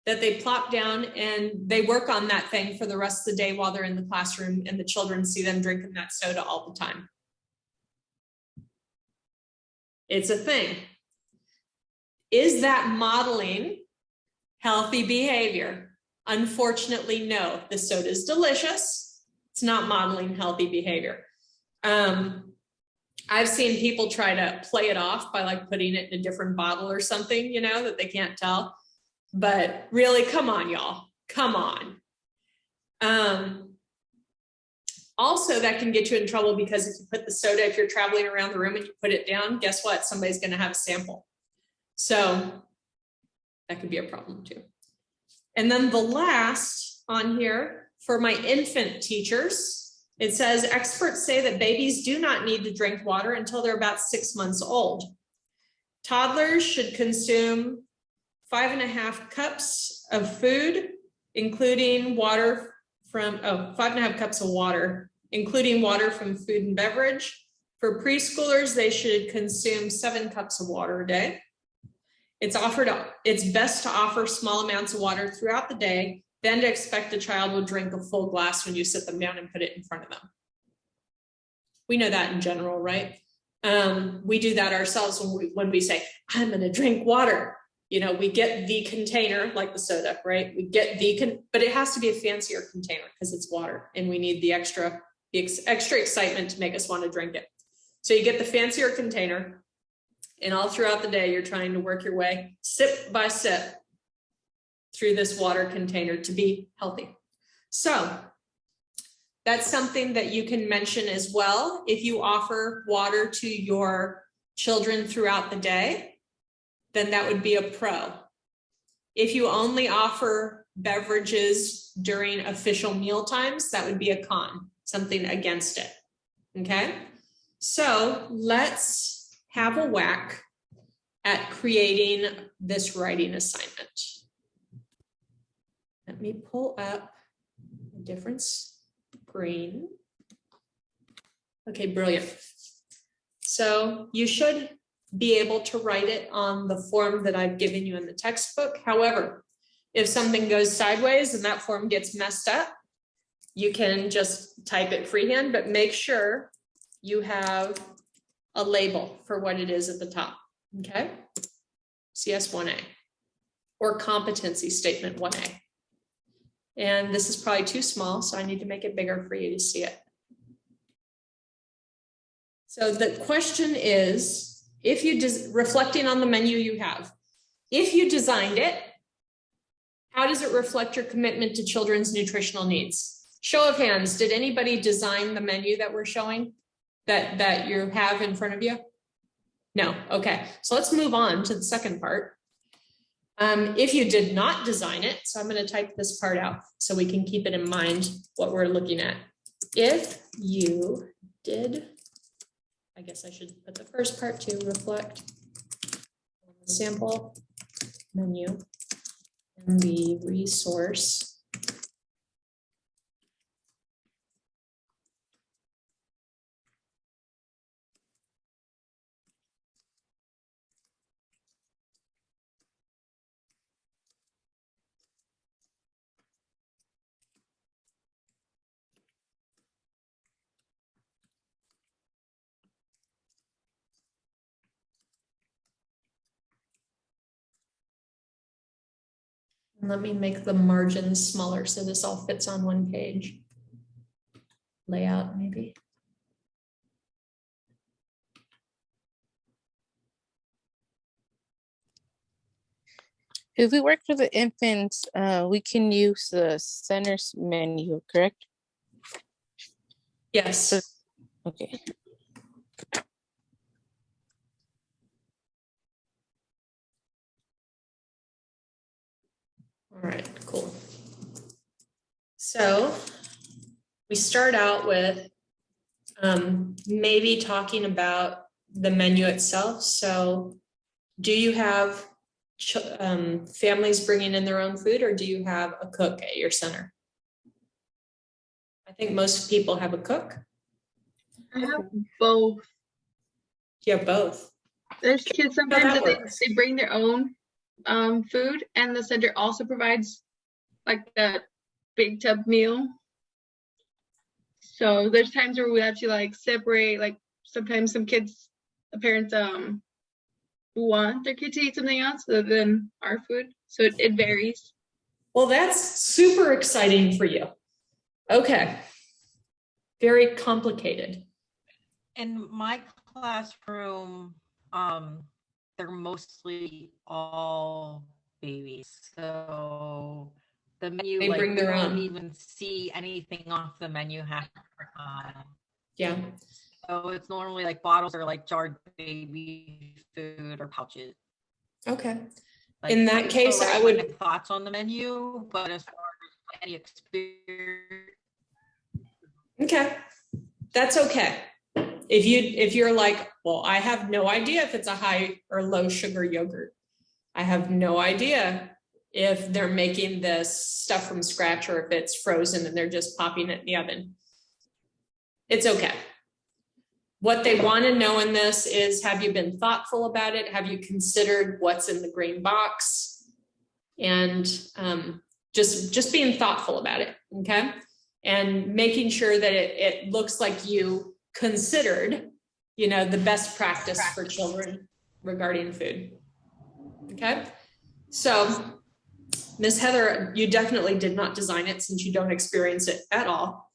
that they plop down and they work on that thing for the rest of the day while they're in the classroom, and the children see them drinking that soda all the time? It's a thing. Is that modeling healthy behavior? Unfortunately, no. The soda is delicious. It's not modeling healthy behavior. I've seen people try to play it off by putting it in a different bottle or something, that they can't tell. But really, come on, y'all. Come on. Also, that can get you in trouble, because if you put the soda, if you're traveling around the room and you put it down, guess what? Somebody's going to have a sample. So that could be a problem too. And then the last on here for my infant teachers, it says experts say that babies do not need to drink water until they're about 6 months old. Toddlers should consume 5.5 cups of food, including water from, 5.5 cups of water, including water from food and beverage. For preschoolers, they should consume 7 cups of water a day. It's best to offer small amounts of water throughout the day, than to expect a child will drink a full glass when you sit them down and put it in front of them. We know that in general, right? We do that ourselves when we say, I'm going to drink water. We get the container, like the soda, right? We get but it has to be a fancier container because it's water, and we need the extra excitement to make us want to drink it. So you get the fancier container, and all throughout the day, you're trying to work your way sip by sip through this water container to be healthy. So that's something that you can mention as well. If you offer water to your children throughout the day, then that would be a pro. If you only offer beverages during official meal times, that would be a con, something against it. Okay, so let's have a whack at creating this writing assignment. Let me pull up a different screen. Okay, brilliant. So you should be able to write it on the form that I've given you in the textbook. However, if something goes sideways and that form gets messed up, you can just type it freehand, but make sure you have a label for what it is at the top, okay? CS1A or competency statement 1A. And this is probably too small, so I need to make it bigger for you to see it. So the question is, if you reflecting on the menu you have, if you designed it, how does it reflect your commitment to children's nutritional needs? Show of hands, did anybody design the menu that we're showing that you have in front of you? No, okay. So let's move on to the second part. If you did not design it, so I'm going to type this part out so we can keep it in mind what we're looking at. If you did, I guess I should put the first part to reflect the sample menu and the resource. Let me make the margins smaller so this all fits on one page. Layout, maybe. If we work for the infants, we can use the center's menu, correct? Yes. Okay. All right, cool. So we start out with maybe talking about the menu itself. So do you have families bringing in their own food, or do you have a cook at your center? I think most people have a cook. I have both. You have both. There's kids sometimes that that works. they bring their own food, and the center also provides like that big tub meal. So there's times where we have to like separate, like sometimes some kids, the parents want their kid to eat something else other than our food. So it varies. Well, that's super exciting for you. Okay. Very complicated. In my classroom, they're mostly all babies. So the menu, They bring their we own. don't even see anything off the menu half the time. Yeah. So it's normally like bottles or like jarred baby food or pouches. Okay. Like, In that case, I would. Thoughts on the menu, but as far as any experience. Okay. That's okay. If you're like, well, I have no idea if it's a high or low sugar yogurt. I have no idea if they're making this stuff from scratch or if it's frozen and they're just popping it in the oven. It's okay. What they want to know in this is, have you been thoughtful about it? Have you considered what's in the green box? And just being thoughtful about it, okay? And making sure that it looks like you considered, the best practice for children regarding food, okay? So, Ms. Heather, you definitely did not design it since you don't experience it at all.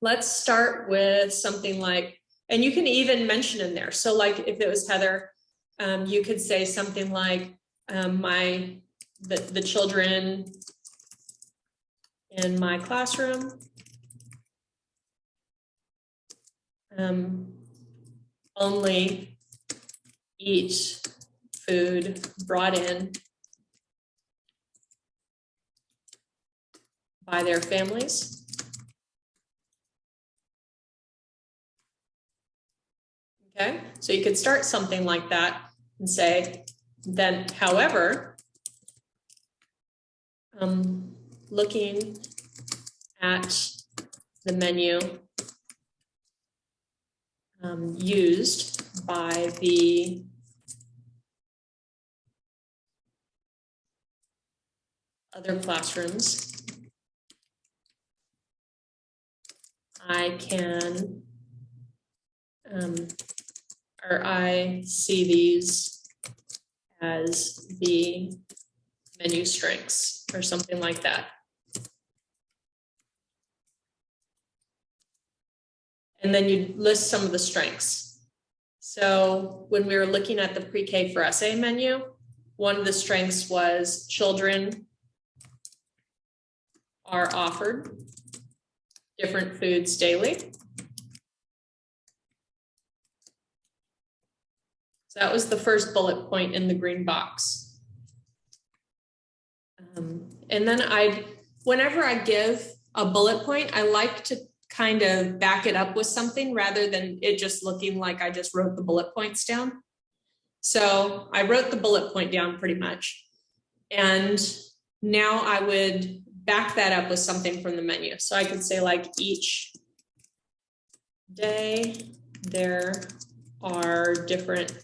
Let's start with something like, and you can even mention in there. So like if it was Heather, you could say something like, the children in my classroom only eat food brought in by their families. Okay, so you could start something like that and say, then, however, looking at the menu used by the other classrooms, I can, or I see these as the menu strengths or something like that. And then you list some of the strengths. So when we were looking at the pre-K for SA menu, one of the strengths was children are offered different foods daily. So that was the first bullet point in the green box. And then whenever I give a bullet point, I like to kind of back it up with something rather than it just looking like I just wrote the bullet points down. So I wrote the bullet point down pretty much. And now I would back that up with something from the menu. So I could say like each day there are different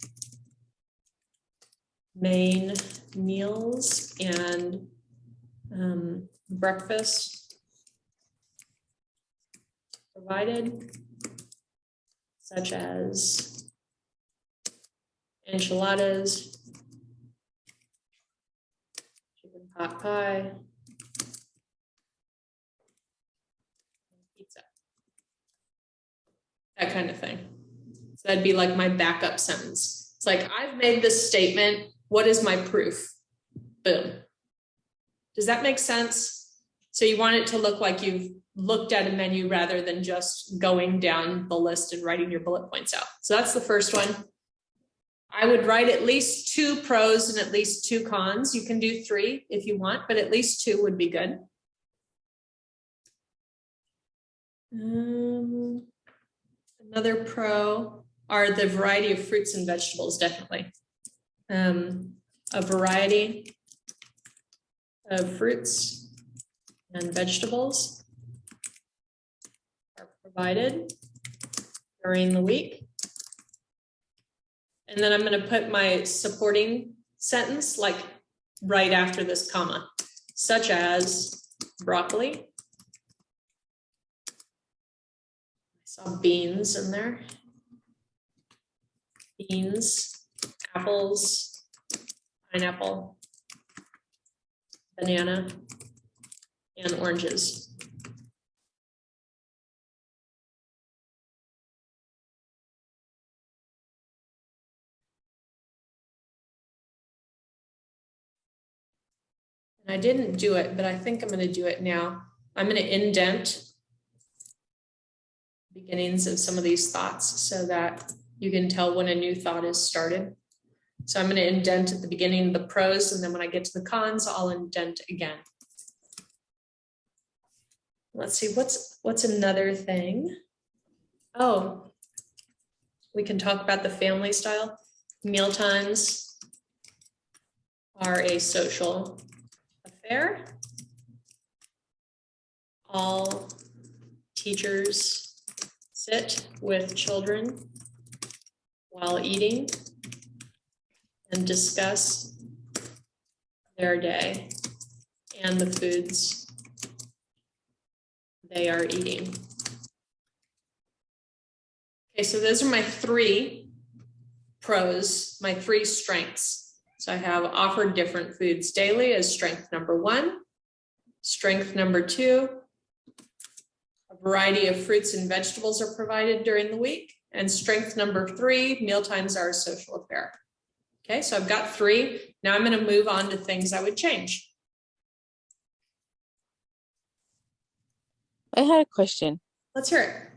main meals and breakfast provided, such as enchiladas, chicken pot pie, pizza, that kind of thing. So that'd be like my backup sentence. It's like, I've made this statement. What is my proof? Boom. Does that make sense? So you want it to look like you've looked at a menu rather than just going down the list and writing your bullet points out. So that's the first one. I would write at least 2 pros and at least 2 cons. You can do 3 if you want, but at least 2 would be good. Another pro are the variety of fruits and vegetables, definitely. A variety of fruits and vegetables are provided during the week. And then I'm going to put my supporting sentence like right after this comma, such as broccoli. I saw beans in there. Beans, apples, pineapple, banana, and oranges. And I didn't do it, but I think I'm going to do it now. I'm going to indent beginnings of some of these thoughts so that you can tell when a new thought is started. So I'm going to indent at the beginning of the pros, and then when I get to the cons, I'll indent again. Let's see, what's another thing? Oh, we can talk about the family style. Meal times are a social affair. All teachers sit with children while eating and discuss their day and the foods they are eating. Okay, so those are my 3 pros, my 3 strengths. So I have offered different foods daily as strength number 1. Strength number 2, a variety of fruits and vegetables are provided during the week. And strength number 3, mealtimes are a social affair. Okay, so I've got 3. Now I'm going to move on to things I would change. I had a question. Let's hear it.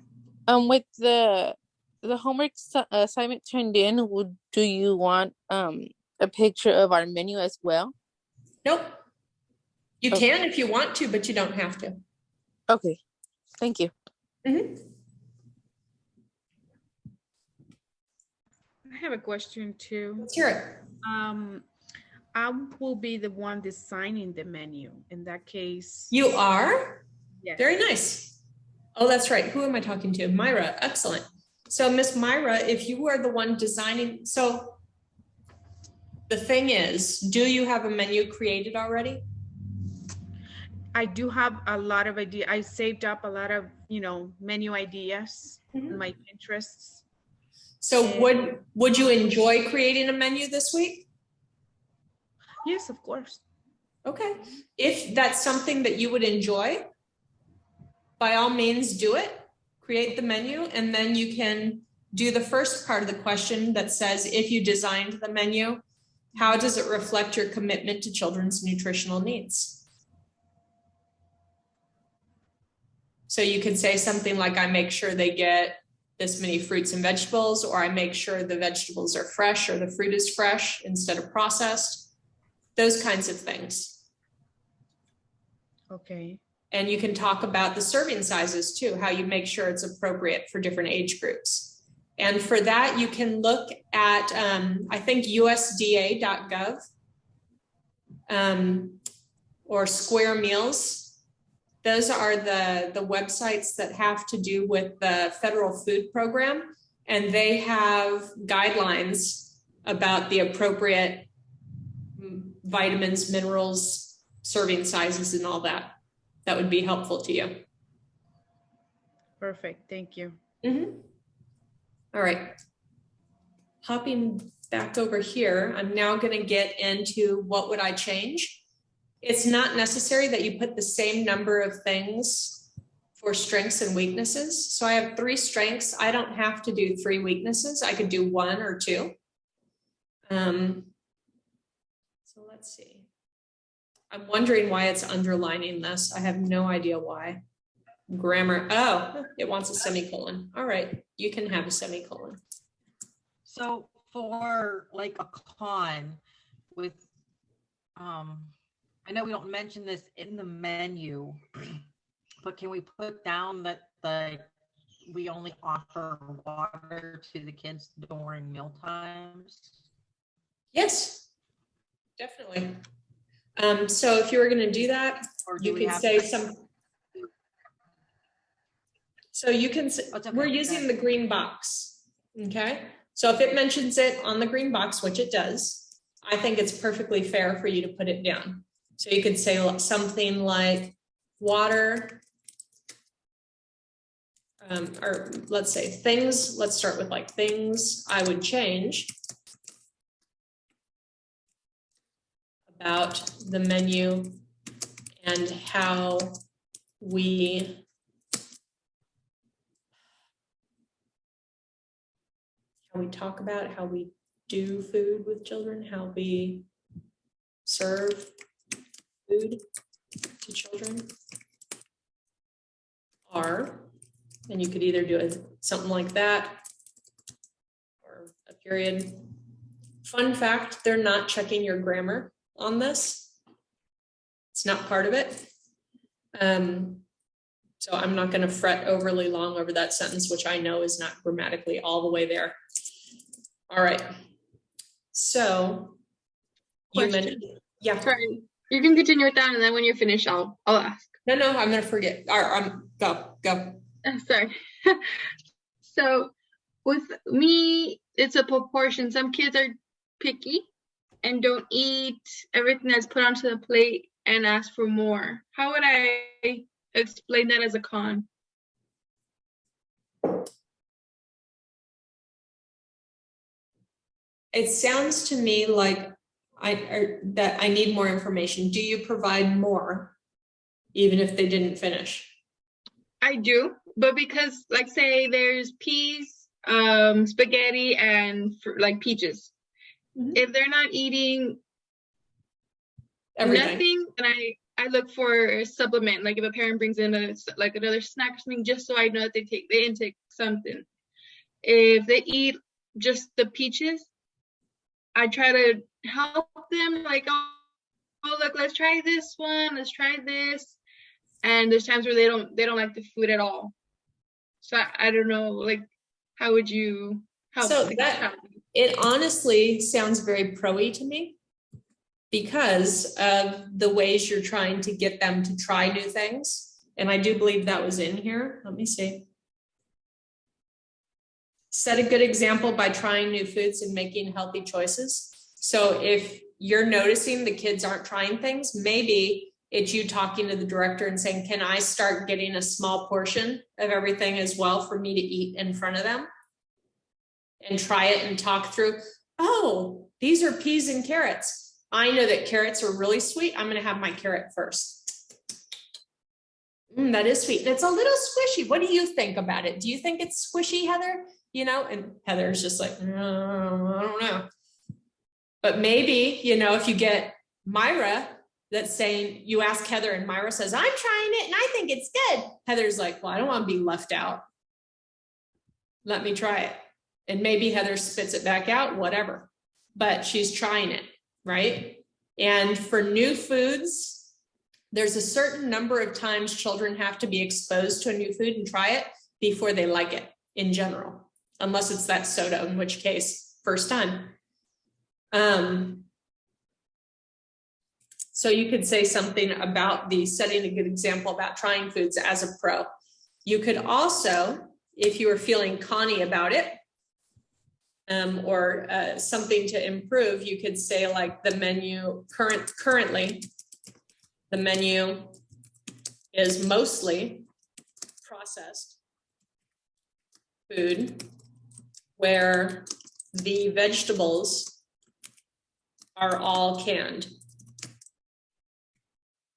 With the homework assignment turned in, do you want a picture of our menu as well? Nope. You Okay. can if you want to, but you don't have to. Okay, thank you. Mm-hmm. I have a question too. Let's hear it. I will be the one designing the menu. In that case, You are? yes. Very nice. Oh, that's right. Who am I talking to? Myra. Excellent. So Miss Myra, if you were the one designing, so the thing is, do you have a menu created already? I do have a lot of ideas. I saved up a lot of, menu ideas on my interests. So would you enjoy creating a menu this week? Yes, of course. Okay. If that's something that you would enjoy, by all means do it. Create the menu, and then you can do the first part of the question that says, if you designed the menu, how does it reflect your commitment to children's nutritional needs? So you could say something like, I make sure they get this many fruits and vegetables, or I make sure the vegetables are fresh or the fruit is fresh instead of processed. Those kinds of things. Okay. And you can talk about the serving sizes too, how you make sure it's appropriate for different age groups. And for that, you can look at, I think, USDA.gov or Square Meals. Those are the websites that have to do with the federal food program. And they have guidelines about the appropriate vitamins, minerals, serving sizes, and all that. That would be helpful to you. Perfect. Thank you. Mm-hmm. All right. Hopping back over here, I'm now going to get into what would I change. It's not necessary that you put the same number of things for strengths and weaknesses. So I have 3 strengths. I don't have to do 3 weaknesses. I could do 1 or 2. So let's see. I'm wondering why it's underlining this. I have no idea why. Grammar. Oh, it wants a semicolon. All right. You can have a semicolon. So for like a con with, I know we don't mention this in the menu, but can we put down that we only offer water to the kids during meal times? Yes, definitely. So if you were going to do that, you could say some. So you can, we're using the green box. Okay. So if it mentions it on the green box, which it does, I think it's perfectly fair for you to put it down. So you could say something like water, or let's say things, let's start with like things I would change about the menu and how we talk about how we do food with children, how we serve food to children are, and you could either do something like that or a period. Fun fact, they're not checking your grammar on this. It's not part of it. So I'm not going to fret overly long over that sentence, which I know is not grammatically all the way there. All right. So you mentioned, yeah. Sorry, you can continue with that, and then when you're finished, I'll ask. No, I'm gonna forget. All right, go. Sorry. So with me, it's a proportion. Some kids are picky and don't eat everything that's put onto the plate and ask for more. How would I explain that as a con? It sounds to me like that I need more information. Do you provide more, even if they didn't finish? I do, but because, like, say there's peas, spaghetti, and like peaches, If they're not eating Everything. nothing, then I look for a supplement. Like if a parent brings in like another snack or something, just so I know that they intake something. If they eat just the peaches, I try to help them, like, oh look, let's try this one, let's try this. And there's times where they don't like the food at all. So I don't know, like, how would you help? So like, that it honestly sounds very pro-y to me because of the ways you're trying to get them to try new things. And I do believe that was in here. Let me see. Set a good example by trying new foods and making healthy choices. So if you're noticing the kids aren't trying things, maybe it's you talking to the director and saying, can I start getting a small portion of everything as well for me to eat in front of them? And try it and talk through, oh, these are peas and carrots. I know that carrots are really sweet. I'm going to have my carrot first. That is sweet. It's a little squishy. What do you think about it? Do you think it's squishy, Heather? You know, and Heather's just like, no, I don't know. But maybe, you know, if you get Myra that's saying, you ask Heather and Myra says, I'm trying it and I think it's good. Heather's like, well, I don't want to be left out. Let me try it. And maybe Heather spits it back out, whatever, but she's trying it, right? And for new foods, there's a certain number of times children have to be exposed to a new food and try it before they like it in general, unless it's that soda, in which case, first time. So you could say something about the setting a good example about trying foods as a pro. You could also, if you were feeling conny about it, or something to improve, you could say like the menu currently, the menu is mostly processed food where the vegetables are all canned.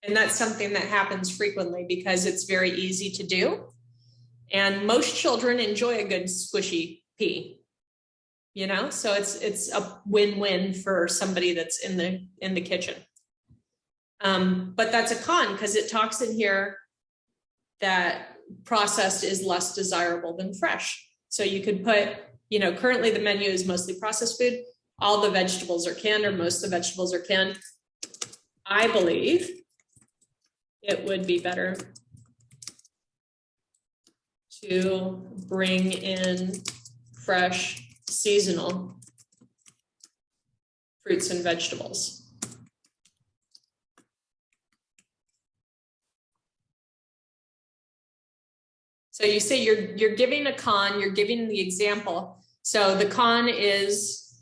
And that's something that happens frequently because it's very easy to do. And most children enjoy a good squishy pea. You know, so it's a win-win for somebody that's in the kitchen. But that's a con because it talks in here that processed is less desirable than fresh. So you could put, you know, currently the menu is mostly processed food. All the vegetables are canned, or most of the vegetables are canned. I believe it would be better to bring in fresh seasonal fruits and vegetables. So you say you're giving a con, you're giving the example. So the con is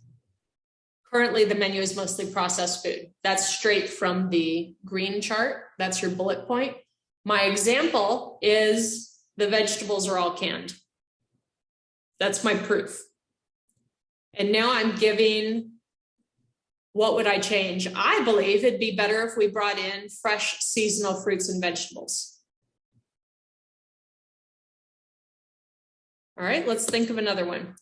currently the menu is mostly processed food. That's straight from the green chart. That's your bullet point. My example is the vegetables are all canned. That's my proof. And now I'm giving, what would I change? I believe it'd be better if we brought in fresh seasonal fruits and vegetables. All right, let's think of another one.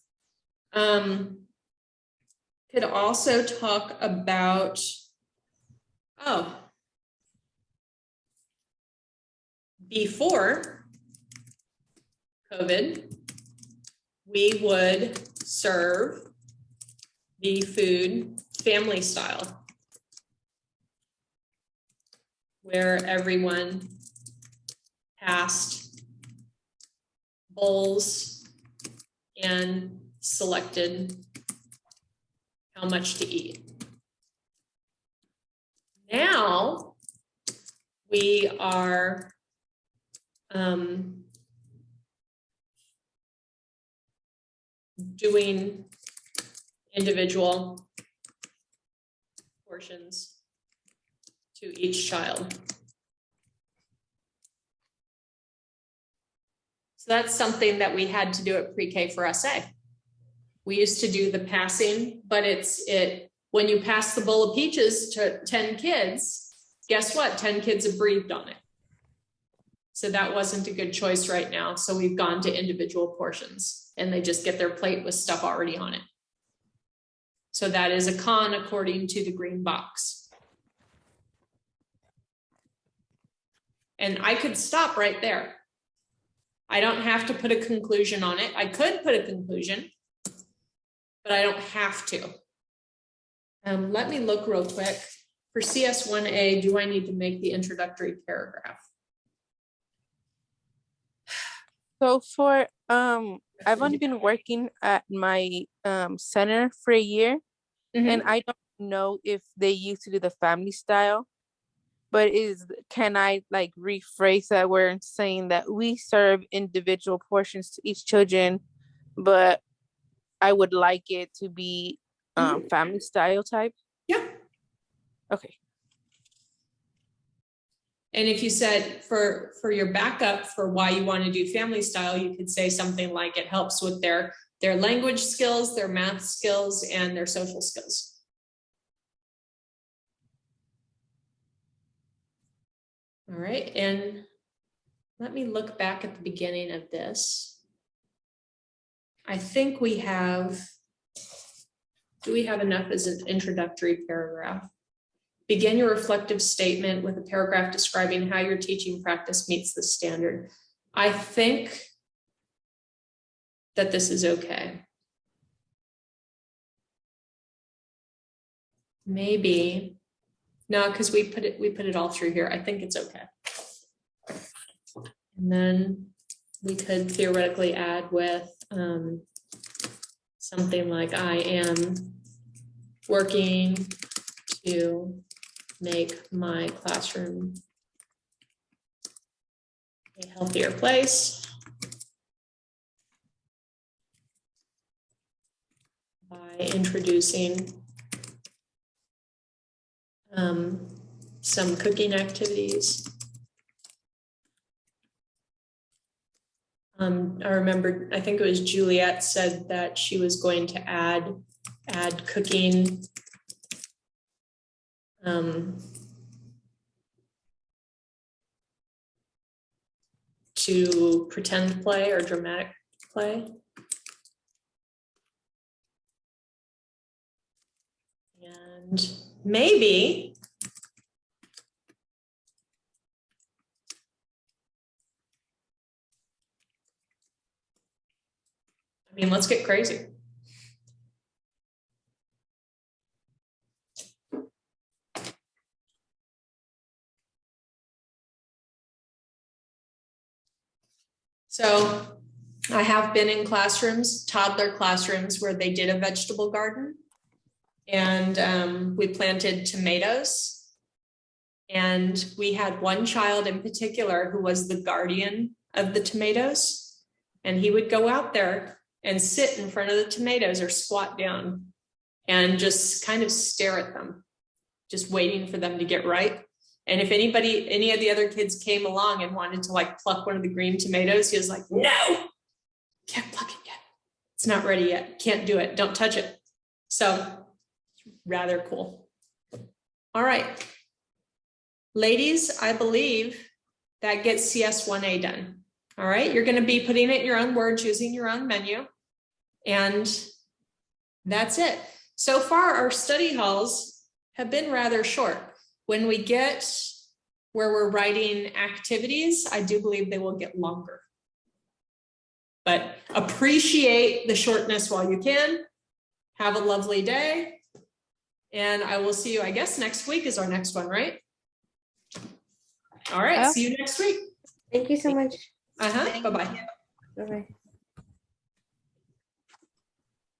Could also talk about, before COVID, we would serve the food family style, where everyone passed bowls and selected how much to eat. Now we are doing individual portions to each child. So that's something that we had to do at pre-K for SA. We used to do the passing, but when you pass the bowl of peaches to 10 kids, guess what? 10 kids have breathed on it. So that wasn't a good choice right now. So we've gone to individual portions and they just get their plate with stuff already on it. So that is a con according to the green box. And I could stop right there. I don't have to put a conclusion on it. I could put a conclusion, but I don't have to. Let me look real quick. For CS1A, do I need to make the introductory paragraph? So for I've only been working at my center for a year, and I don't know if they used to do the family style, but can I like rephrase that word saying that we serve individual portions to each children, but I would like it to be family style type? Yeah. Okay. And if you said for your backup for why you want to do family style, you could say something like it helps with their language skills, their math skills, and their social skills. All right, and let me look back at the beginning of this. I think we have, do we have enough as an introductory paragraph? Begin your reflective statement with a paragraph describing how your teaching practice meets the standard. I think that this is okay. Maybe, no, because we put it all through here. I think it's okay. And then we could theoretically add with something like I am working to make my classroom a healthier place by introducing some cooking activities. I remember, I think it was Juliet said that she was going to add cooking to pretend play or dramatic play. And maybe I mean, let's get crazy. So I have been in classrooms, toddler classrooms, where they did a vegetable garden, and we planted tomatoes. And we had one child in particular who was the guardian of the tomatoes, and he would go out there and sit in front of the tomatoes or squat down and just kind of stare at them, just waiting for them to get ripe. And if any of the other kids came along and wanted to like pluck one of the green tomatoes, he was like, no, can't pluck it yet. It's not ready yet. Can't do it. Don't touch it. So rather cool. All right. Ladies, I believe that gets CS1A done. All right. You're going to be putting it in your own words, using your own menu. And that's it. So far, our study halls have been rather short. When we get where we're writing activities, I do believe they will get longer. But appreciate the shortness while you can. Have a lovely day. And I will see you, I guess, next week is our next one, right? All right, see you next week. Thank you so much. Bye-bye. Bye-bye.